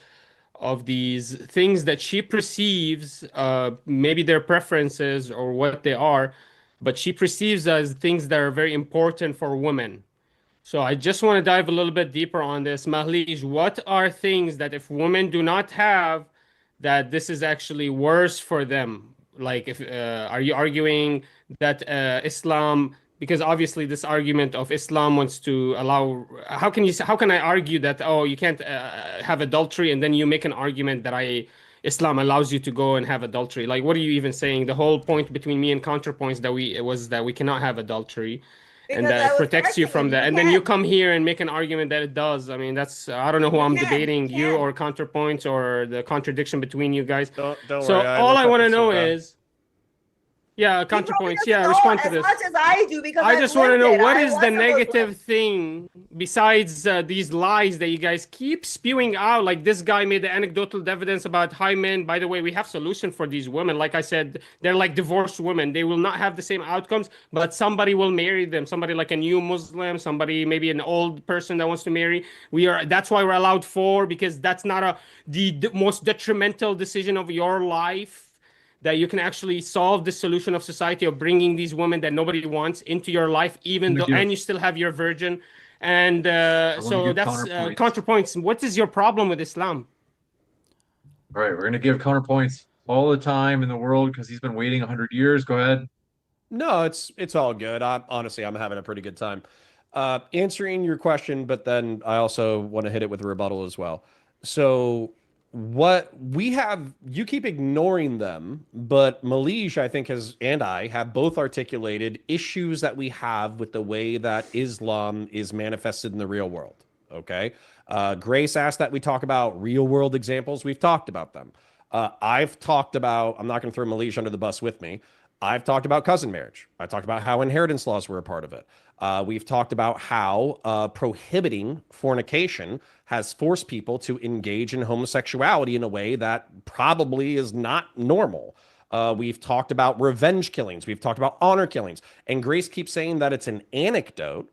of these things that she perceives, maybe their preferences or what they are, but she perceives as things that are very important for women. So I just want to dive a little bit deeper on this. Mahlish, what are things that if women do not have, that this is actually worse for them? Like, if are you arguing that Islam, because obviously this argument of Islam wants to allow, how can I argue that, oh, you can't have adultery, and then you make an argument that Islam allows you to go and have adultery. Like, what are you even saying? The whole point between me and counterpoints that we cannot have adultery, and Because that I it was protects you correcting from you. that. You And then you can. come here and make an argument that it does. I mean, that's I don't know who You I'm can. debating, You you can. or counterpoints or the contradiction between you guys. Don't So worry. I all looked I up want the to know surah. is, yeah, He probably counterpoints. doesn't Yeah, know respond to as this. much as I do because I I've just want to lived know it. what I is was the a Muslim. negative thing besides these lies that you guys keep spewing out. Like this guy made the anecdotal evidence about high men. By the way, we have solution for these women. Like I said, they're like divorced women. They will not have the same outcomes, but somebody will marry them. Somebody like a new Muslim, somebody maybe an old person that wants to marry. That's why we're allowed 4, because that's not the most detrimental decision of your life, that you can actually solve the solution of society of bringing these women that nobody wants into your life, even though, and you still have your virgin. And wanna so give that's counterpoints. counterpoints. What is your problem with Islam? All right, we're going to give counterpoints all the time in the world because he's been waiting 100 years. Go ahead. No, it's all good. I'm having a pretty good time answering your question, but then I also want to hit it with a rebuttal as well. So what we have, you keep ignoring them, but Malige, I think, I have both articulated issues that we have with the way that Islam is manifested in the real world. Okay. Grace asked that we talk about real world examples. We've talked about them. I've talked about, I'm not going to throw Malige under the bus with me. I've talked about cousin marriage. I talked about how inheritance laws were a part of it. We've talked about how prohibiting fornication has forced people to engage in homosexuality in a way that probably is not normal. We've talked about revenge killings. We've talked about honor killings. And Grace keeps saying that it's an anecdote,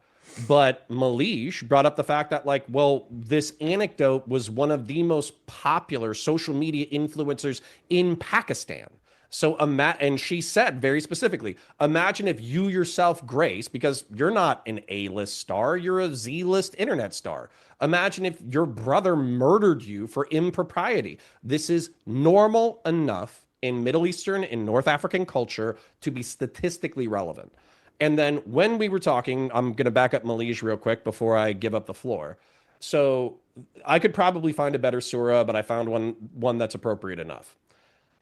but Malige brought up the fact that, like, well, this anecdote was one of the most popular social media influencers in Pakistan. So, and she said very specifically, imagine if you yourself, Grace, because you're not an A-list star, you're a Z-list internet star. Imagine if your brother murdered you for impropriety. This is normal enough in Middle Eastern and North African culture to be statistically relevant. And then when we were talking, I'm going to back up Malige real quick before I give up the floor. So I could probably find a better surah, but I found one that's appropriate enough.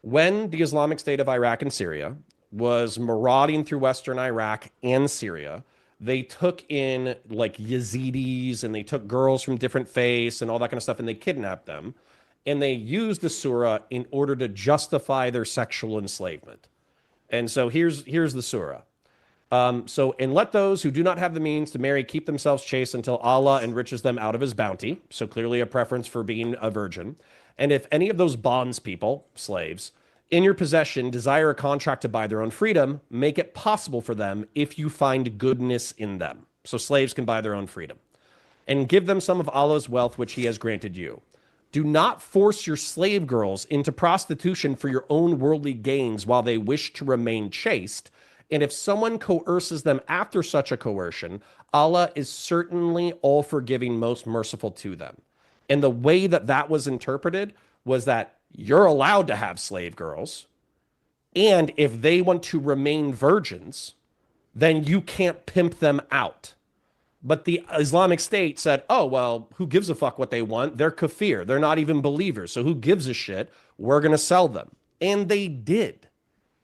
When the Islamic State of Iraq and Syria was marauding through Western Iraq and Syria, they took in like Yazidis and they took girls from different faiths and all that kind of stuff, and they kidnapped them. And they used the surah in order to justify their sexual enslavement. And so here's the surah. And let those who do not have the means to marry keep themselves chaste until Allah enriches them out of his bounty. So clearly a preference for being a virgin. And if any of those bondspeople, slaves, in your possession desire a contract to buy their own freedom, make it possible for them if you find goodness in them. So slaves can buy their own freedom. And give them some of Allah's wealth which he has granted you. Do not force your slave girls into prostitution for your own worldly gains while they wish to remain chaste. And if someone coerces them after such a coercion, Allah is certainly all forgiving, most merciful to them. And the way that that was interpreted was that you're allowed to have slave girls. And if they want to remain virgins, then you can't pimp them out. But the Islamic State said, oh, well, who gives a fuck what they want? They're kafir. They're not even believers. So who gives a shit? We're going to sell them. And they did.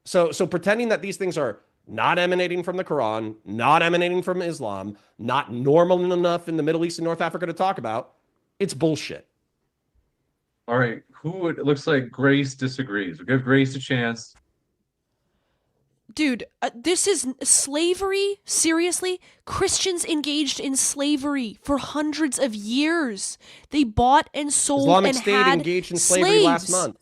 So pretending that these things are not emanating from the Quran, not emanating from Islam, not normal enough in the Middle East and North Africa to talk about, it's bullshit. All right. It looks like Grace disagrees. We'll give Grace a chance. Dude, this is slavery? Seriously? Christians engaged in slavery for hundreds of years. They bought and sold Islamic and State had engaged in slavery last slaves. month.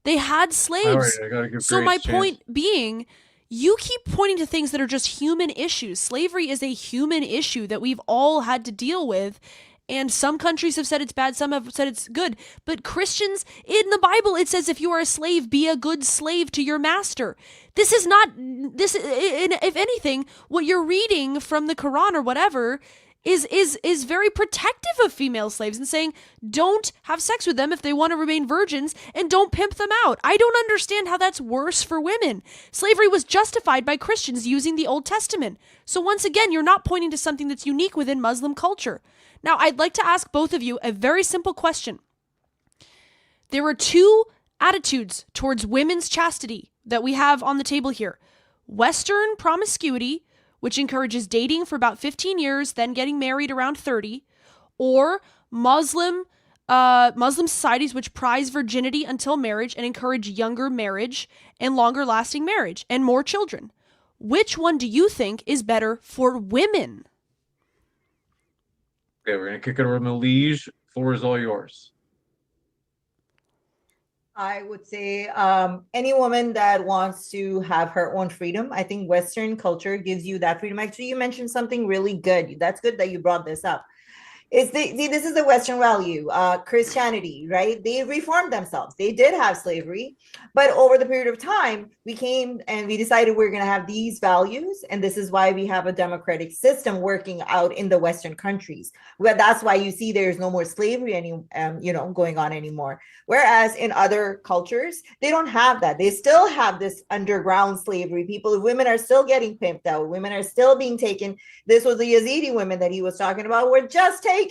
They had slaves. All right, I gotta give So Grace my a chance. point being, you keep pointing to things that are just human issues. Slavery is a human issue that we've all had to deal with. And some countries have said it's bad, some have said it's good. But Christians, in the Bible, it says if you are a slave, be a good slave to your master. This is not, if anything, what you're reading from the Quran or whatever is very protective of female slaves and saying, don't have sex with them if they want to remain virgins and don't pimp them out. I don't understand how that's worse for women. Slavery was justified by Christians using the Old Testament. So once again, you're not pointing to something that's unique within Muslim culture. Now, I'd like to ask both of you a very simple question. There are two attitudes towards women's chastity that we have on the table here. Western promiscuity, which encourages dating for about 15 years, then getting married around 30, or Muslim societies which prize virginity until marriage and encourage younger marriage and longer lasting marriage and more children. Which one do you think is better for women? Okay, we're gonna kick it over to Malige. Floor is all yours. I would say any woman that wants to have her own freedom. I think Western culture gives you that freedom. Actually, you mentioned something really good. That's good that you brought this up. This is the Western value, Christianity, right? They reformed themselves. They did have slavery, but over the period of time, we came and we decided we're going to have these values, and this is why we have a democratic system working out in the Western countries. Well, that's why you see there's no more slavery going on anymore. Whereas in other cultures, they don't have that. They still have this underground slavery. Women are still getting pimped out. Women are still being taken. This was the Yazidi women that he was talking about. Were just taken.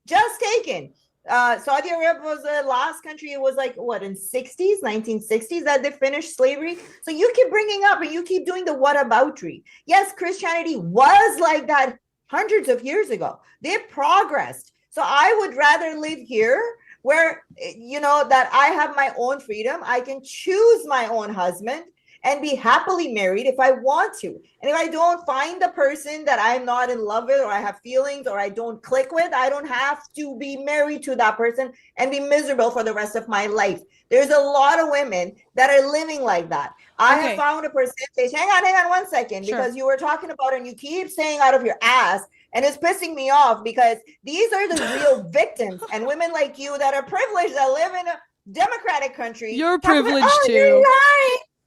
Saudi Arabia was the last country. It was like what, in 1960s that they finished slavery. So you keep bringing up and you keep doing the whataboutery. Yes, Christianity was like that hundreds of years ago. They progressed. So I would rather live here where, that I have my own freedom. I can choose my own husband and be happily married if I want to. And if I don't find the person that I'm not in love with, or I have feelings, or I don't click with, I don't have to be married to that person and be miserable for the rest of my life. There's a lot of women that are living like that. I have found a percentage. Hang on 1 second, because you were talking about it and you keep saying out of your ass, and it's pissing me off because these are the real victims, and women like you that are privileged, that live in a democratic country. You're privileged too.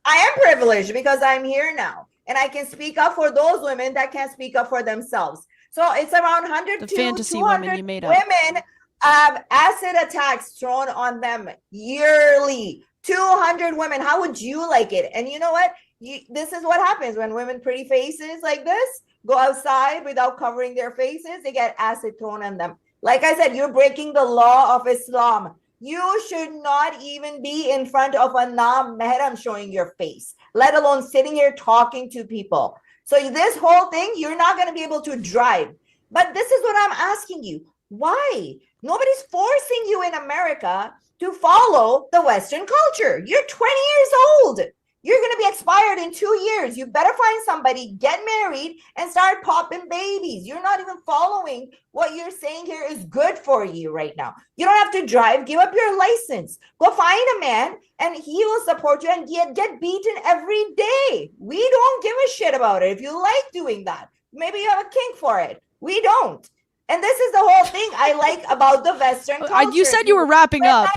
I am privileged because I'm here now, and I can speak up for those women that can't speak up for themselves. So it's around 100 to 200 women have acid attacks thrown on them yearly. 200 women. How would you like it? And you know what? This is what happens when women, pretty faces like this, go outside without covering their faces. They get acid thrown on them. Like I said, you're breaking the law of Islam. You should not even be in front of a non-mahram showing your face, let alone sitting here talking to people. So this whole thing, you're not going to be able to drive. But this is what I'm asking you. Why? Nobody's forcing you in America to follow the Western culture. You're 20 years old. You're going to be expired in 2 years. You better find somebody, get married, and start popping babies. You're not even following what you're saying here is good for you right now. You don't have to drive. Give up your license. Go find a man, and he will support you and get beaten every day. We don't give a shit about it. If you like doing that, maybe you have a kink for it. We don't. And this is the whole thing I like about the Western culture. You said you were wrapping up.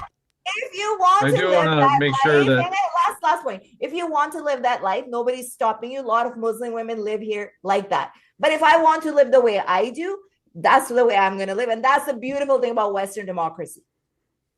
If you want to live that life, last point. If you want to live that life, nobody's stopping you. A lot of Muslim women live here like that. But if I want to live the way I do, that's the way I'm going to live. And that's the beautiful thing about Western democracy.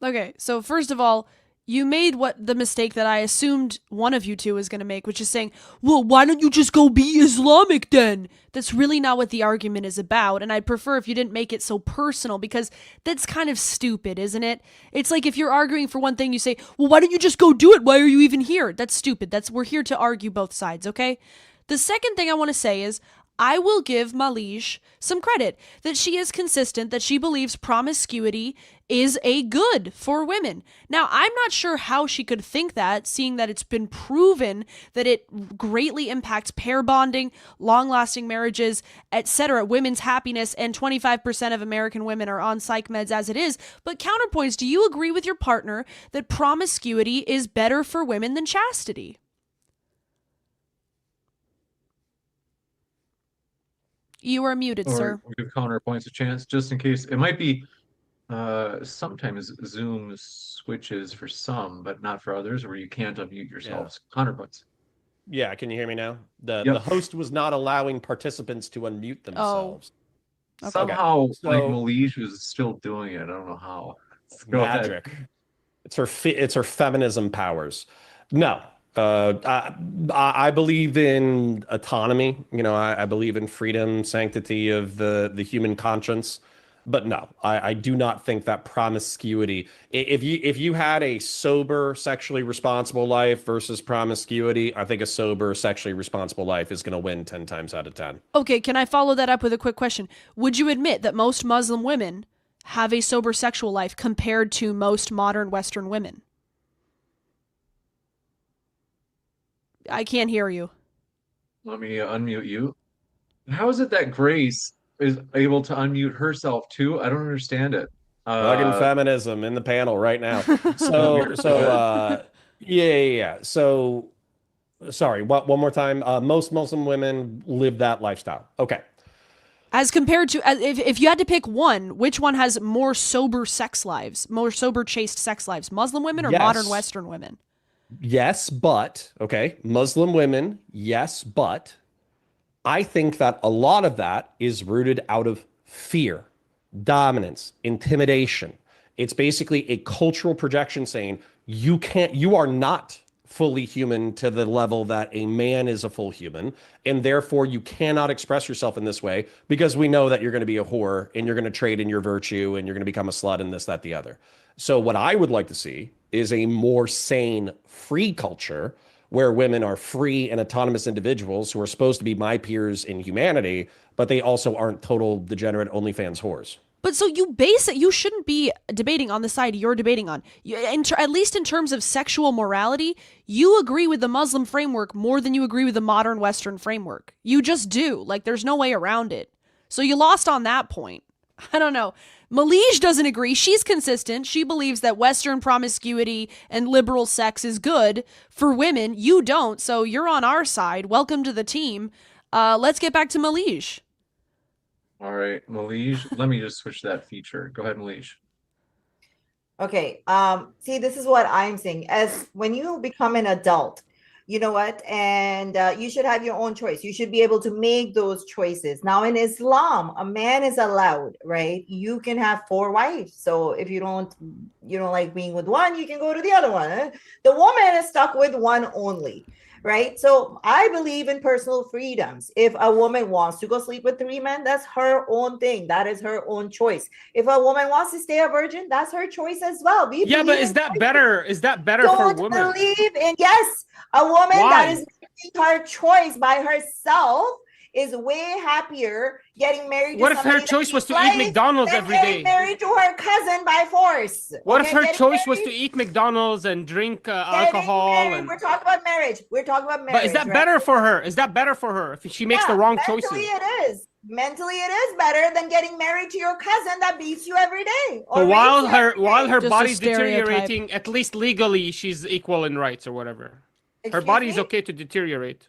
Okay, so first of all, you made the mistake that I assumed one of you two was going to make, which is saying, well, why don't you just go be Islamic then? That's really not what the argument is about, and I'd prefer if you didn't make it so personal, because that's kind of stupid, isn't it? It's like if you're arguing for one thing, you say, well, why don't you just go do it? Why are you even here? That's stupid. We're here to argue both sides, okay? The second thing I want to say is, I will give Malige some credit that she is consistent, that she believes promiscuity is a good for women. Now, I'm not sure how she could think that, seeing that it's been proven that it greatly impacts pair bonding, long-lasting marriages, etc., women's happiness, and 25% of American women are on psych meds as it is. But counterpoints, do you agree with your partner that promiscuity is better for women than chastity? You are muted, sir. We'll give counterpoints a chance, just in case. It might be sometimes Zoom switches for some, but not for others, where you can't unmute yourselves. Yeah. Counterpoints. Yeah, can you hear me now? The host was not allowing participants to unmute themselves. Oh. Okay. Somehow, like Malige was still doing it. I don't know how. Go magic. Ahead. It's her feminism powers. No. I believe in autonomy. I believe in freedom, sanctity of the human conscience. But no, I do not think that promiscuity. If you had a sober, sexually responsible life versus promiscuity, I think a sober, sexually responsible life is going to win 10 times out of 10. Okay, can I follow that up with a quick question? Would you admit that most Muslim women have a sober sexual life compared to most modern Western women? I can't hear you. Let me unmute you. How is it that Grace is able to unmute herself too? I don't understand it. Fucking feminism in the panel right now. Yeah. So, sorry, one more time. Most Muslim women live that lifestyle. Okay. As compared to, if you had to pick one, which one has more sober sex lives, more sober, chaste sex lives? Muslim women or Yes. modern Western women? Yes, but, okay, Muslim women, yes, but I think that a lot of that is rooted out of fear, dominance, intimidation. It's basically a cultural projection saying you are not fully human to the level that a man is a full human, and therefore you cannot express yourself in this way because we know that you're going to be a whore and you're going to trade in your virtue and you're going to become a slut and this, that, the other. So what I would like to see is a more sane, free culture where women are free and autonomous individuals who are supposed to be my peers in humanity, but they also aren't total degenerate OnlyFans whores. But so you shouldn't be debating on the side you're debating on. At least in terms of sexual morality, you agree with the Muslim framework more than you agree with the modern Western framework. You just do. Like, there's no way around it. So you lost on that point. I don't know. Malige doesn't agree. She's consistent. She believes that Western promiscuity and liberal sex is good for women. You don't, so you're on our side. Welcome to the team. Let's get back to Malige. All right, Malige, let me just switch that feature. Go ahead, Malige. Okay. See, this is what I'm saying. As when you become an adult, you know what? And you should have your own choice. You should be able to make those choices. Now, in Islam, a man is allowed, right? You can have 4 wives. So if you don't like being with one, you can go to the other one. The woman is stuck with one only, right? So I believe in personal freedoms. If a woman wants to go sleep with 3 men, that's her own thing. That is her own choice. If a woman wants to stay a virgin, that's her choice as well. Yeah, but is that better? Is that better for Don't women? believe in yes. A woman Why? that is making her choice by herself is way happier getting married. What to if her somebody choice that was she to eat likes McDonald's than every getting day? married to her cousin by force. What if Okay, her getting choice was to married- eat McDonald's and drink getting alcohol? married. And We're talking about marriage. We're talking about marriage. but is that right? better for her? Is that better for her if she makes Yeah, the wrong mentally choices? it is. Mentally, it is better than getting married to your cousin that beats you every day. or But while rapes you her every while day. her Just a body's stereotype. deteriorating, at least legally she's equal in rights or whatever. Her Excuse body's me? okay to deteriorate.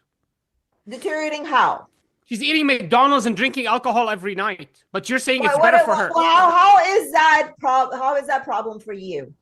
Deteriorating how? She's eating McDonald's and drinking alcohol every night. But you're saying it's better for her. How is that problem for you?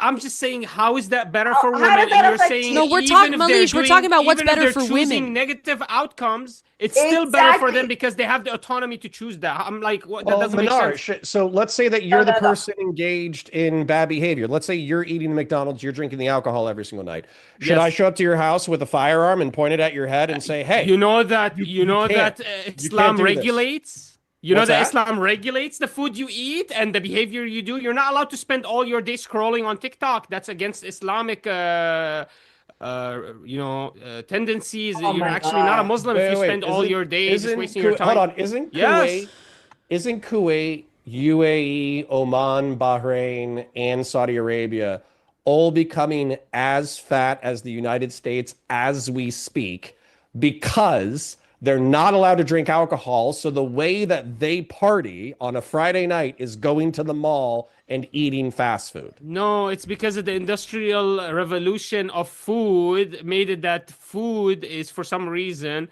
I'm just saying, how is that better for How women? does that And you're affect saying, you? No, we're even talking, if they're Malige, we're doing- talking about what's even if better they're for choosing women. negative outcomes, it's still better for them Exactly. because they have the autonomy to choose that. I'm like, what? That Well, doesn't make Manar, sense. so let's say that you're the no. person engaged in bad behavior. Let's say you're eating the McDonald's, you're drinking the alcohol every single night. Should Yes. I show up to your house with a firearm and point it at your head and say, hey, You know that you can't. Islam do this. regulates. You know What's that that? Islam regulates the food you eat and the behavior you do. You're not allowed to spend all your day scrolling on TikTok. That's against Islamic, tendencies. Oh You're my actually not a God. Muslim if you Wait, spend all isn't- your day just isn't wasting your Kuwait- time. Hold on, isn't Yes. Kuwait, UAE, Oman, Bahrain, and Saudi Arabia all becoming as fat as the United States as we speak because they're not allowed to drink alcohol. So the way that they party on a Friday night is going to the mall and eating fast food. No, it's because of the industrial revolution of food made it that food is for some reason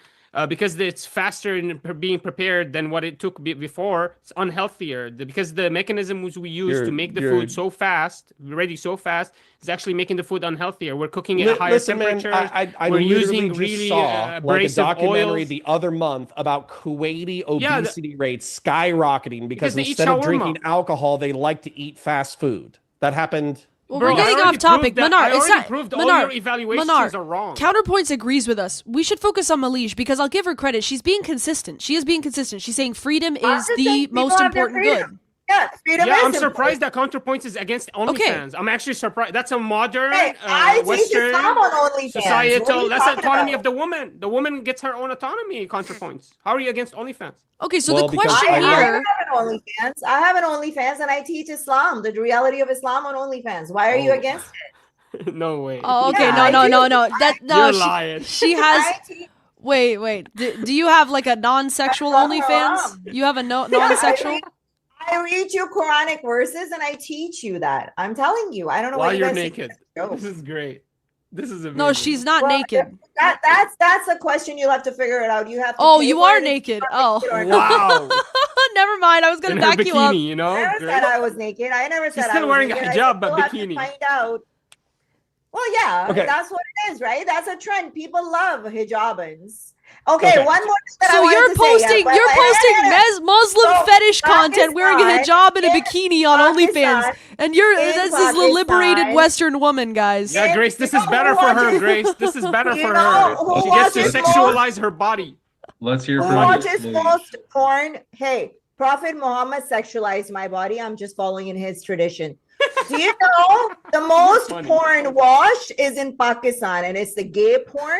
because it's faster in being prepared than what it took before. It's unhealthier because the mechanisms we use to make the food so fast, ready so fast, is actually making the food unhealthier. We're cooking it at higher Listen, man, temperatures. I We're literally using just really saw like a abrasive documentary oils. the other month about Kuwaiti Yeah, obesity rates skyrocketing because they eat instead of shawarma. drinking alcohol, they like to eat fast food. That happened. Well, Bro, we're getting I already off topic. proved that- Manar, I it's already not. proved all Manar, your evaluations Manar, are wrong. Counterpoints agrees with us. We should focus on Malige because I'll give her credit. She's being consistent. She is being consistent. She's saying freedom I'm is just saying the people most have their important good. freedom. Yeah, freedom Yeah, is I'm important. surprised that ContraPoints is against OnlyFans. I'm actually surprised. That's a modern, Hey, I teach Western, Islam on OnlyFans. What are societal. you That's talking autonomy about? of the woman. The woman gets her own autonomy. ContraPoints. How are you against OnlyFans? Okay, so Well, the because question I I here. have an OnlyFans. I have an OnlyFans, and I teach Islam, the reality of Islam on OnlyFans. Why are you Oh. against it? No way. Oh, okay, Yeah, no, I no, do. no, no. That no, You're lying. she has. I teach Wait. Do you have like a non-sexual That's OnlyFans? haram. You have a non-sexual? I read you Quranic verses and I teach you that. I'm telling you. I don't know While what you you're guys think naked. is a joke. This is great. This is amazing. No, she's not Well, naked. That's a question you'll have to figure it out. You have to Oh, pay you for are it if naked. you're Oh. naked or not. Wow. Never mind. I was gonna In her back you up. bikini, you know? I never Great. said I was naked. I never said I still was wearing a naked. hijab, I but still have to bikini. find out. Well, yeah, Okay. that's what it is, right? That's a trend. People love hijabans. Okay, Okay. one more thing that I So wanted you're to say, yeah, posting but- you're posting Muslim So, fetish content wearing a Pakistan hijab and a is- bikini on OnlyFans, Pakistan and you're is this is a liberated Pakistan. Western woman, guys. Yeah, Grace, this is You know better who for her, watches- Grace. This is better You for know her. who She gets to watches sexualize her body. Let's hear Who from watches you. most porn? Hey, Prophet Muhammad sexualized my body. I'm just following in his tradition. Do you know the most funny. porn watched is in Pakistan, and it's the gay porn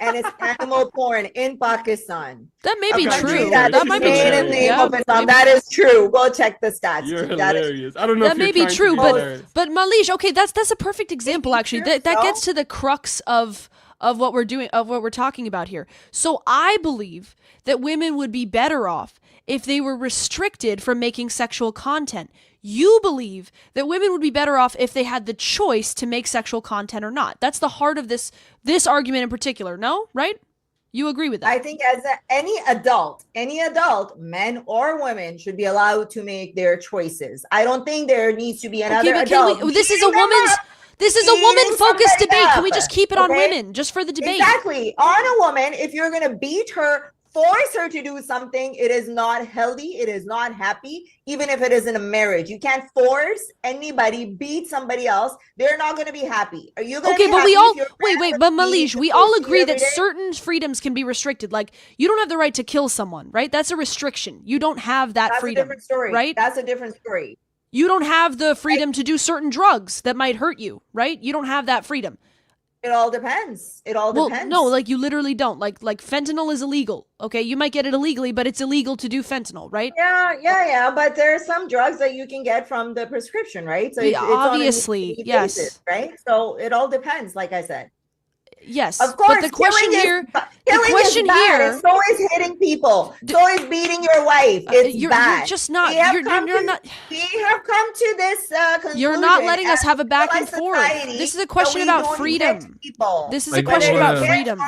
and it's animal porn in Pakistan. That may be A country true. that That is might be made true. in the name Yeah, of Islam. maybe. That is true. Go check the stats. You're That is hilarious. I don't know That if you're may be trying to true, hilarious. but Malish, okay, that's a perfect example actually. That gets to the crux of what we're doing, of what we're talking about here. So I believe that women would be better off if they were restricted from making sexual content. You believe that women would be better off if they had the choice to make sexual content or not. That's the heart of this argument in particular. No, right? You agree with that? I think as any adult, men or women, should be allowed to make their choices. I don't think there needs to be another okay, but adult. can we, this is a beating them woman's. up. This is a beating woman-focused somebody debate. Can we up, just keep it on okay? women, just for the debate? Exactly. On a woman, if you're going to beat her, force her to do something, it is not healthy. It is not happy, even if it is in a marriage. You can't force anybody, beat somebody else. They're not going to be happy. Are you going to Okay, be but happy we all if your wait, friend but was beating Malish, we the all pussy agree every that day? certain freedoms can be restricted. Like you don't have the right to kill someone, right? That's a restriction. You don't have that That's freedom, a different story. right? That's a different story. You don't have the freedom to do certain drugs that might hurt you, right? You don't have that freedom. It all depends. It all Well, depends. no, like you literally don't. Like fentanyl is illegal. Okay, you might get it illegally, but it's illegal to do fentanyl, right? Yeah. But there are some drugs that you can get from the prescription, right? So Yeah, it's on a obviously, need-to-need yes. basis, right? So it all depends, like I said. Yes, Of course, but the question here, killing question is bad. here- And so is hitting people. So is beating your wife. It's you're bad. just not. We have You're come not. We have come to this conclusion. You're not letting us as have a back and civilized forth. society This is a that question we about don't freedom. hit people. This is I a do question wanna- about freedom.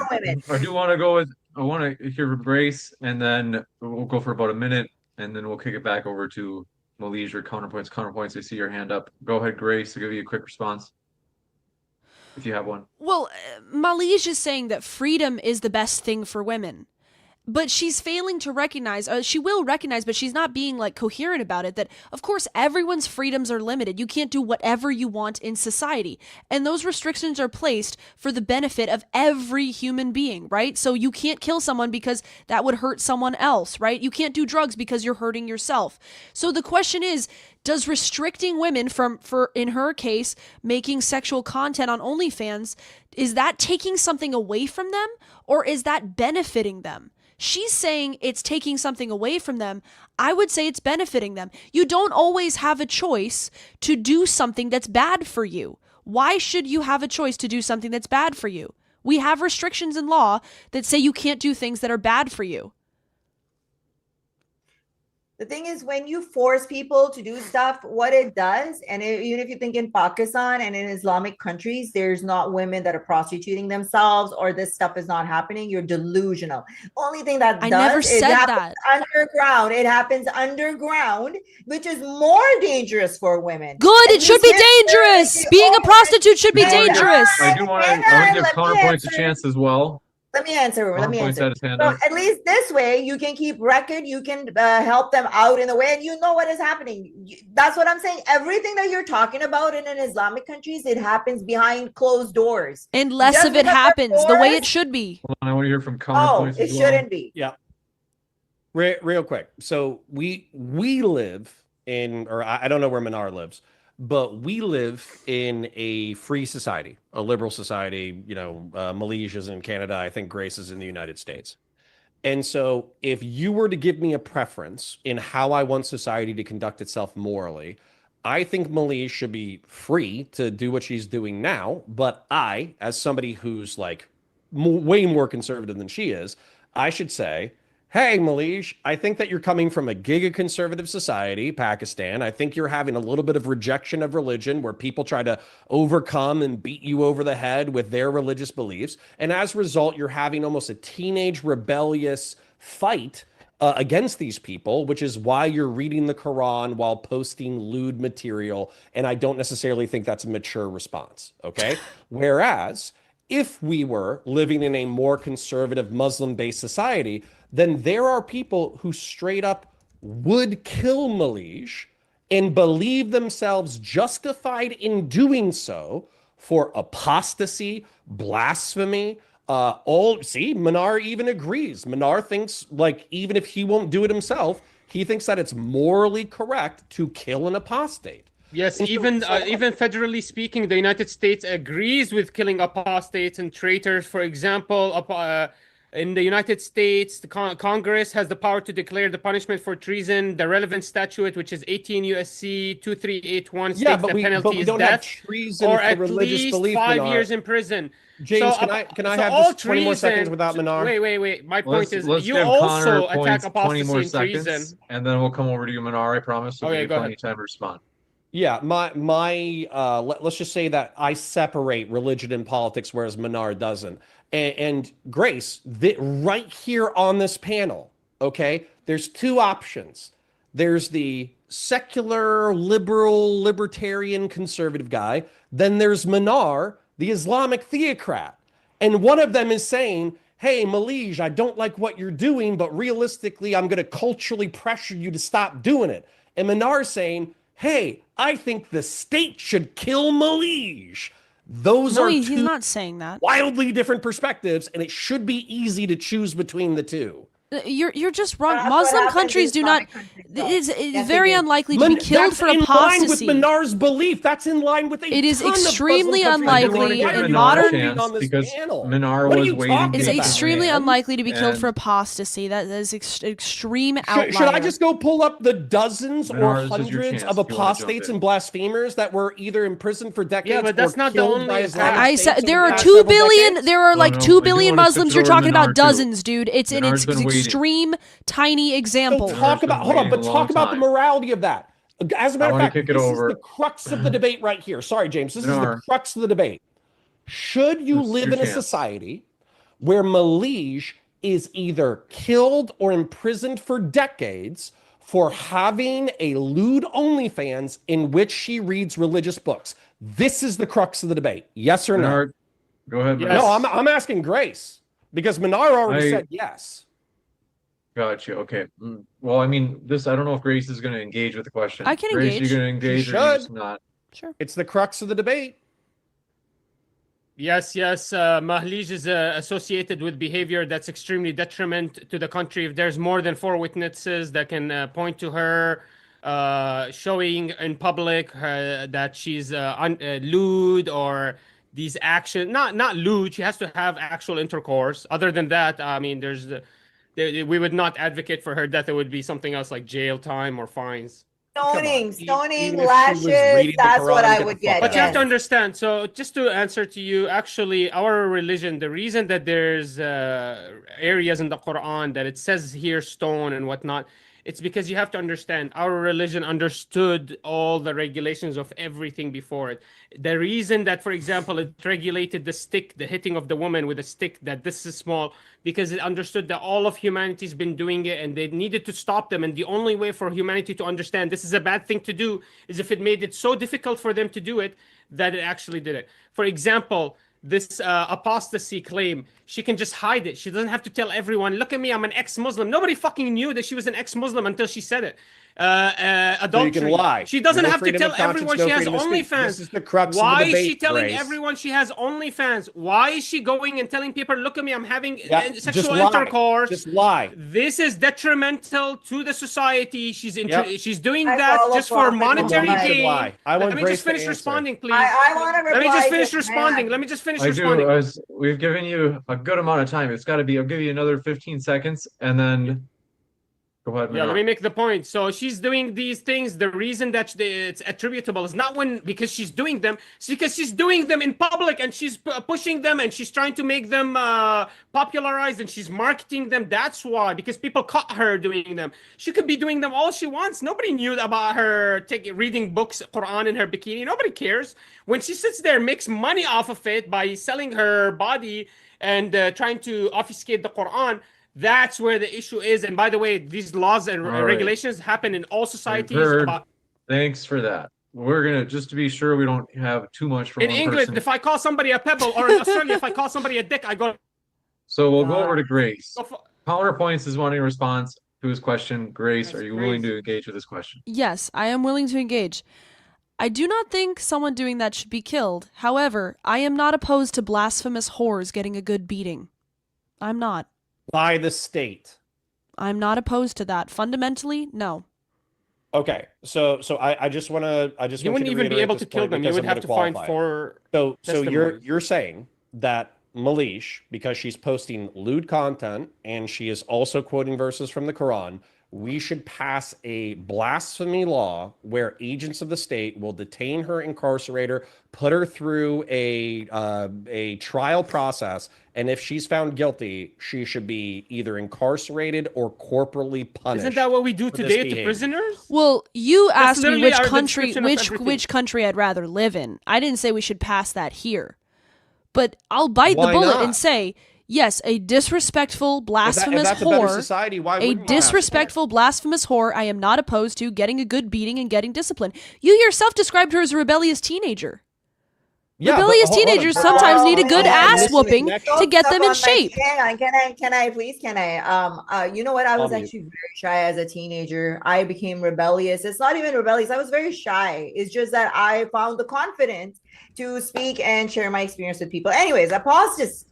I do want to go with, I want to hear Grace, and then we'll go for about a minute, and then we'll kick it back over to Malish or counterpoints. Counterpoints, I see your hand up. Go ahead, Grace, I'll give you a quick response. If you have one. Well, Malish is saying that freedom is the best thing for women. But she's failing to recognize, she will recognize, but she's not being like coherent about it, that of course everyone's freedoms are limited. You can't do whatever you want in society. And those restrictions are placed for the benefit of every human being, right? So you can't kill someone because that would hurt someone else, right? You can't do drugs because you're hurting yourself. So the question is, does restricting women from, for in her case, making sexual content on OnlyFans, is that taking something away from them, or is that benefiting them? She's saying it's taking something away from them. I would say it's benefiting them. You don't always have a choice to do something that's bad for you. Why should you have a choice to do something that's bad for you? We have restrictions in law that say you can't do things that are bad for you. The thing is, when you force people to do stuff, what it does, and even if you think in Pakistan and in Islamic countries, there's not women that are prostituting themselves or this stuff is not happening, you're delusional. Only thing that I does never is said it happens that. underground. It happens underground, which is more dangerous for women. Good, And it should you be can't dangerous. say, Being a "Oh, prostitute should be hang on, dangerous. I do want to hang on, give let me counterpoints a answer. chance as well. Let me answer. Counterpoints had his hand So up. at least this way, you can keep record. You can help them out in a way, and you know what is happening. That's what I'm saying. Everything that you're talking about in an Islamic countries, it happens behind closed doors. And less Just of it because they're happens the way it forced- should be. Hold on, I want to hear from Oh, counterpoints it as well. shouldn't be. Yeah. Real quick. So we live or I don't know where Minar lives, but we live in a free society, a liberal society. Malaysia's in Canada. I think Grace is in the United States. And so, if you were to give me a preference in how I want society to conduct itself morally, I think Malaysia should be free to do what she's doing now. But I, as somebody who's like way more conservative than she is, I should say, hey, Malaysia, I think that you're coming from a giga conservative society, Pakistan. I think you're having a little bit of rejection of religion where people try to overcome and beat you over the head with their religious beliefs. And as a result, you're having almost a teenage rebellious fight against these people, which is why you're reading the Quran while posting lewd material. And I don't necessarily think that's a mature response. Okay. Whereas if we were living in a more conservative Muslim-based society, then there are people who straight up would kill Malaysia and believe themselves justified in doing so for apostasy, blasphemy. Minar even agrees. Minar thinks, like, even if he won't do it himself, he thinks that it's morally correct to kill an apostate. Yes, even federally speaking, the United States agrees with killing apostates and traitors. For example, in the United States, the Congress has the power to declare the punishment for treason. The relevant statute, which is 18 USC 2381, states the penalty is death or at least 5 years in prison. James, can I have just 20 more seconds without Minar? Wait. My point is, let's you give also Connor attack points 20 more apostasy and treason. seconds, and then we'll come over to you, Minar. I promise. So Okay, go plenty ahead. of time to respond. Yeah, let's just say that I separate religion and politics, whereas Minar doesn't. And Grace, right here on this panel, okay, there's two options. There's the secular, liberal, libertarian, conservative guy. Then there's Minar, the Islamic theocrat. And one of them is saying, hey, Malaysia, I don't like what you're doing, but realistically, I'm going to culturally pressure you to stop doing it. And Minar's saying, hey, I think the state should kill Malaysia. Those are he's two not saying that. wildly different perspectives, and it should be easy to choose between the two. You're just wrong. That's what Muslim happens countries in do not. Islamic countries, though. It's Yes, very they do. unlikely to be killed That's for in apostasy. line with Minar's belief. That's in line with a It is ton of extrememely Muslim countries. I do want to unlikely give in Minar modern- a chance on this because panel. Minar What are was you waiting. talking It's about, extremely man? unlikely to be killed And- for apostasy. That is extreme outlier. Should I just go pull up the dozens Minar, or this is your hundreds chance of if you wanna jump apostates in. and blasphemers that were either imprisoned for decades? Yeah, but that's or not the killed only by attack. Islamic I States said in there the are past 2 several billion. decades? There are Oh, like no, 2 I do billion wanna Muslims. You're switch over talking to Minar, about too. dozens, dude. It's Minar's been waiting. extreme, tiny So example. talk about hold on, waiting but a talk long about the time. morality of that. As a matter of wanna fact, kick it this over. is the crux of the debate right here. Sorry, James. This is the Minar. crux of the debate. Should you This is live your in a chance. society where Malaysia is either killed or imprisoned for decades for having a lewd OnlyFans in which she reads religious books? This is the crux of the debate. Yes or no? Minar, go ahead. Yes. Minar. No, I'm asking Grace because Minar already said yes. Got you. Okay. Well, I mean, I don't know if Grace is going to engage with the question. I can Grace, engage. you're going to engage She or you're should. just not? Sure. It's the crux of the debate. Yes. Mahlij is associated with behavior that's extremely detriment to the country. If there's more than 4 witnesses that can point to her showing in public that she's lewd or these actions, not lewd, she has to have actual intercourse. Other than that, I mean, we would not advocate for her death. It would be something else like jail time or fines. Stoning, Even stoning, if she was reading lashes. the That's Quran, what I get would the fuck get. But you have to yes. understand. So just to answer to you, actually, our religion, the reason that there's areas in the Quran that it says here stone and whatnot, it's because you have to understand our religion understood all the regulations of everything before it. The reason that, for example, it regulated the hitting of the woman with a stick, that this is small, because it understood that all of humanity's been doing it and they needed to stop them. And the only way for humanity to understand this is a bad thing to do is if it made it so difficult for them to do it that it actually did it. For example, this apostasy claim, she can just hide it. She doesn't have to tell everyone, look at me, I'm an ex-Muslim. Nobody fucking knew that she was an ex-Muslim until she said it. adultery. can lie. She doesn't No have to freedom tell of conscience, everyone no she has freedom of speech. OnlyFans. This is the crux of Why the is debate, she telling Grace. everyone she has OnlyFans? Why is she going and telling people, look at me, I'm having Just sexual lie. intercourse? Just lie. This is detrimental to the society. She's doing I that follow just for Prophet monetary Muhammad. gain. Lie. I want Let me Grace just finish to answer. responding, please. I want to reply. Let me just finish to responding. man. Let me just finish I responding. do. We've given you a good amount of time. It's got to be. I'll give you another 15 seconds, and then go ahead. Yeah, let Minar. me make the point. So she's doing these things. The reason that it's attributable is not because she's doing them. It's because she's doing them in public and she's pushing them and she's trying to make them popularized and she's marketing them. That's why, because people caught her doing them. She could be doing them all she wants. Nobody knew about her reading books, Quran in her bikini. Nobody cares. When she sits there, makes money off of it by selling her body and trying to obfuscate the Quran. That's where the issue is. And by the way, these laws and regulations happen in all societies. Thanks for that. We're gonna, just to be sure we don't have too much from in one England, person. if I call somebody a pebble, or in Australia, if I call somebody a dick, I go. So we'll go over to Grace. Go for- PowerPoints is wanting a response to his question. Grace, Yes, are you Grace. willing to engage with this question? Yes, I am willing to engage. I do not think someone doing that should be killed. However, I am not opposed to blasphemous whores getting a good beating. I'm not. By the state. I'm not opposed to that. Fundamentally, no. Okay, so I just want to You wouldn't even be able to kill them. You would have to find four. So testimonies. you're saying that Malish, because she's posting lewd content and she is also quoting verses from the Quran, we should pass a blasphemy law where agents of the state will detain her, incarcerate her, put her through a trial process, and if she's found guilty, she should be either incarcerated or corporally punished. Isn't that what we do for this today to behavior. prisoners? Well, you asked me literally which the country description of everything. which country I'd rather live in. I didn't say we should pass that here. But I'll bite Why the bullet not? and say, yes, a disrespectful, blasphemous if that's a better whore, society, why a wouldn't we pass it? disrespectful, blasphemous whore, I am not opposed to getting a good beating and getting discipline. You yourself described her as a rebellious teenager. Yeah, but Rebellious hold on, teenagers but sometimes Oh, need a good yeah, ass listen, whooping next- to get them in Stop on my- shape. Can I please? Can I? You know what? I was I'll mute. actually very shy as a teenager. I became rebellious. It's not even rebellious. I was very shy. It's just that I found the confidence to speak and share my experience with people. Anyways, I paused this,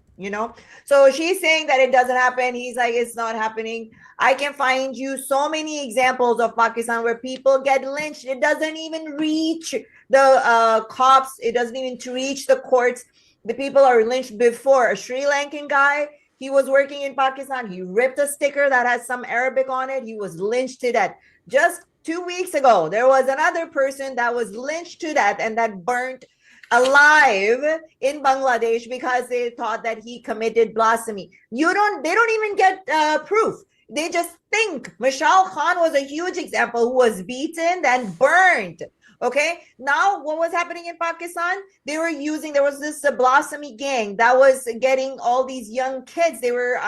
So she's saying that it doesn't happen. He's like, it's not happening. I can find you so many examples of Pakistan where people get lynched. It doesn't even reach the cops. It doesn't even reach the courts. The people are lynched before. A Sri Lankan guy, he was working in Pakistan. He ripped a sticker that has some Arabic on it. He was lynched to death. Just 2 weeks ago, there was another person that was lynched to death and that burnt alive in Bangladesh because they thought that he committed blasphemy. They don't even get proof. They just think. Mashal Khan was a huge example who was beaten, then burned. Okay. Now, what was happening in Pakistan? There was this blasphemy gang that was getting all these young kids. They were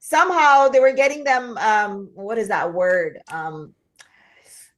somehow they were getting them. What is that word?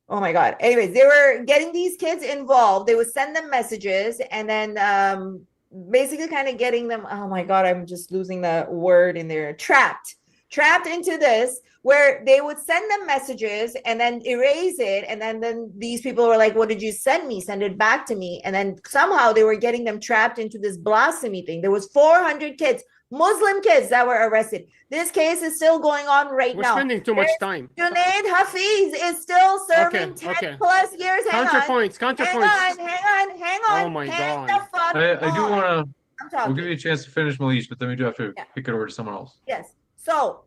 Oh my God. Anyways, they were getting these kids involved. They would send them messages and then basically kind of getting them. Oh my God, I'm just losing the word in there. Trapped into this, where they would send them messages and then erase it. And then these people were like, what did you send me? Send it back to me. And then somehow they were getting them trapped into this blasphemy thing. There was 400 kids, Muslim kids, that were arrested. This case is still going on right now. We're spending too much time. Junaid Hafiz is still serving Okay, 10 plus years. Counterpoints. Hang on. Oh my Hang God. the fuck I do on. want I'm to. talking. We'll give you a chance to finish, Malish, but then we do have to Yeah. kick it over to someone else. Yes. So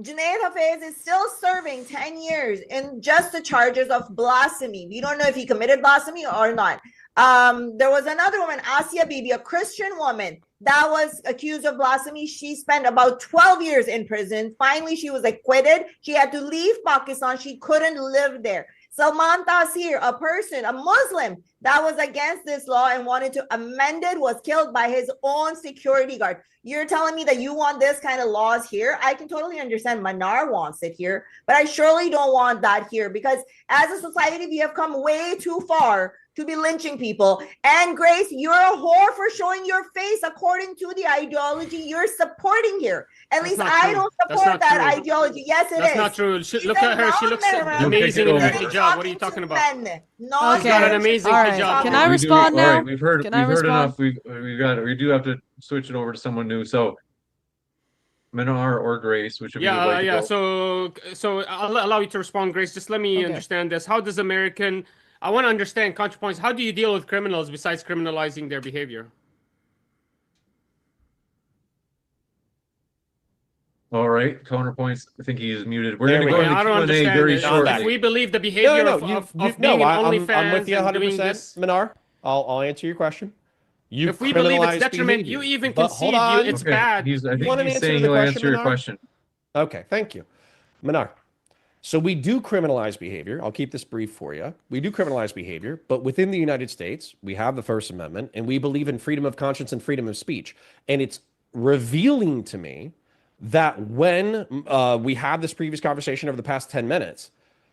Junaid Hafiz is still serving 10 years in just the charges of blasphemy. We don't know if he committed blasphemy or not. There was another woman, Asia Bibi, a Christian woman that was accused of blasphemy. She spent about 12 years in prison. Finally, she was acquitted. She had to leave Pakistan. She couldn't live there. Salman Taseer, a Muslim that was against this law and wanted to amend it, was killed by his own security guard. You're telling me that you want this kind of laws here? I can totally understand Manar wants it here, but I surely don't want that here, because as a society, we have come way too far to be lynching people. And Grace, you're a whore for showing your face according to the ideology you're supporting here. At That's least not I true. don't That's support not that true. ideology. Yes, it is. That's not true. Look at her. She looks amazing in her hijab. What are you talking about? Men, She's got an amazing All right. hijab. Can I We do- respond all now? right, we've heard Can I enough. respond? We do have to switch it over to someone new. So Minar or Grace, which of you would like to Yeah. go? So I'll allow you to respond, Grace. Just let me Okay. understand this. How does American? I want to understand ContraPoints. How do you deal with criminals besides criminalizing their behavior? All right, counterpoints. I think he is muted. We're There going to we go go. to I the don't Q&A understand very it. shortly. If we believe the No, behavior no, of you, being in I'm OnlyFans with you and doing 100%. this. Minar, I'll answer your question. You If we believe it's criminalize detriment, behavior. you even But concede hold on. it's Okay, bad. I You think want an he's answer saying to the he'll question, answer your Minar? question. Okay, thank you. Minar. So we do criminalize behavior. I'll keep this brief for you. We do criminalize behavior, but within the United States, we have the First Amendment, and we believe in freedom of conscience and freedom of speech. And it's revealing to me that when we had this previous conversation over the past 10 minutes,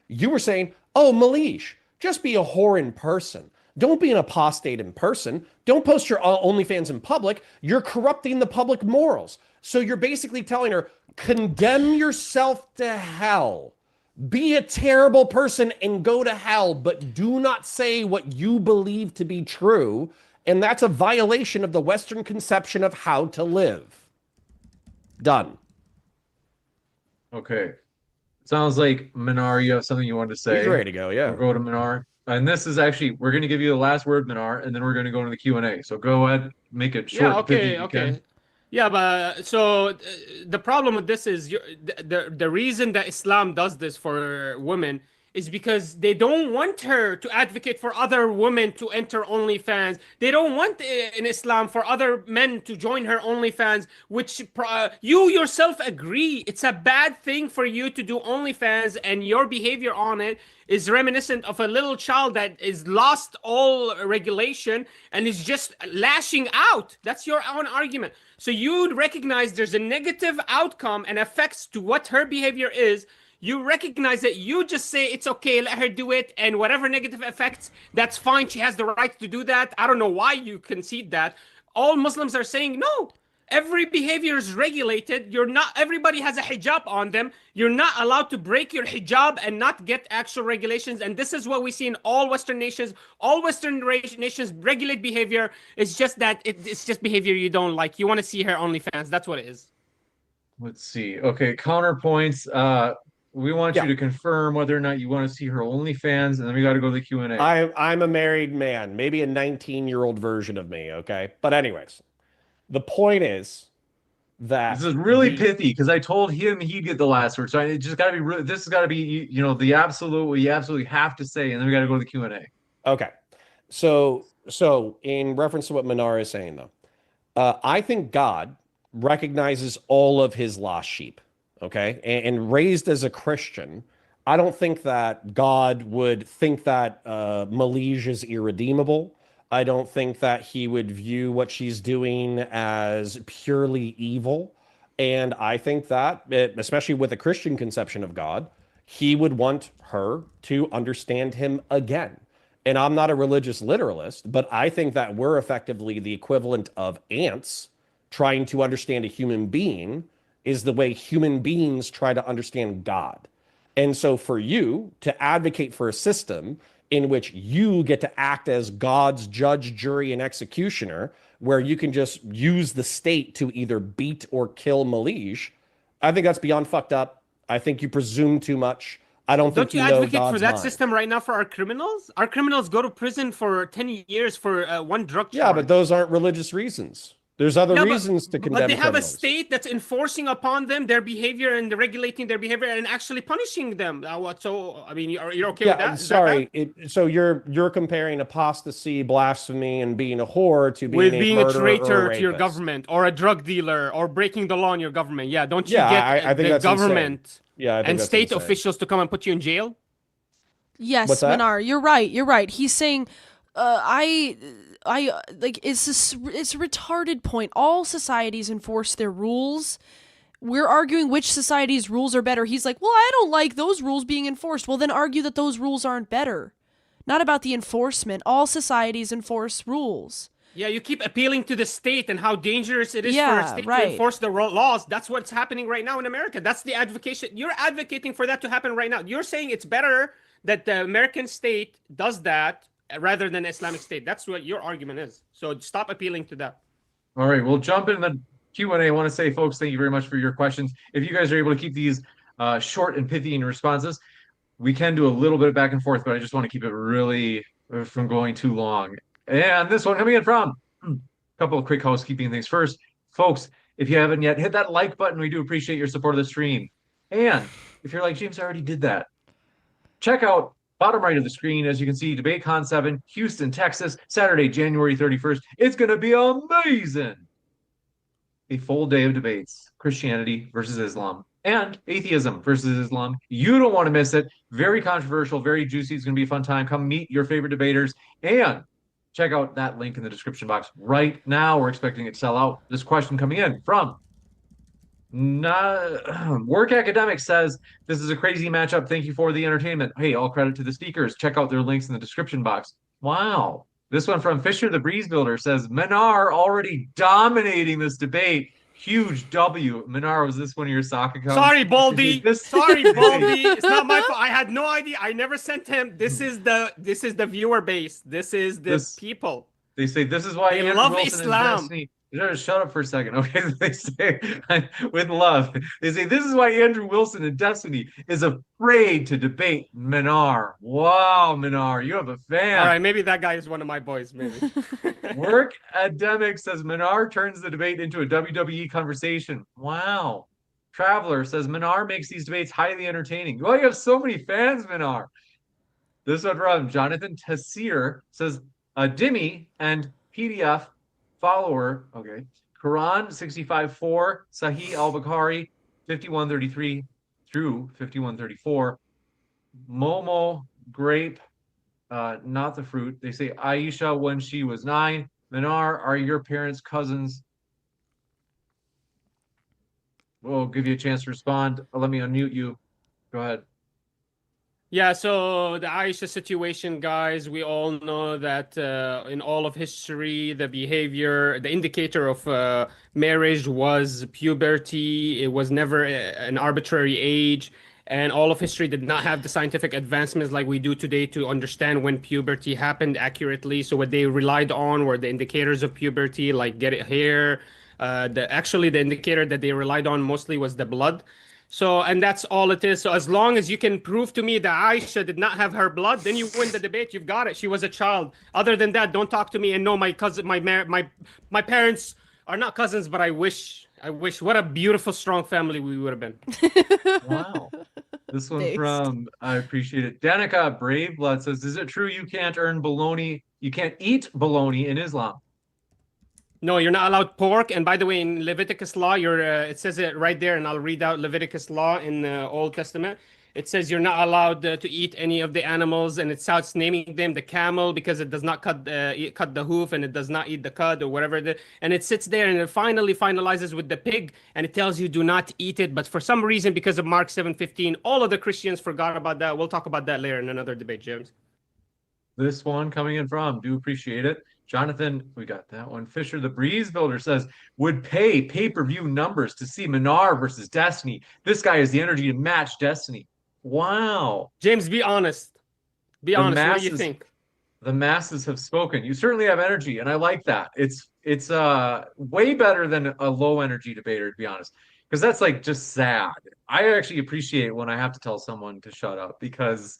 you were saying, oh, Malish, just be a whore in person. Don't be an apostate in person. Don't post your OnlyFans in public. You're corrupting the public morals. So you're basically telling her, condemn yourself to hell. Be a terrible person and go to hell, but do not say what you believe to be true. And that's a violation of the Western conception of how to live. Done. Okay. Sounds like Minar, you have something you wanted to say. He's ready to go, yeah. We'll go to Minar. And this is actually, we're going to give you the last word, Minar, and then we're going to go into the Q&A. So go ahead, make it short. Yeah, and pithy okay, if you okay. can. Yeah, but so the problem with this is the reason that Islam does this for women is because they don't want her to advocate for other women to enter OnlyFans. They don't want in Islam for other men to join her OnlyFans, which you yourself agree it's a bad thing for you to do OnlyFans, and your behavior on it is reminiscent of a little child that is lost all regulation and is just lashing out. That's your own argument. So you'd recognize there's a negative outcome and effects to what her behavior is. You recognize that, you just say it's okay, let her do it, and whatever negative effects, that's fine. She has the right to do that. I don't know why you concede that. All Muslims are saying no. Every behavior is regulated. You're not. Everybody has a hijab on them. You're not allowed to break your hijab and not get actual regulations. And this is what we see in all Western nations. All Western nations regulate behavior. It's just that it's just behavior you don't like. You want to see her OnlyFans. That's what it is. Let's see. Okay, counterpoints. We want you to confirm whether or not you want to see her OnlyFans, and then we got to go to the Q&A. I'm a married man, maybe a 19-year-old version of me, okay? But anyways, the point is that This is really pithy because I told him he'd get the last word. So it just got to be really, this has got to be, you know, the absolute, what you absolutely have to say, and then we got to go to the Q&A. Okay. So in reference to what Minar is saying, though, I think God recognizes all of his lost sheep, okay? And raised as a Christian, I don't think that God would think that Malige is irredeemable. I don't think that he would view what she's doing as purely evil. And I think that, especially with a Christian conception of God, he would want her to understand him again. And I'm not a religious literalist, but I think that we're effectively the equivalent of ants trying to understand a human being is the way human beings try to understand God. And so for you to advocate for a system in which you get to act as God's judge, jury, and executioner, where you can just use the state to either beat or kill Malige, I think that's beyond fucked up. I think you presume too much. I don't think Don't you know advocate God's for that mind. system right now for our criminals? Our criminals go to prison for 10 years for one drug charge. Yeah, but those aren't religious reasons. There's other Yeah, reasons to condemn But they have criminals. a state that's enforcing upon them their behavior and regulating their behavior and actually punishing them. So, I mean, you're okay with that? Is that Sorry. So you're comparing apostasy, blasphemy, and being a whore to bad? being With being a a murderer or traitor a to your rapist. government or a drug dealer or breaking the law in your government. Yeah, don't you Yeah, get I think the that's insane. government Yeah, I think and that's state insane. officials to come and put you in jail? Yes, What's that? Minar, you're right. You're right. He's saying, I like it's a retarded point. All societies enforce their rules. We're arguing which society's rules are better. He's like, well, I don't like those rules being enforced. Well, then argue that those rules aren't better. not about the enforcement. All societies enforce rules. Yeah, you keep appealing to the state and how dangerous it is for a Yeah, state to right. enforce the laws. That's what's happening right now in America. That's the advocation. You're advocating for that to happen right now. You're saying it's better that the American state does that rather than Islamic State. That's what your argument is. So stop appealing to that. All right, we'll jump in the Q&A. I want to say, folks, thank you very much for your questions. If you guys are able to keep these short and pithy in responses, we can do a little bit of back and forth, but I just want to keep it really from going too long. And this one coming in from a couple of quick housekeeping things. First, folks, if you haven't yet, hit that like button. We do appreciate your support of the stream. And if you're like, James, I already did that, check out bottom right of the screen. As you can see, DebateCon 7, Houston, Texas, Saturday, January 31st. It's going to be amazing. A full day of debates, Christianity versus Islam and atheism versus Islam. You don't want to miss it. Very controversial, very juicy. It's going to be a fun time. Come meet your favorite debaters and check out that link in the description box right now. We're expecting it to sell out. This question coming in from Work Academic says, this is a crazy matchup. Thank you for the entertainment. Hey, all credit to the speakers. Check out their links in the description box. Wow. This one from Fisher the Breeze Builder says, Minar already dominating this debate. Huge W. Minar, was this one of your sock accounts? Sorry, Baldy. Sorry, Baldy. It's not my fault. I had no idea. I never sent him. This is the viewer base. This is the people. They say this is why They Andrew love Wilson Islam. and Destiny. Shut up for a second. Okay, they say with love. They say this is why Andrew Wilson and Destiny is afraid to debate Minar. Wow, Minar, you have a fan. All right, maybe that guy is one of my boys. Maybe. Work Academic says Minar turns the debate into a WWE conversation. Wow. Traveler says Minar makes these debates highly entertaining. Well, you have so many fans, Minar. This one from Jonathan Tassir says Dimmy and PDF follower, okay. Quran 65:4, Sahih al-Bukhari 51:33 through 51:34. Momo grape, not the fruit. They say Aisha when she was 9. Minar, are your parents cousins? We'll give you a chance to respond. Let me unmute you. Go ahead. Yeah, so the Aisha situation, guys, we all know that in all of history, the behavior, the indicator of marriage was puberty. It was never an arbitrary age. And all of history did not have the scientific advancements like we do today to understand when puberty happened accurately. So what they relied on were the indicators of puberty, like get it hair. Actually, the indicator that they relied on mostly was the blood. So, and that's all it is. So as long as you can prove to me that Aisha did not have her blood, then you win the debate. You've got it. She was a child. Other than that, don't talk to me. And no, my cousin, my parents are not cousins, but I wish. What a beautiful, strong family we would have been. Wow. This one Thanks. from, I appreciate it. Danica Brave Blood says, is it true you can't earn bologna? You can't eat bologna in Islam? No, you're not allowed pork. And by the way, in Leviticus law, it says it right there, and I'll read out Leviticus law in the Old Testament. It says you're not allowed to eat any of the animals, and it starts naming them the camel because it does not cut the hoof, and it does not eat the cud or whatever. And it sits there, and it finally finalizes with the pig, and it tells you do not eat it. But for some reason, because of Mark 7:15, all of the Christians forgot about that. We'll talk about that later in another debate, James. This one coming in from, do appreciate it. Jonathan, we got that one. Fisher the Breeze Builder says, would pay pay-per-view numbers to see Minar versus Destiny. This guy has the energy to match Destiny. Wow. James, be honest. Be honest. What do you think? The masses have spoken. You certainly have energy, and I like that. It's way better than a low energy debater, to be honest, because that's like just sad. I actually appreciate when I have to tell someone to shut up because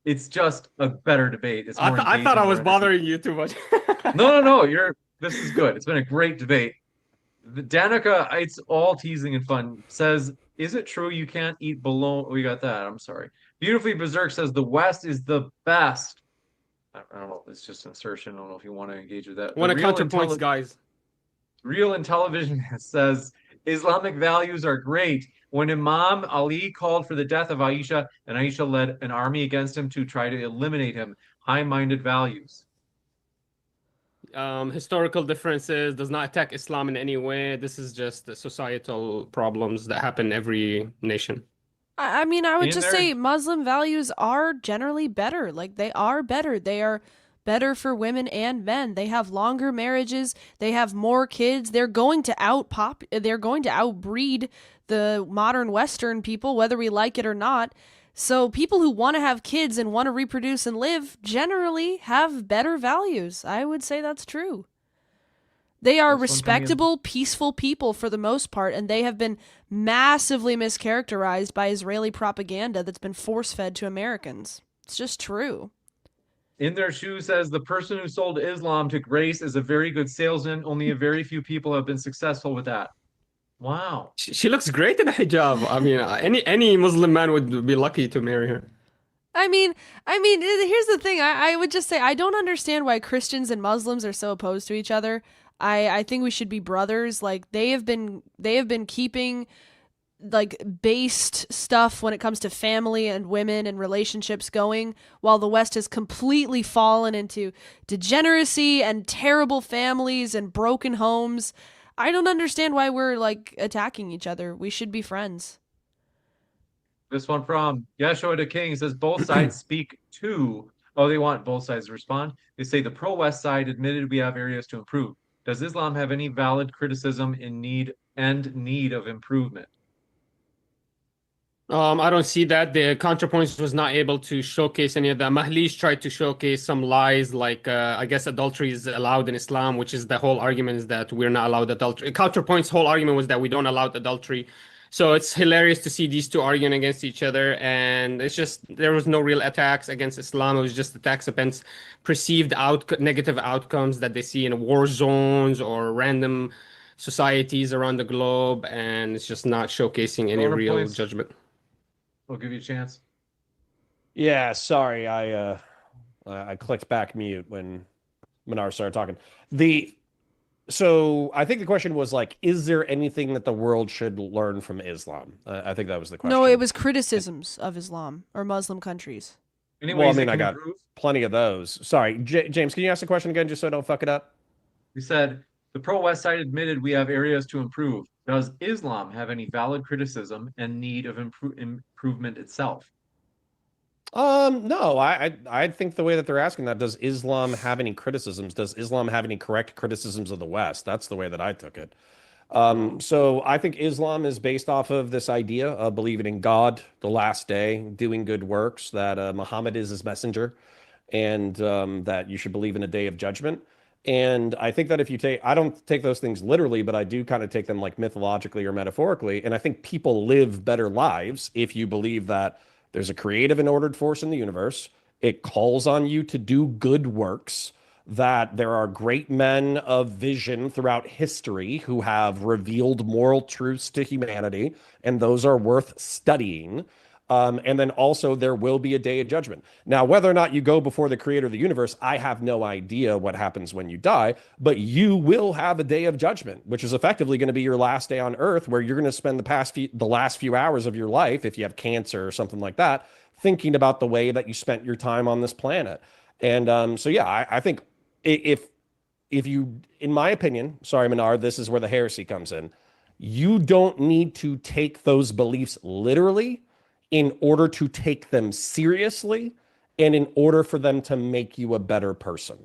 it's just a better debate. It's more I thought I was engaging, more bothering you too much. No. This is good. It's been a great debate. Danica, it's all teasing and fun, says, is it true you can't eat bologna? We got that. I'm sorry. Beautifully Berserk says the West is the best. I don't know. It's just insertion. I don't know if you want to engage with that. Want to counterpoints, guys. Real Intellivision says Islamic values are great. When Imam Ali called for the death of Aisha, and Aisha led an army against him to try to eliminate him, high-minded values. Historical differences does not attack Islam in any way. This is just the societal problems that happen in every nation. I mean, I would In just their say Muslim values are generally better. Like, they are better. They are better for women and men. They have longer marriages. They have more kids. They're going to outbreed the modern Western people, whether we like it or not. So people who want to have kids and want to reproduce and live generally have better values. I would say that's true. They are this one coming in. respectable, peaceful people for the most part, and they have been massively mischaracterized by Israeli propaganda that's been force fed to Americans. It's just true. In Their Shoe says the person who sold Islam to Grace is a very good salesman. Only a very few people have been successful with that. Wow. She looks great in a hijab. I mean, any Muslim man would be lucky to marry her. Here's the thing. I would just say I don't understand why Christians and Muslims are so opposed to each other. I think we should be brothers. Like they have been keeping like based stuff when it comes to family and women and relationships going, while the West has completely fallen into degeneracy and terrible families and broken homes. I don't understand why we're like attacking each other. We should be friends. This one from Yeshua the King says both sides speak to. Oh, they want both sides to respond. They say the pro-West side admitted we have areas to improve. Does Islam have any valid criticism in need of improvement? I don't see that. The ContraPoints was not able to showcase any of that. Mahlish tried to showcase some lies, like I guess adultery is allowed in Islam, which is the whole argument is that we're not allowed adultery. ContraPoints' whole argument was that we don't allow adultery. So it's hilarious to see these two arguing against each other, and it's just there was no real attacks against Islam. It was just attacks against perceived negative outcomes that they see in war zones or random societies around the globe, and it's just not showcasing any real ContraPoints. judgment. We'll give you a chance. Yeah, sorry, I clicked back mute when Minar started talking. So I think the question was like, is there anything that the world should learn from Islam? I think that was the question. No, it was criticisms of Islam or Muslim countries. Anyways, Well, I mean, I got plenty of those. Sorry, James, can you ask the question again, just so I don't fuck it up? We said the pro-West side admitted we have areas to improve. Does Islam have any valid criticism and need of improvement itself? No, I think the way that they're asking that, does Islam have any criticisms? Does Islam have any correct criticisms of the West? That's the way that I took it. So I think Islam is based off of this idea of believing in God, the last day, doing good works, that Muhammad is his messenger, and that you should believe in a day of judgment. And I think that if you I don't take those things literally, but I do kind of take them like mythologically or metaphorically. And I think people live better lives if you believe that there's a creative and ordered force in the universe. It calls on you to do good works, that there are great men of vision throughout history who have revealed moral truths to humanity, and those are worth studying. And then also there will be a day of judgment. Now, whether or not you go before the creator of the universe, I have no idea what happens when you die, but you will have a day of judgment, which is effectively going to be your last day on earth, where you're going to spend the last few hours of your life, if you have cancer or something like that, thinking about the way that you spent your time on this planet. And so, yeah, I think if you, in my opinion, sorry, Menard, this is where the heresy comes in. You don't need to take those beliefs literally in order to take them seriously and in order for them to make you a better person.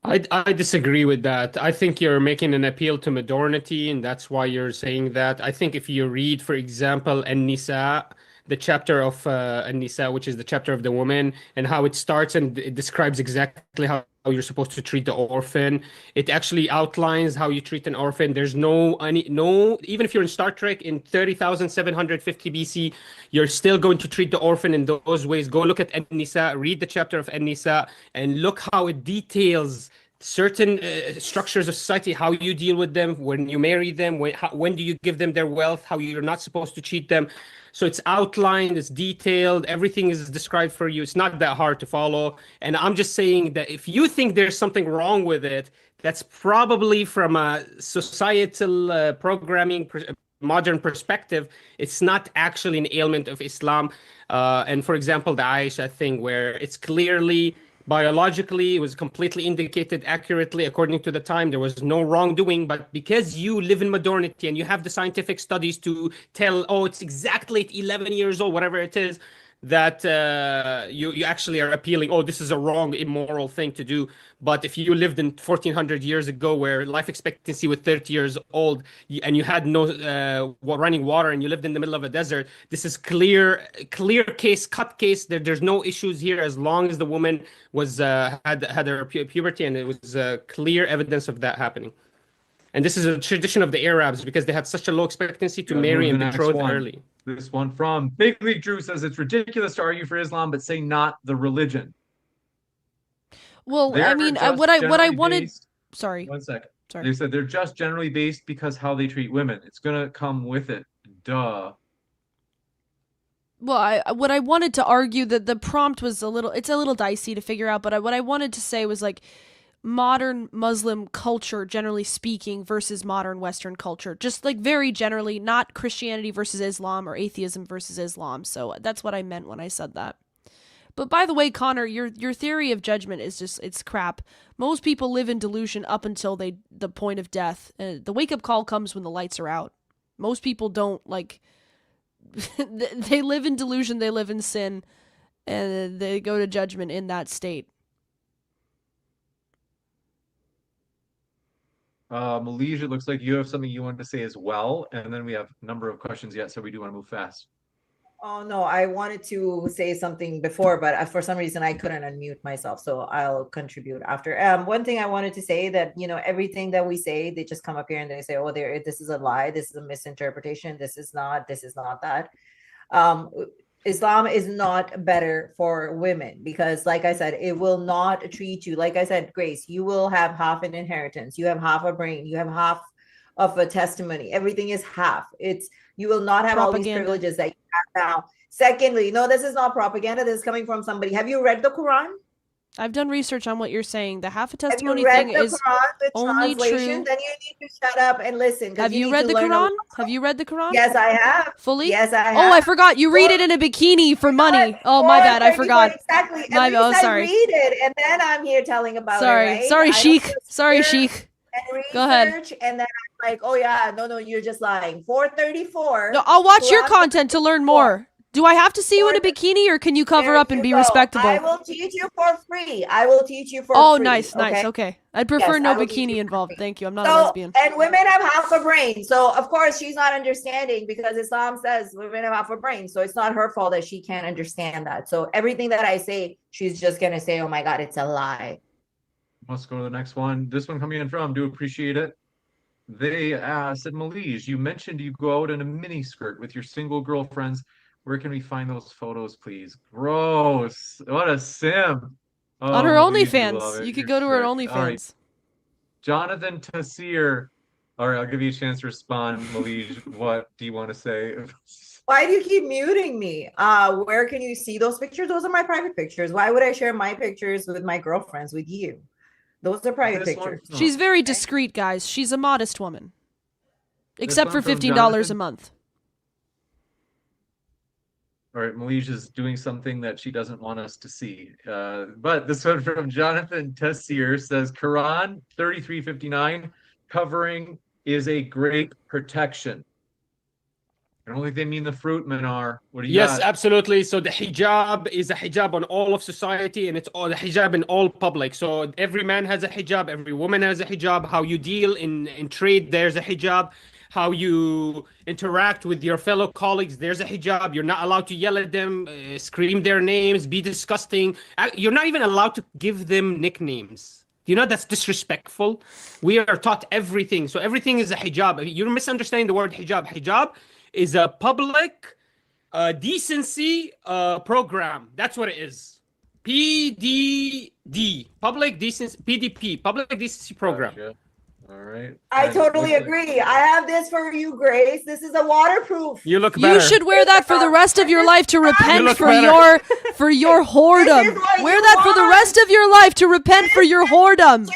I disagree with that. I think you're making an appeal to modernity, and that's why you're saying that. I think if you read, for example, An-Nisa, the chapter of An-Nisa, which is the chapter of the woman, and how it starts and it describes exactly how you're supposed to treat the orphan. It actually outlines how you treat an orphan. There's no, even if you're in Star Trek in 30,750 BC, you're still going to treat the orphan in those ways. Go look at An-Nisa, read the chapter of An-Nisa, and look how it details certain structures of society, how you deal with them, when you marry them, when do you give them their wealth, how you're not supposed to cheat them. So it's outlined, it's detailed, everything is described for you. It's not that hard to follow. And I'm just saying that if you think there's something wrong with it, that's probably from a societal programming modern perspective. It's not actually an ailment of Islam. And for example, the Aisha thing, where it's clearly Biologically, it was completely indicated accurately according to the time. There was no wrongdoing, but because you live in modernity and you have the scientific studies to tell, oh, it's exactly at 11 years old, whatever it is, that you actually are appealing, oh, this is a wrong, immoral thing to do. But if you lived in 1400 years ago where life expectancy was 30 years old and you had no running water and you lived in the middle of a desert, this is clear case, cut case. There's no issues here as long as the woman was had her puberty, and it was clear evidence of that happening. And this is a tradition of the Arabs because they had such a low expectancy to marry and betroth early. This one from Big League Drew says it's ridiculous to argue for Islam, but say not the religion. Well, I They're mean, just what I generally wanted. based- Sorry. One second. Sorry. They said they're just generally based because how they treat women. It's gonna come with it. Duh. Well, what I wanted to argue that the prompt was it's a little dicey to figure out, but what I wanted to say was like modern Muslim culture, generally speaking, versus modern Western culture. Just like very generally, not Christianity versus Islam or atheism versus Islam. So that's what I meant when I said that. But by the way, Connor, your theory of judgment is just, it's crap. Most people live in delusion up until the point of death. The wake-up call comes when the lights are out. Most people don't, like, they live in delusion, they live in sin, and they go to judgment in that state. Malaysia, it looks like you have something you wanted to say as well, and then we have a number of questions yet, so we do want to move fast. Oh no, I wanted to say something before, but for some reason I couldn't unmute myself, so I'll contribute after. One thing I wanted to say that, you know, everything that we say, they just come up here and they say, oh, this is a lie, this is a misinterpretation, this is not that. Islam is not better for women because, like I said, it will not treat you. Like I said, Grace, you will have half an inheritance. You have half a brain. You have half of a testimony. Everything is half. You will not have all these privileges that you have now. Secondly, no, this is not propaganda. This is coming from somebody. Have you read the Quran? I've done research on what you're saying. The half a testimony thing thing is only true. Then you need to shut up and listen. Have you read the Quran? Have you read the Quran? Yes, I have. Fully? Yes, I have. Oh, I forgot. You read it in a bikini for money. Oh, my bad. I forgot. Exactly. My bad. Oh, sorry. I read it, and then I'm here telling about sorry. it. Right? Sorry, Sheikh. Sorry, Sheikh. Go ahead. And then I'm like, oh yeah, no, you're just lying. 434. No, I'll watch your content to learn more. Do I have to see you in a bikini, or can you cover up and be respectable? I will teach you for free. free. Oh, nice. Okay. I'd prefer no bikini involved. Thank you. I'm not a lesbian. And women have half a brain. So, of course, she's not understanding because Islam says women have half a brain. So, it's not her fault that she can't understand that. So, everything that I say, she's just going to say, oh my God, it's a lie. Let's go to the next one. This one coming in from, do appreciate it. They said, Malige, you mentioned you go out in a mini skirt with your single girlfriends. Where can we find those photos, please? Gross. What a sim. Oh, on her OnlyFans. You could go to her OnlyFans. Right. Jonathan Tassir. All right, I'll give you a chance to respond. Malige, what do you want to say? Why do you keep muting me? Where can you see those pictures? Those are my private pictures. Why would I share my pictures with my girlfriends, with you? Those are private pictures. She's very discreet, guys. She's a modest woman. Except for $15 a month. All right, Malige is doing something that she doesn't want us to see. But this one from Jonathan Tessier says, Quran 33:59, covering is a great protection. I don't think they mean the fruit, Manar. What do you got? Yes, absolutely. So the hijab is a hijab on all of society, and it's all the hijab in all public. So every man has a hijab, every woman has a hijab. How you deal in trade, there's a hijab. How you interact with your fellow colleagues, there's a hijab. You're not allowed to yell at them, scream their names, be disgusting. You're not even allowed to give them nicknames. You know, that's disrespectful. We are taught everything. So everything is a hijab. You're misunderstanding the word hijab. Hijab is a public decency program. That's what it is. PDD, public decency, PDP, public decency program. Gotcha. All right. I totally agree. I have this for you, Grace. This is a waterproof. You look better. You should wear that for the rest of your life to repent for your whoredom. Wear that for the rest of your life to repent for your whoredom.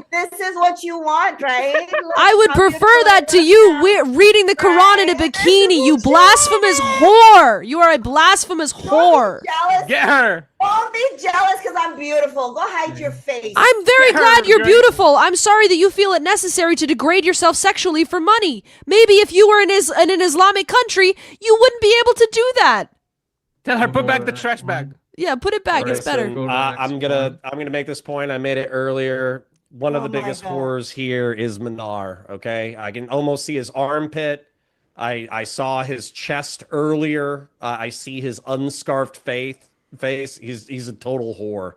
This is what you want, right? I would prefer that to you reading the Quran in a bikini. You blasphemous whore. You are a blasphemous whore. Get her. Don't be jealous because I'm beautiful. Go hide your face. I'm very glad you're beautiful. I'm sorry that you feel it necessary to degrade yourself sexually for money. Maybe if you were in an Islamic country, you wouldn't be able to do that. Tell her put back the trash bag. Yeah, put it back. All It's right, so better. go to the I'm next gonna make this point. I made it earlier. One of Oh the my biggest God. horrors here is Minar. Okay, I can almost see his armpit. I saw his chest earlier. I see his unscarfed face. He's a total whore.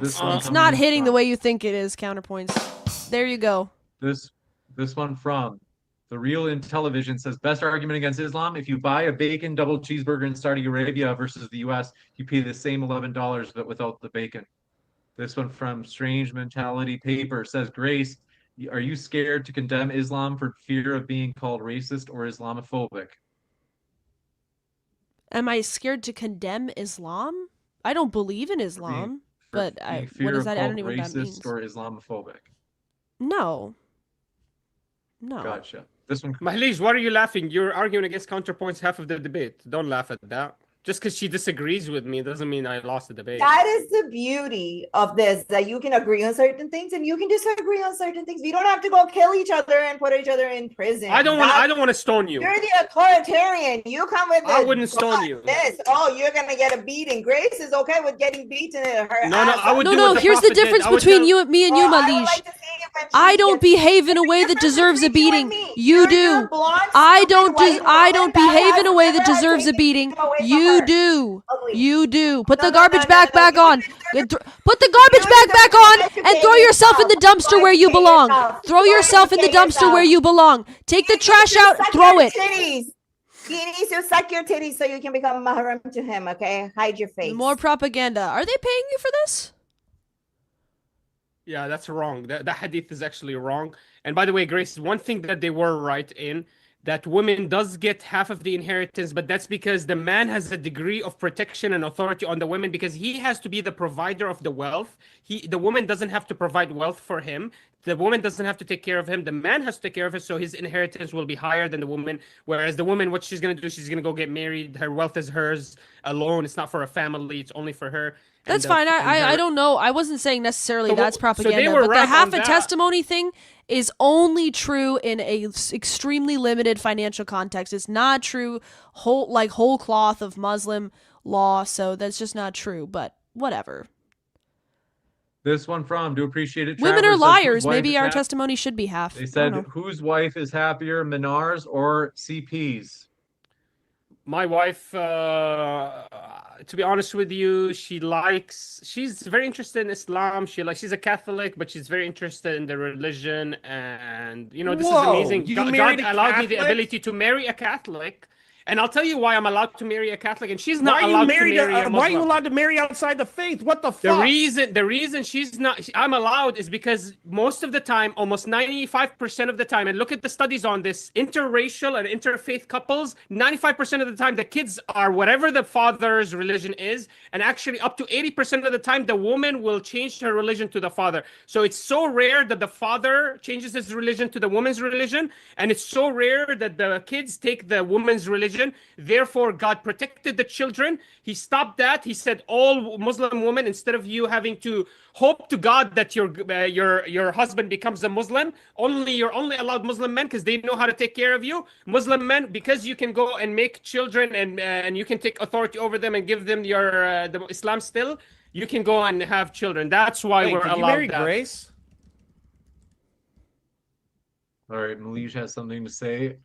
This one It's coming not in hitting the from- way you think it is. Counterpoints. There you go. This one from The Real in Television says best argument against Islam. If you buy a bacon double cheeseburger in Saudi Arabia versus the US, you pay the same $11 but without the bacon. This one from Strange Mentality Paper says, Grace, are you scared to condemn Islam for fear of being called racist or Islamophobic? Am I scared to condemn Islam? I don't believe in Islam, but Being what fear is of that? I don't called even know what that means. racist or Islamophobic. No. No. Gotcha. This one Mahlish, why are you laughing? You're arguing against counterpoints half of the debate. Don't laugh at that. Just because she disagrees with me doesn't mean I lost the debate. That is the beauty of this, that you can agree on certain things and you can disagree on certain things. We don't have to go kill each other and put each other in prison. I don't want to stone you. You're the authoritarian. You come with I the- wouldn't stone you. This. Oh, you're gonna get a beating. Grace is okay with getting beaten in her No, ass. I would No, do no, what the here's the Prophet did. difference I would between tell- me and you, I would Malish. like to see it when she I don't gets- behave in a way that deserves a between you and beating. me. You You're do. blonde, I stupid don't white I woman don't that behave in has a way that never deserves a taken beating. anything away from You her. do. Ugly. You do. Put No, the no, garbage no, bag no, back you on. deserve- Put the garbage You bag deserve back to on educate and throw yourself in the yourself. dumpster Go where you educate belong. yourself. Throw Go yourself in the educate dumpster where yourself. you belong. Take the He trash needs to out, suck throw your it. titties. He needs to suck your titties so you can become mahram to him, okay? Hide your face. More propaganda. Are they paying you for this? Yeah, that's wrong. That hadith is actually wrong. And by the way, Grace, one thing that they were right in, that women does get half of the inheritance, but that's because the man has a degree of protection and authority on the women because he has to be the provider of the wealth. The woman doesn't have to provide wealth for him. The woman doesn't have to take care of him. The man has to take care of it, so his inheritance will be higher than the woman. Whereas the woman, what she's gonna do, she's gonna go get married. Her wealth is hers alone. It's not for a family. It's only for her. And That's the- fine. and I her- don't know. I wasn't saying necessarily So that's so they propaganda, were but the right half on a that. testimony thing is only true in a extremely limited financial context. It's not true whole cloth of Muslim law, so that's just not true. But whatever. This one from Do Appreciate It. Women Travers are says, liars. whose wife Maybe is our hap- testimony should be half. They I said, don't know. whose wife is happier, Minars or CP's? My wife, to be honest with you, she's very interested in Islam. She's a Catholic, but she's very interested in the religion. And, this is Whoa, amazing. you God married a allowed me the Catholic? ability to marry a Catholic. And I'll tell you why I'm allowed to marry a Catholic, and she's not Why are you allowed married? to marry a Muslim. Why are you allowed to marry outside the faith? What the The fuck? reason she's not I'm allowed is because most of the time, almost 95% of the time, and look at the studies on this, interracial and interfaith couples, 95% of the time the kids are whatever the father's religion is, and actually up to 80% of the time the woman will change her religion to the father. So it's so rare that the father changes his religion to the woman's religion, and it's so rare that the kids take the woman's religion. Therefore, God protected the children. He stopped that. He said, all Muslim women, instead of you having to hope to God that your husband becomes a Muslim, you're only allowed Muslim men because they know how to take care of you. Muslim men, because you can go and make children and you can take authority over them and give them the Islam still, you can go and have children. That's why Wait, we're did you allowed marry that. Grace? All right, Malish has something to say.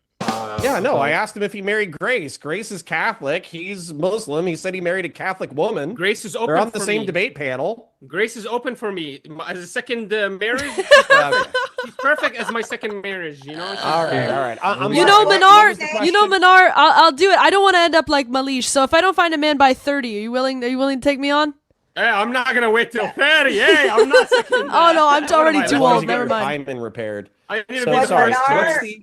Yeah, no, about- I asked him if he married Grace. Grace is Catholic. He's Muslim. He said he married a Catholic woman. Grace is open They're on the for same me. debate panel. Grace is open for me as a second marriage. Okay. She's perfect as my second marriage. She's- All right. I'm You sorry. know, What Minar. was the You know, question? Minar. I'll do it. I don't want to end up like Malish. So if I don't find a man by 30, are you willing to take me on? Hey, I'm not gonna wait till 30. Hey, I'm not second. Oh no, I'm What am already I, too As long as old. you get Never your mind. hymen repaired. I need to So be the sorry. first. So Minar- what's the-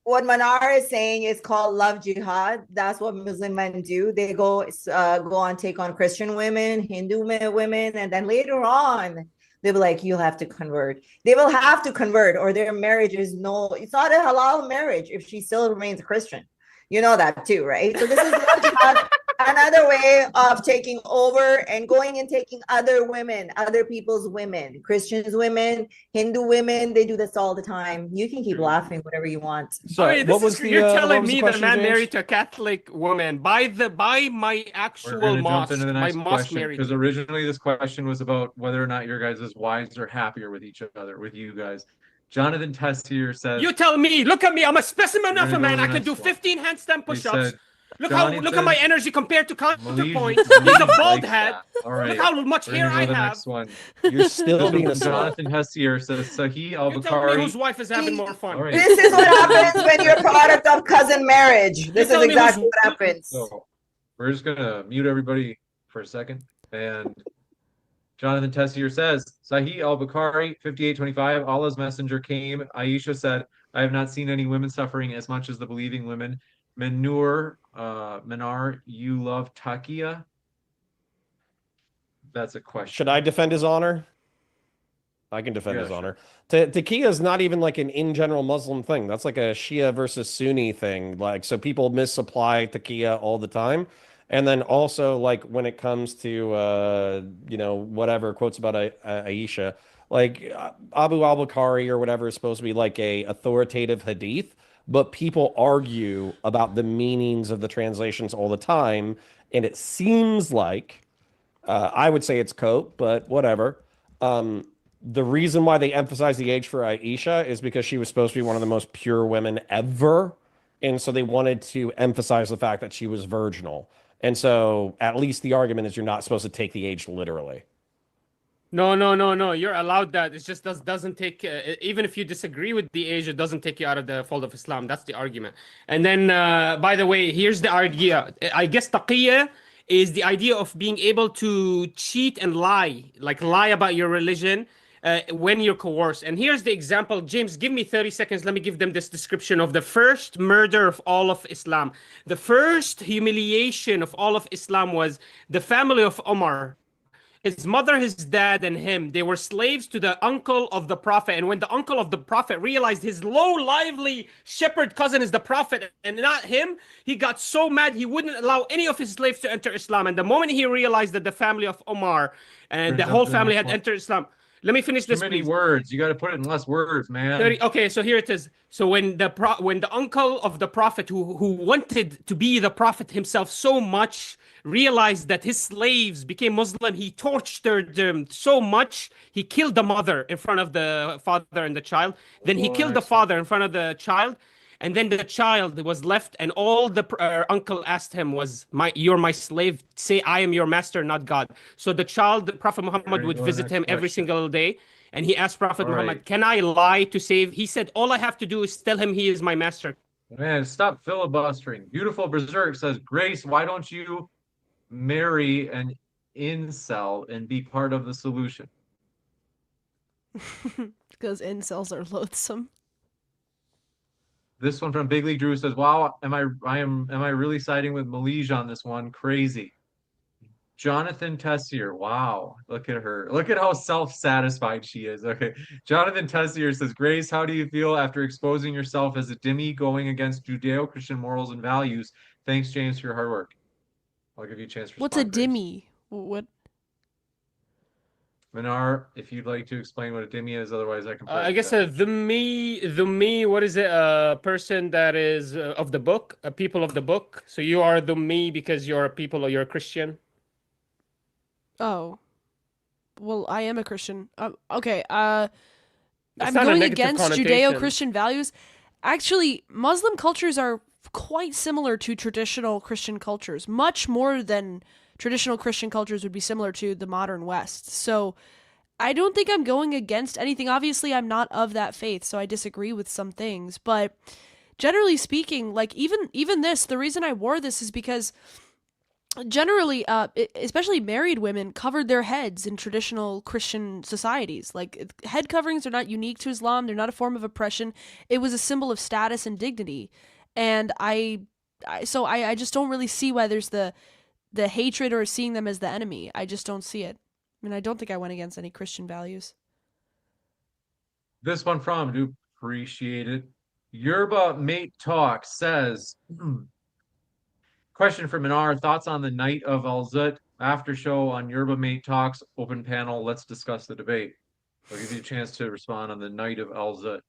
What Manar is saying is called love jihad. That's what Muslim men do. They go on take on Christian women, Hindu women, and then later on they'll be like, "You'll have to convert." They will have to convert, or their marriage is it's not a halal marriage if she still remains Christian. You know that too, right? So this is love jihad. another way of taking over and going and taking other women, other people's women, Christians women, Hindu women. They do this all the time. You can keep laughing whatever you want. So I mean, what was the you're what telling was the me that a question, man James? married to a Catholic woman by my We're actual going to jump mosque, into the my next mosque question married because me. originally this question was about whether or not your guys' wives are happier with each other, with you guys. Jonathan Tessier says, You tell me. Look at me. I'm a specimen We're of gonna a go man. to the I can do next one. 15 handstand he push-ups. said, Look Johnny look at my says, energy compared to counterpoint. Malige He's a bald likes head. that. All right, Look how much we're hair gonna go I to the have. next one. You're still This one being a from slut. Jonathan Hessier says, Sahih You tell me Al-Bukhari. whose wife is having more fun. All right. This is what happens when you're a product of cousin marriage. This is tell me who's- exactly what happens. So we're just gonna mute everybody for a second. And Jonathan Tessier says, Sahih al-Bukhari, 5825, Allah's messenger came. Aisha said, I have not seen any women suffering as much as the believing women. Minar, you love Takia? That's a question. Should I defend his honor? I can defend his sure. honor. Taqiya is not even like an in general Muslim thing. That's like a Shia versus Sunni thing. Like, so people misapply taqiya all the time. And then also, like, when it comes to, whatever quotes about Aisha, like Abu al-Bukhari or whatever is supposed to be like a authoritative hadith, but people argue about the meanings of the translations all the time. And it seems like, I would say it's cope, but whatever. The reason why they emphasize the age for Aisha is because she was supposed to be one of the most pure women ever. And so they wanted to emphasize the fact that she was virginal. And so at least the argument is you're not supposed to take the age literally. No. You're allowed that. It just doesn't take. Even if you disagree with the age, it doesn't take you out of the fold of Islam. That's the argument. And then, by the way, here's the idea. I guess taqiyya is the idea of being able to cheat and lie, like lie about your religion when you're coerced. And here's the example. James, give me 30 seconds. Let me give them this description of the first murder of all of Islam. The first humiliation of all of Islam was the family of Omar. His mother, his dad, and him, they were slaves to the uncle of the prophet. And when the uncle of the prophet realized his low, lively shepherd cousin is the prophet and not him, he got so mad he wouldn't allow any of his slaves to enter Islam. And the moment he realized that the family of Omar and the whole family had entered Islam, let me finish this, Too many please. words. You got to put it in less words, man. 30, okay, so here it is. So when the uncle of the prophet who wanted to be the prophet himself so much realized that his slaves became Muslim, he tortured them so much, he killed the mother in front of the father and the child. Then he killed the father in front of the child. And then the child was left, and all the uncle asked him was, "You're my slave. Say, I am your master, not God." So the child, Prophet Muhammad, would visit him every single day, and he asked Prophet Muhammad, "Can I lie to save?" He said, "All I have to do is tell him he is my master." Man, stop filibustering. Beautiful Berserk says, Grace, why don't you marry an incel and be part of the solution? Because incels are loathsome. This one from Big League Drew says, "Wow, am I really siding with Malige on this one? Crazy." Jonathan Tessier, wow, look at her. Look at how self-satisfied she is. Okay, Jonathan Tessier says, "Grace, how do you feel after exposing yourself as a dhimmi going against Judeo-Christian morals and values? Thanks, James, for your hard work." I'll give you a chance to What's a respond, Grace. dhimmi? What? Minar, if you'd like to explain what a dhimmi is, otherwise I can. I guess a dhimmi, what is it? A person that is of the book, a people of the book. So you are dhimmi because you're a people or you're a Christian. Oh. Well, I am a Christian. Okay, I'm It's not a going negative against connotation. Judeo-Christian values. Actually, Muslim cultures are quite similar to traditional Christian cultures, much more than traditional Christian cultures would be similar to the modern West. So I don't think I'm going against anything. Obviously, I'm not of that faith, so I disagree with some things. But generally speaking, like even this, the reason I wore this is because generally, especially married women covered their heads in traditional Christian societies. Like, head coverings are not unique to Islam. They're not a form of oppression. It was a symbol of status and dignity. And I just don't really see why there's the hatred or seeing them as the enemy. I just don't see it. I mean, I don't think I went against any Christian values. This one from, do appreciate it. Yerba Mate Talk says, Question for Minar. Thoughts on the Night of Al Zut after show on Yerba Mate Talks open panel? Let's discuss the debate. I'll give you a chance to respond on the Night of Al Zut.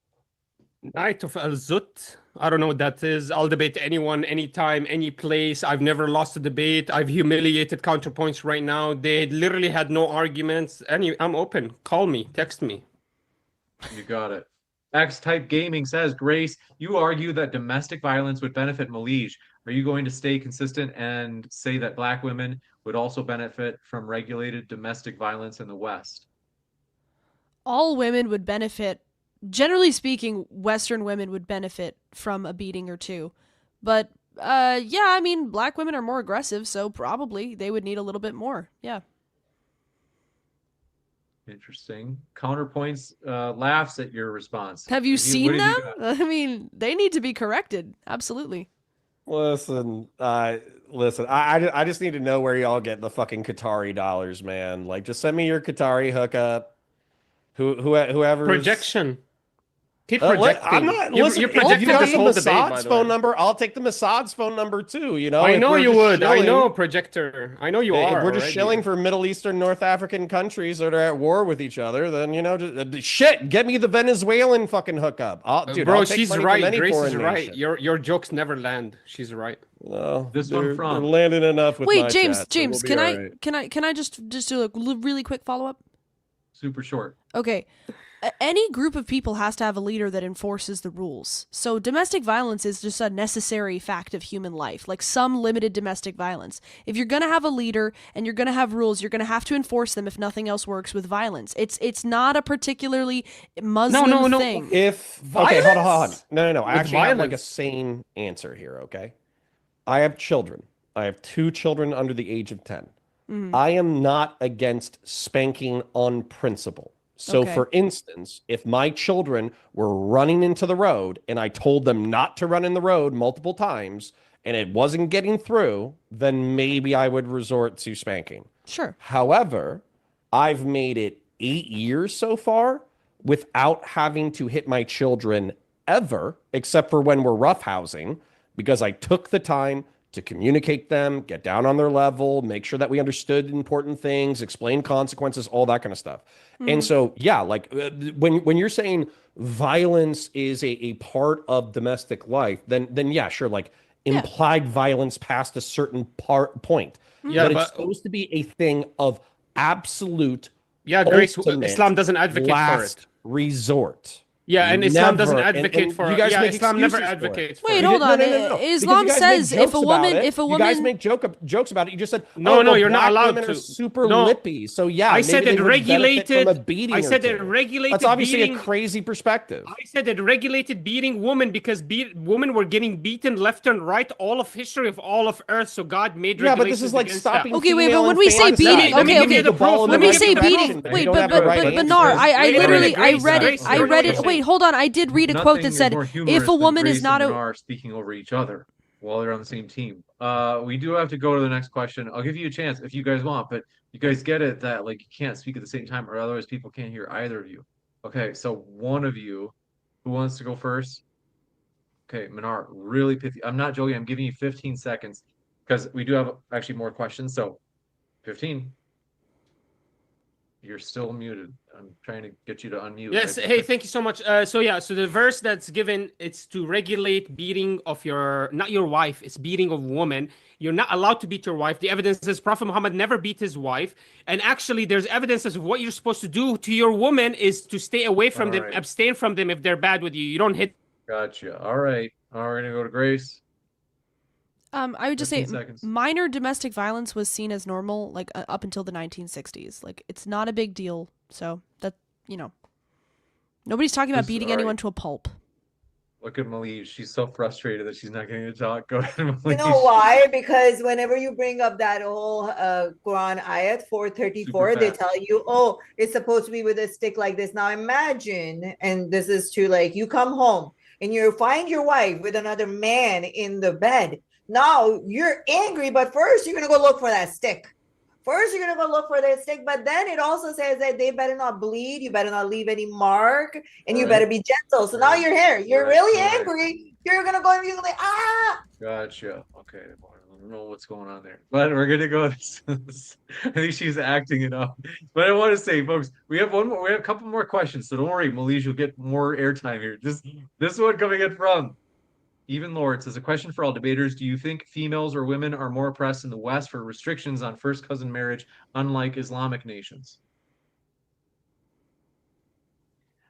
Night of Al Zut. I don't know what that is. I'll debate anyone, anytime, any place. I've never lost a debate. I've humiliated counterpoints right now. They literally had no arguments. I'm open. Call me. Text me. You got it. X-Type Gaming says, Grace, you argue that domestic violence would benefit Malige. Are you going to stay consistent and say that Black women would also benefit from regulated domestic violence in the West? All women would benefit. Generally speaking, Western women would benefit from a beating or two. But, yeah, I mean, Black women are more aggressive, so probably they would need a little bit more. Yeah. Interesting. Counterpoints laughs at your response. Have you What seen have them? you got? I mean, they need to be corrected. Absolutely. Listen, listen. I just need to know where y'all get the fucking Qatari dollars, man. Like, just send me your Qatari hookup. Whoever Projection. Keep projecting. I'm not. You're Listen, if projecting you got this the whole debate, by Mossad's the phone way. number, I'll take the Mossad's phone number too. You know, I if know we're you just would. I shilling- know, projector. I know you are. If we're just already. shilling for Middle Eastern, North African countries that are at war with each other, then you know, shit. Get me the Venezuelan fucking hookup, dude. Bro, I'll take she's money from right. any Grace foreign is right. nation. Your jokes never land. She's right. Well, This one they're from- landing enough with Wait, my James, chat, so James, we'll be can all I right. can I just do a really quick follow up? Super short. Okay. Any group of people has to have a leader that enforces the rules. So domestic violence is just a necessary fact of human life, like some limited domestic violence. If you're going to have a leader and you're going to have rules, you're going to have to enforce them if nothing else works with violence. It's not a particularly Muslim no. thing. If okay, hold on. Violence? No. I With actually have like a violence. sane answer here. Okay, I have children. I have 2 children under the age of 10. I am not against spanking on principle. So, Okay. for instance, if my children were running into the road and I told them not to run in the road multiple times and it wasn't getting through, then maybe I would resort to spanking. Sure. However, I've made it 8 years so far without having to hit my children ever, except for when we're roughhousing, because I took the time to communicate them, get down on their level, make sure that we understood important things, explain consequences, all that kind of stuff. And so, yeah, like when you're saying violence is a part of domestic life, then yeah, sure, like implied violence past a certain point. Yeah, but it's but- supposed to be a thing of absolute Yeah, Grace. ultimate Islam doesn't advocate for last it. resort. Yeah, and Islam doesn't Never- advocate and for you it. guys Yeah, make Islam never excuses for it. advocates for Wait, it. hold on. Because Islam you guys says make if a jokes woman- about it. if a you guys woman- make jokes about it. You just said, No, oh, no, well, you're not black allowed women to. are super No. lippy. So yeah, I said maybe it they would benefit regulated. from a beating I or said it two. regulated. That's obviously beating, a crazy perspective. I said it regulated beating women because women were getting beaten left and right all of history of all of Earth. So God made Yeah, but regulations this is like against stopping. that. Okay, wait, female but when we say infanticide. beating, Let me okay, give you okay. the proof. When Let we me say give you the beating, proof. wait, You don't but have the right answer. Benar, I Wait a minute, literally, I Grace, read it, Grace, I hear read what it. I'm Wait, saying. hold on, I did read a quote Nothing that is said, more if humorous a than woman is Grace not and a, Minar speaking over each other while they're on the same team. We do have to go to the next question. I'll give you a chance if you guys want, but you guys get it that like you can't speak at the same time or otherwise people can't hear either of you. Okay, so one of you, who wants to go first? Okay, Minar, really pithy. I'm not joking. I'm giving you 15 seconds because we do have actually more questions. So 15. You're still muted. I'm trying to get you to unmute. Yes. Hey, thank you so much. So yeah, so the verse that's given, it's to regulate beating of your, not your wife, it's beating of woman. You're not allowed to beat your wife. The evidence is Prophet Muhammad never beat his wife. And actually, there's evidence of what you're supposed to do to your woman is to stay away from them, Alright. abstain from them if they're bad with you. You don't hit. Gotcha. All right. We're gonna go to Grace. I would just say 15 seconds. minor domestic violence was seen as normal, like up until the 1960s. Like it's not a big deal. So that, you know, nobody's talking about This- beating alright. anyone to a pulp. Look at Malige. She's so frustrated that she's not getting to talk. Go ahead, Malige. You know why? Because whenever you bring up that whole Quran ayat 434, Super they fast. tell you, oh, it's supposed to be with a stick like this. Now imagine, and this is to like, you come home and you find your wife with another man in the bed. Now you're angry, but first you're going to go look for that stick. First, you're going to go look for that stick, but then it also says that they better not bleed. You better not leave any mark, and you Right. better be gentle. So now you're here. You're Right, really right. angry. You're going to go and you're like, ah, Gotcha. Okay. don't know what's going on there, but we're gonna go. I think she's acting it up. But I want to say, folks, we have one more. We have a couple more questions, so don't worry, Malise, you'll get more airtime here. This one coming in from Even Lord says, a question for all debaters: do you think females or women are more oppressed in the West for restrictions on first cousin marriage, unlike Islamic nations?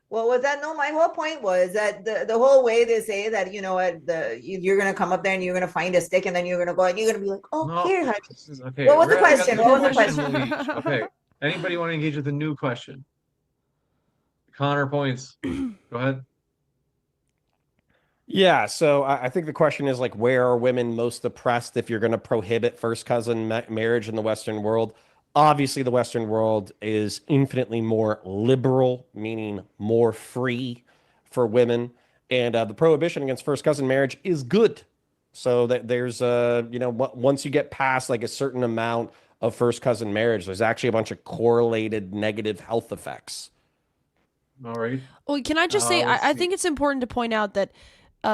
Well, was that no? My whole point was that the whole way they say that, you know what, you're gonna come up there and you're gonna find a stick and then you're gonna go and you're gonna be like, oh, No, here, honey. okay. What was the I got question? What was the question? Malise. Okay. Anybody want to engage with a new question? Connor points. Go ahead. Yeah, so I think the question is like, where are women most oppressed if you're going to prohibit first cousin marriage in the Western world? Obviously, the Western world is infinitely more liberal, meaning more free for women, and the prohibition against first cousin marriage is good. So that there's once you get past like a certain amount of first cousin marriage, there's actually a bunch of correlated negative health effects. All right. Well, can I just say, let's I see. think it's important to point out that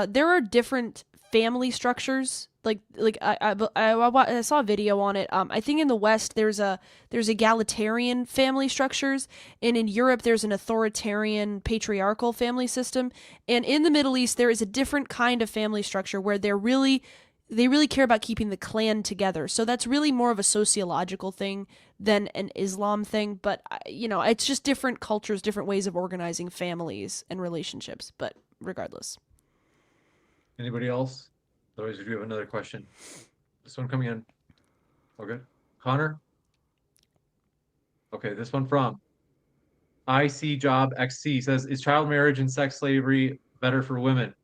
there are different family structures. I saw a video on it. I think in the West there's egalitarian family structures, and in Europe there's an authoritarian patriarchal family system, and in the Middle East there is a different kind of family structure where they really care about keeping the clan together. So that's really more of a sociological thing than an Islam thing. But it's just different cultures, different ways of organizing families and relationships. But regardless. Anybody else? Otherwise, we do have another question. This one coming in. Okay. Connor? Okay, this one from IC Job XC says, is child marriage and sex slavery better for women?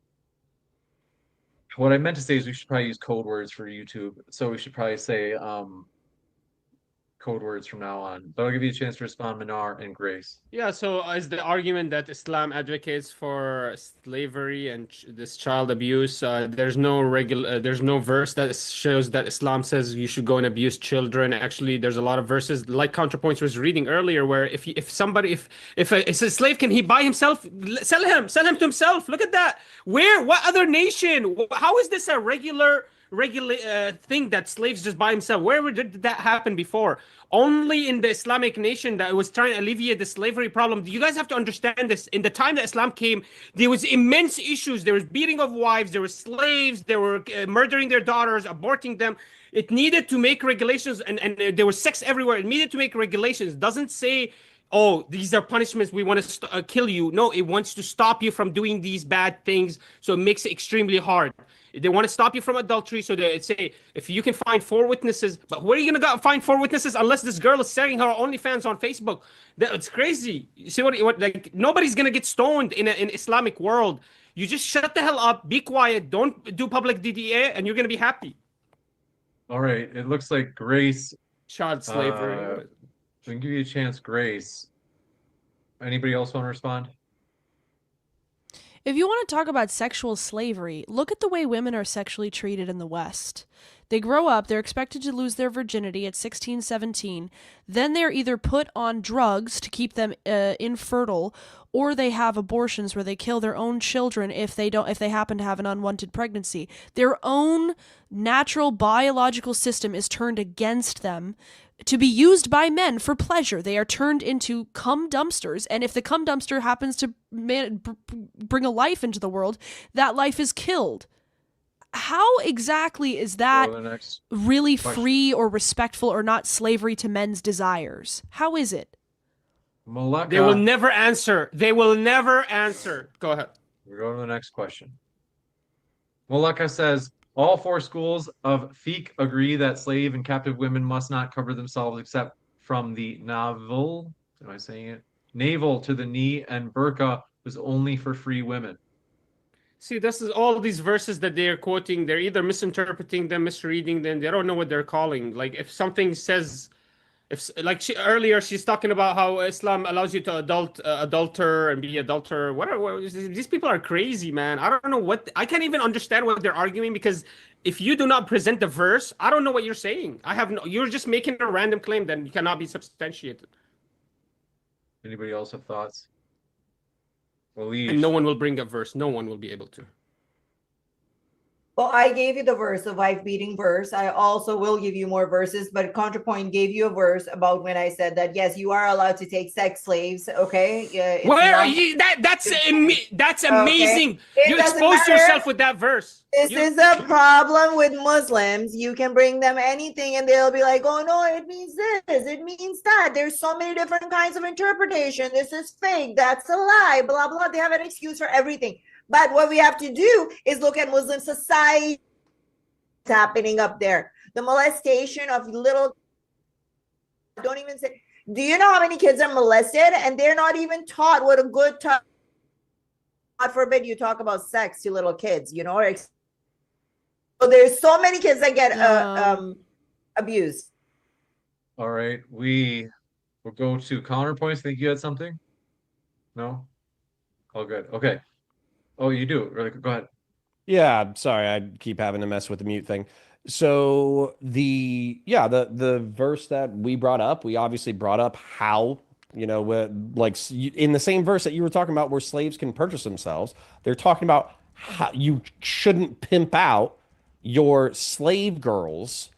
What I meant to say is we should probably use code words for YouTube. So we should probably say code words from now on. But I'll give you a chance to respond, Minar and Grace. Yeah, so is the argument that Islam advocates for slavery and this child abuse? There's no verse that shows that Islam says you should go and abuse children. Actually, there's a lot of verses, like ContraPoints was reading earlier, where if a slave can he buy himself, sell him to himself. Look at that. What other nation? How is this a regular thing that slaves just buy himself? Where did that happen before? Only in the Islamic nation that was trying to alleviate the slavery problem. You guys have to understand this. In the time that Islam came, there was immense issues. There was beating of wives. There were slaves. They were murdering their daughters, aborting them. It needed to make regulations, and there was sex everywhere. It needed to make regulations. It doesn't say, oh, these are punishments, we want to kill you. No, it wants to stop you from doing these bad things. So it makes it extremely hard. They want to stop you from adultery, so they say if you can find 4 witnesses, but where are you gonna find 4 witnesses unless this girl is selling her OnlyFans on Facebook? It's crazy. You see what like nobody's gonna get stoned in an Islamic world. You just shut the hell up, be quiet, don't do public DDA, and you're gonna be happy. All right, it looks like Grace. Child slavery. We can give you a chance, Grace. Anybody else want to respond? If you want to talk about sexual slavery, look at the way women are sexually treated in the West. They grow up, they're expected to lose their virginity at 16, 17. Then they're either put on drugs to keep them infertile, or they have abortions where they kill their own children if they happen to have an unwanted pregnancy. Their own natural biological system is turned against them to be used by men for pleasure. They are turned into cum dumpsters, and if the cum dumpster happens to bring a life into the world, that life is killed. How exactly is that really free or respectful or not slavery to men's desires? How is it? Malaka. They will never answer. They will never answer. Go ahead. We're going to the next question. Malaka says, all 4 schools of fiqh agree that slave and captive women must not cover themselves except from the navel. Am I saying it? Navel to the knee, and burqa was only for free women. See, this is all these verses that they are quoting. They're either misinterpreting them, misreading them. They don't know what they're calling. Like if something says, earlier she's talking about how Islam allows you to adulter and be adulter. What these people are crazy, man. I don't know I can't even understand what they're arguing, because if you do not present the verse, I don't know what you're saying. You're just making a random claim that cannot be substantiated. Anybody else have thoughts? And no one will bring a verse. No one will be able to. Well, I gave you the verse, the wife beating verse. I also will give you more verses, but Counterpoint gave you a verse about when I said that yes, you are allowed to take sex slaves. Okay, yeah, it's Where are not you? That's okay. amazing. It You doesn't exposed matter. yourself with that verse. This You- is a problem with Muslims. You can bring them anything and they'll be like, oh no, it means this, it means that. There's so many different kinds of interpretation. This is fake, that's a lie, blah, blah. They have an excuse for everything. But what we have to do is look at Muslim society happening up there. The molestation of little, don't even say, do you know how many kids are molested and they're not even taught what a good God forbid you talk about sex to little kids, you know, so there's so many kids that get abused. All right, we will go to counterpoints. Think you had something? No? All good. Okay. Oh, you do. Go ahead. Yeah, I'm sorry, I keep having to mess with the mute thing. So the verse that we brought up, we obviously brought up how, in the same verse that you were talking about where slaves can purchase themselves, they're talking about how you shouldn't pimp out your slave girls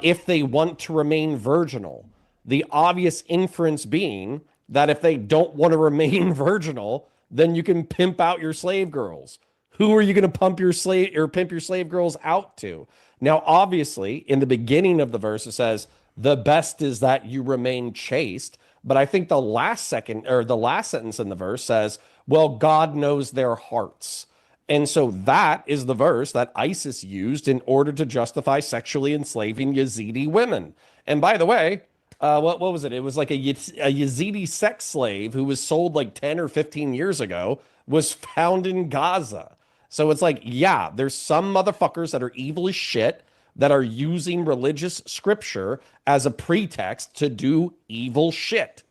if they want to remain virginal. The obvious inference being that if they don't want to remain virginal, then you can pimp out your slave girls. Who are you going to pimp your slave girls out to? Now, obviously, in the beginning of the verse, it says, the best is that you remain chaste. But I think the last sentence in the verse says, well, God knows their hearts. And so that is the verse that ISIS used in order to justify sexually enslaving Yazidi women. And by the way, what was it? It was like a Yazidi sex slave who was sold like 10 or 15 years ago was found in Gaza. So it's like, yeah, there's some motherfuckers that are evil as shit that are using religious scripture as a pretext to do evil shit.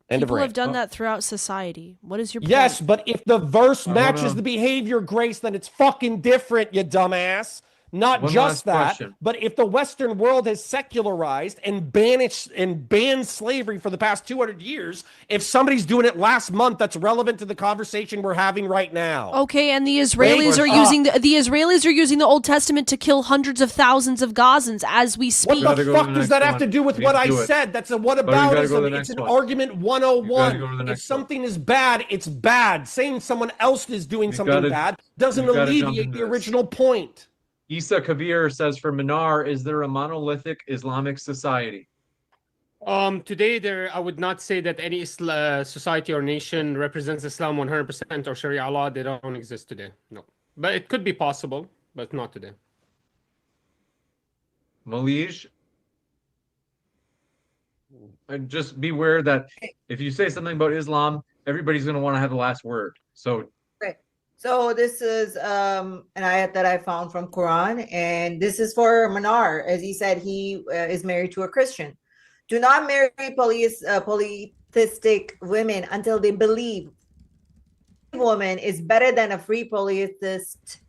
People have done that throughout society. What is your point? Yes, but if the verse matches the behavior, Grace, then it's fucking different, you dumbass. Not One just last that, question. but if the Western world has secularized and banned slavery for the past 200 years, if somebody's doing it last month, that's relevant to the conversation we're having right now. Okay, and the Israelis are using the Israelis are using the Old Testament to kill hundreds of thousands of Gazans as we speak. What the fuck does that have to do with what I said? That's a whataboutism. It's an argument 101. If something is bad, it's bad. Saying someone else is doing something bad doesn't alleviate the original point. Isa Kabir says for Minar, is there a monolithic Islamic society? Today I would not say that any society or nation represents Islam 100% or Sharia law. They don't exist today. No, but it could be possible, but not today. Malij, and just beware that if you say something about Islam, everybody's going to want to have the last word. So So this is an ayat that I found from Quran, and this is for Manar. As he said, he is married to a Christian. Do not marry polytheistic women until they believe a woman is better than a free polytheist,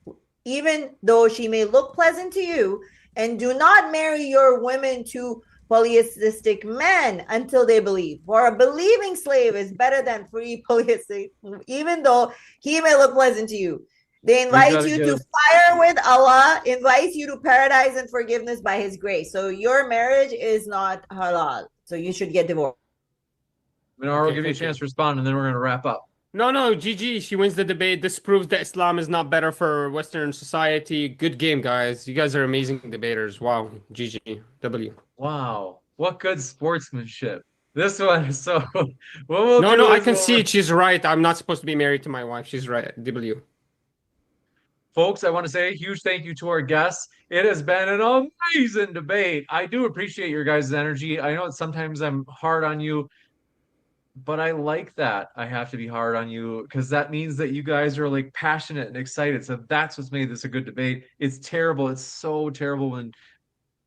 even though she may look pleasant to you. And do not marry your women to polytheistic men until they believe. For a believing slave is better than free polytheistic, even though he may look pleasant to you. They invite you to fire with Allah, invites you to paradise and forgiveness by his grace. So your marriage is not halal. So you should get divorced. Minar will give you a chance to respond, and then we're going to wrap up. No, GG. She wins the debate. This proves that Islam is not better for Western society. Good game, guys. You guys are amazing debaters. Wow. GG. W. Wow. What good sportsmanship. This one is so... I can see it. She's right. I'm not supposed to be married to my wife. She's right. W. Folks, I want to say a huge thank you to our guests. It has been an amazing debate. I do appreciate your guys' energy. I know that sometimes I'm hard on you, but I like that I have to be hard on you because that means that you guys are like passionate and excited. So that's what's made this a good debate. It's terrible. It's so terrible when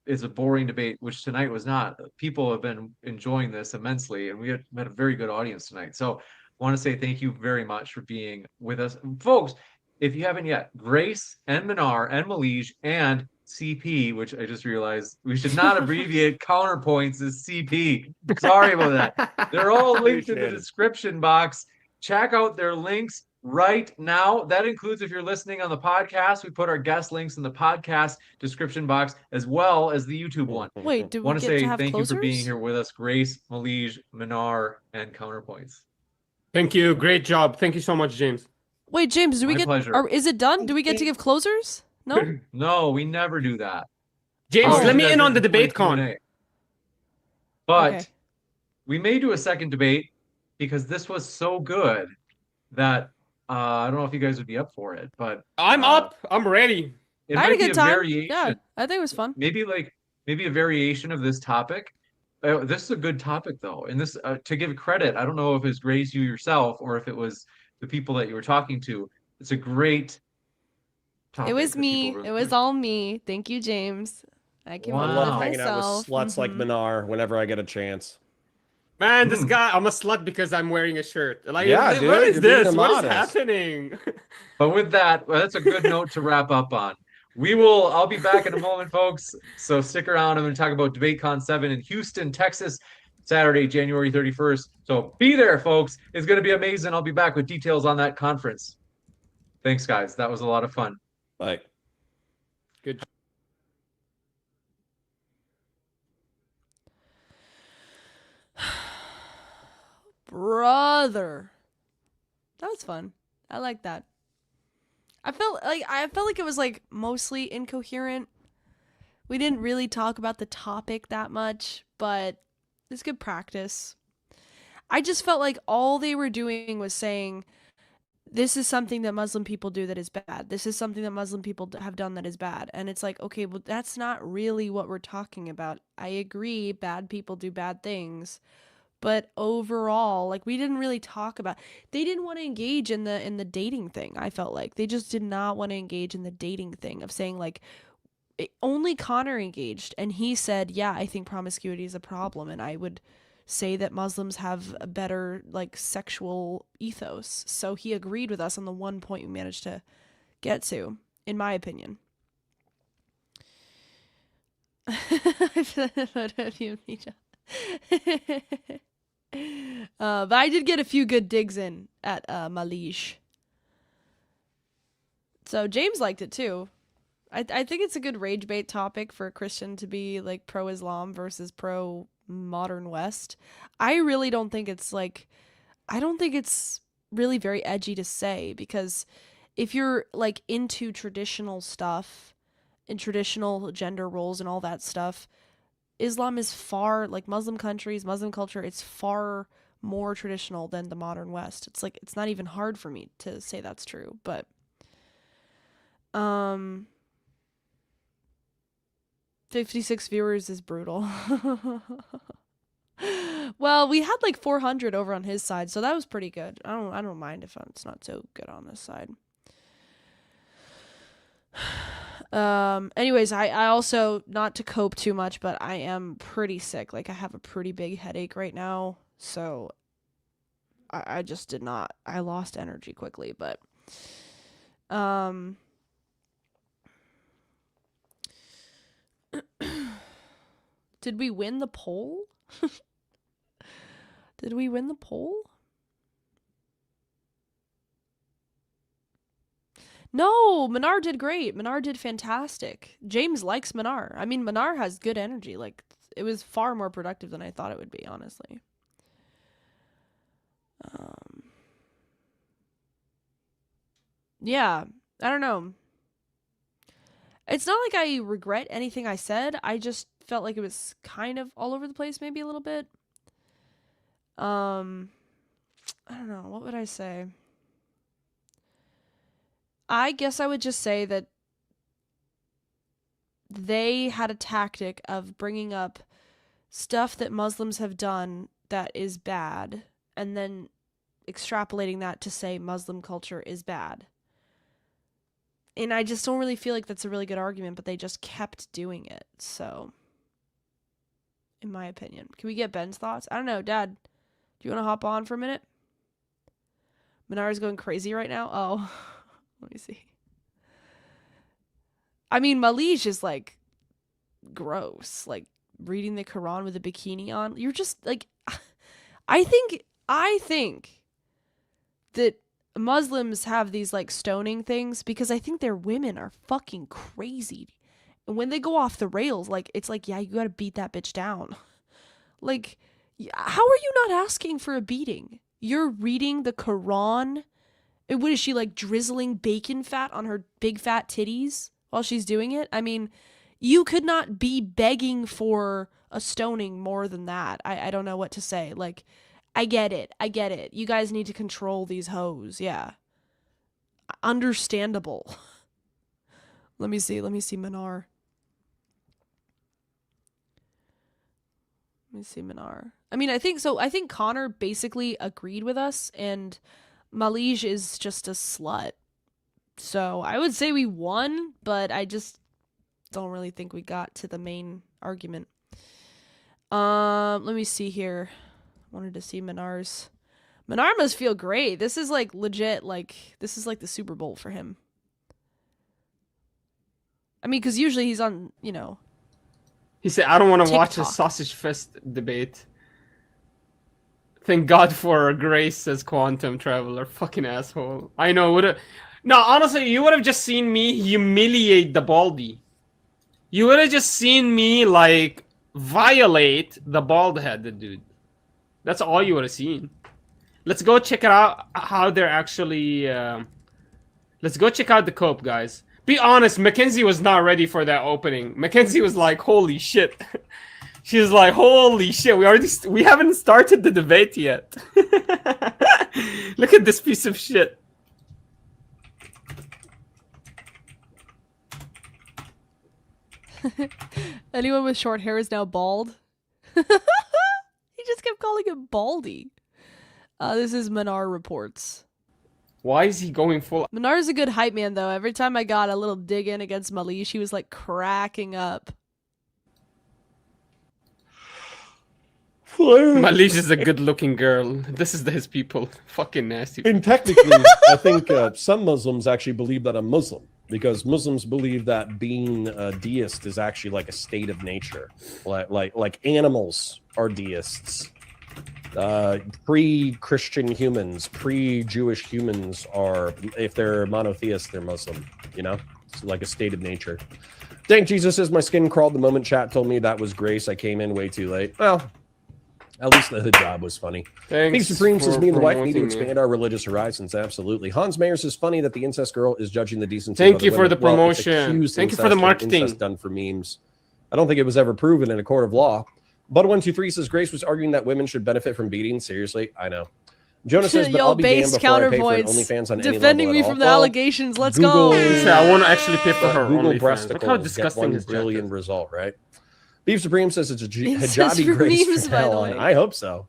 it's a boring debate, which tonight was not. People have been enjoying this immensely, and we had a very good audience tonight. So I want to say thank you very much for being with us. Folks, if you haven't yet, Grace and Minar and Malij and CP, which I just realized we should not abbreviate counterpoints as CP. Sorry about that. They're all linked in the description box. Check out their links. right now. That includes if you're listening on the podcast, we put our guest links in the podcast description box as well as the YouTube one. Wait, do we Want to get to say have thank you for being closers? here with us, Grace, Malige, Minar, and Counterpoints. Thank you. Great job. Thank you so much, James. Wait, James, do we My get? pleasure. Is it done? Do we get to give closers? No. No, we never do that. James, Oh. let me in on the During debate con. Q&A. But Okay. we may do a second debate because this was so good that I don't know if you guys would be up for it, but I'm up. I'm ready. it I had a might be good a time. variation. Yeah, I think it was fun. Maybe a variation of this topic. This is a good topic though, and this to give credit, I don't know if it's Grace you yourself or if it was the people that you were talking to. It's a great topic. It was that me. people It was all me. Thank you, James. I came Wow. up I with love it hanging out with myself. sluts like Mhm. Minar whenever I get a chance. Man, this guy, I'm a slut because I'm wearing a shirt. Like, Yeah, what dude, is you're being this? What is immodest. happening? But with that, well, that's a good note to wrap up on. I'll be back in a moment, folks. So stick around. I'm going to talk about DebateCon 7 in Houston, Texas, Saturday, January 31st. So be there, folks. It's going to be amazing. I'll be back with details on that conference. Thanks, guys. That was a lot of fun. Like, Good. Brother. That was fun. I like that. I felt like it was like mostly incoherent. We didn't really talk about the topic that much, but it's good practice. I just felt like all they were doing was saying, this is something that Muslim people do that is bad. This is something that Muslim people have done that is bad. And it's like, okay, well, that's not really what we're talking about. I agree, bad people do bad things. But overall, like, we didn't really talk about, they didn't want to engage in the dating thing. I felt like they just did not want to engage in the dating thing of saying, like, only Connor engaged, and he said, yeah, I think promiscuity is a problem, and I would say that Muslims have a better, like, sexual ethos. So he agreed with us on the one point we managed to get to, in my opinion. But I did get a few good digs in at Malish. So James liked it too. I think it's a good rage bait topic for a Christian to be like pro-Islam versus pro-modern West. I really don't think it's like, I don't think it's really very edgy to say, because if you're like into traditional stuff and traditional gender roles and all that stuff, Islam is far, like Muslim countries, Muslim culture, it's far more traditional than the modern West. It's like, it's not even hard for me to say that's true, but 56 viewers is brutal. Well, we had like 400 over on his side, so that was pretty good. I don't mind if it's not so good on this side. Anyways, I also, not to cope too much, but I am pretty sick. Like, I have a pretty big headache right now, so I just did not, I lost energy quickly, but did we win the poll? Did we win the poll? No, Minar did great. Minar did fantastic. James likes Minar. I mean, Minar has good energy. Like, it was far more productive than I thought it would be, honestly. Yeah, I don't know. It's not like I regret anything I said. I just felt like it was kind of all over the place, maybe a little bit. I don't know. What would I say? I guess I would just say that they had a tactic of bringing up stuff that Muslims have done that is bad, and then extrapolating that to say Muslim culture is bad. And I just don't really feel like that's a really good argument, but they just kept doing it. So, in my opinion. Can we get Ben's thoughts? I don't know, Dad. Do you want to hop on for a minute? Minara's going crazy right now. Oh, let me see. I mean, Malish is like gross. Like reading the Quran with a bikini on. You're just like, I think that Muslims have these like stoning things because I think their women are fucking crazy. And when they go off the rails, like it's like, yeah, you gotta beat that bitch down. Like, how are you not asking for a beating? You're reading the Quran. And what is she, like, drizzling bacon fat on her big fat titties while she's doing it? I mean, you could not be begging for a stoning more than that. I don't know what to say. Like, I get it. You guys need to control these hoes. Yeah. Understandable. Let me see Minar. Let me see Minar. I mean, I think Connor basically agreed with us, and Malige is just a slut. So I would say we won, but I just don't really think we got to the main argument. Let me see here. Wanted to see Minar's. Minar must feel great. This is like legit, like this is like the Super Bowl for him. I mean, because usually he's on, you know. He said, I don't want to watch a TikTok. sausage fest debate. Thank God for grace, says Quantum Traveler. Fucking asshole. I know, no, honestly, you would have just seen me humiliate the Baldy. You would have just seen me, like, violate the bald-headed dude. That's all you would have seen. Let's go check out how they're actually... Let's go check out the cope, guys. Be honest, Mackenzie was not ready for that opening. Mackenzie was like, holy shit. She was like, holy shit, we haven't started the debate yet. Look at this piece of shit. Anyone with short hair is now bald. He just kept calling him Baldy. This is Minar Reports. Why is he going full? Minar's a good hype man, though. Every time I got a little dig in against Malige, she was like cracking up. Malige is a good-looking girl. This is his people. Fucking nasty. And technically, I think some Muslims actually believe that I'm Muslim, because Muslims believe that being a deist is actually like a state of nature, like animals are deists. Pre-Christian humans, pre-Jewish humans are, if they're monotheists, they're Muslim. You know, it's like a state of nature. Thank Jesus says my skin crawled the moment chat told me that was grace. I came in way too late. Well, at least the hijab was funny. Thanks Supreme says for me and the wife need to promoting me. expand our religious horizons. Absolutely. Hans Mayer says funny that the incest girl is judging the decency. Thank of you other for women. the Well, it's promotion. accused Thank you for incest the and marketing. incest done for memes. I don't think it was ever proven in a court of law. Bud123 says Grace was arguing that women should benefit from beating. Seriously, I know. Jonah says, but Yo, I'll be damned based before I pay for an counterpoints. OnlyFans on any Defending level me at all. from the Well, allegations. Let's Google- go. He said, I want to actually pay for her Google OnlyFans. Look how breasticles, disgusting get his 1 chat billion is. result, right? Beef Supreme says it's a Incest hijabi for grace memes, from by the hell on. way. I hope so.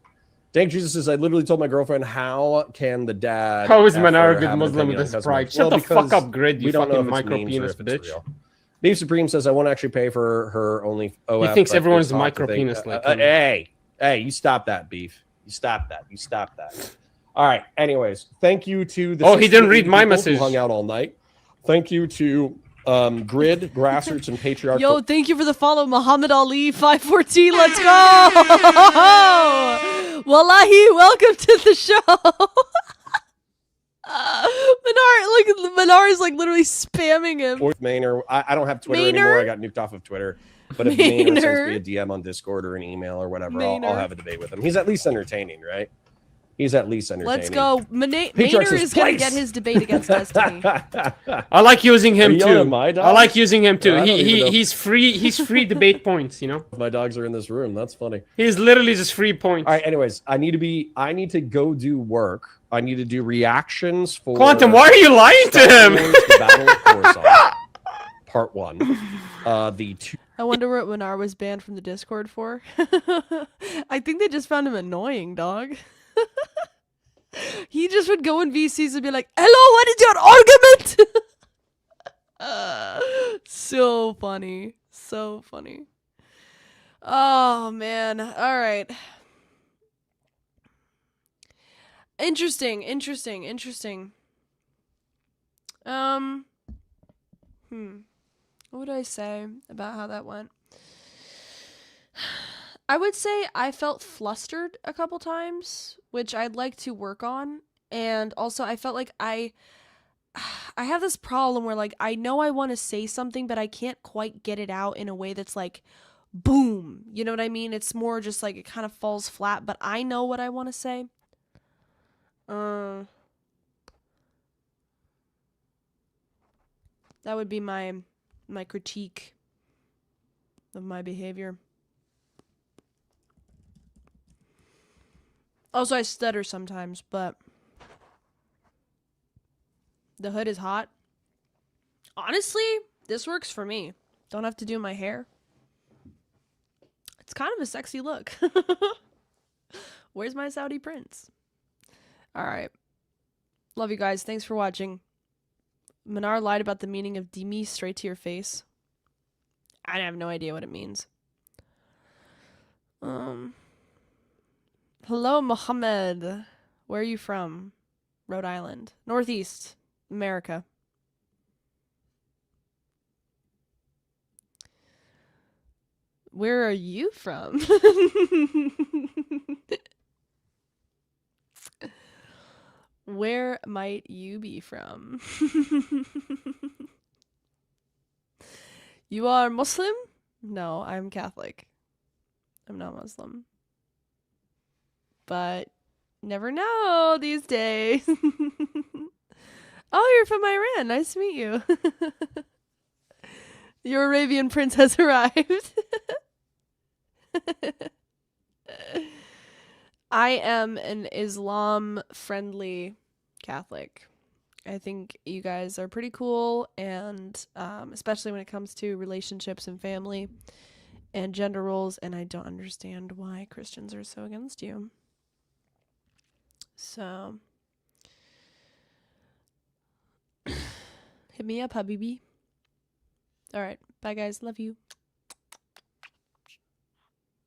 Thank Jesus says I literally told my girlfriend, how can the dad How is F Manar her, a good have an Muslim opinion with his on pride? cosmetics? Shut Well, the fuck because up, Grid, you we don't know fucking if it's micro memes or penis if it's bitch. real. Beef Supreme says I won't actually pay for her only. He thinks everyone's micro penis like him. Hey, you stop that, Beef. You stop that. All right. Anyways, thank you to the. Oh, he didn't 68 read my people message. Who hung out all night. Thank you to Grid, Grassroots, and Patriarch. Yo, thank you for the follow, Muhammad Ali 514. Let's go. Wallahi, welcome to the show. Minar is like literally spamming him. Or Maynard. I don't have Twitter Maynard? anymore. I got nuked off of Twitter. But if Maynard sends me a Maynard. DM on Discord or an email or whatever, I'll Maynard. have a debate with him. He's at least entertaining, right? He's at least entertaining. Let's go. Maynard says, is going to "Place." get his debate against Destiny. I like using him Are you yelling too. at my I dog? like using him too. I don't even know. He's free. He's free debate points. You know, My dogs are in this room. That's funny. he's literally just free points. All right. Anyways, I need to go do work. I need to do reactions for Quantum, why are you lying to Star him? Wars: The Battle of Coruscant, Part 1. The two. I wonder what Minar was banned from the Discord for. I think they just found him annoying, dog. He just would go in VCs and be like, hello, what is your argument? So funny. So funny. Oh, man. All right. Interesting. What would I say about how that went? I would say I felt flustered a couple times, which I'd like to work on. And also I felt like I have this problem where like I know I want to say something but I can't quite get it out in a way that's like boom. You know what I mean? It's more just like it kind of falls flat, but I know what I want to say. That would be my critique of my behavior. Also, I stutter sometimes, but the hood is hot. Honestly, this works for me. Don't have to do my hair. It's kind of a sexy look. Where's my Saudi prince? All right. Love you guys. Thanks for watching. Minar lied about the meaning of Dimi straight to your face. I have no idea what it means. Hello, Mohammed. Where are you from? Rhode Island. Northeast. America. Where are you from? Where might you be from? You are Muslim? No, I'm Catholic. I'm not Muslim. But never know these days. Oh, you're from Iran. Nice to meet you. Your Arabian prince has arrived. I am an Islam-friendly Catholic. I think you guys are pretty cool, and especially when it comes to relationships and family and gender roles, and I don't understand why Christians are so against you. So, hit me up, Habibi. All right. Bye, guys. Love you.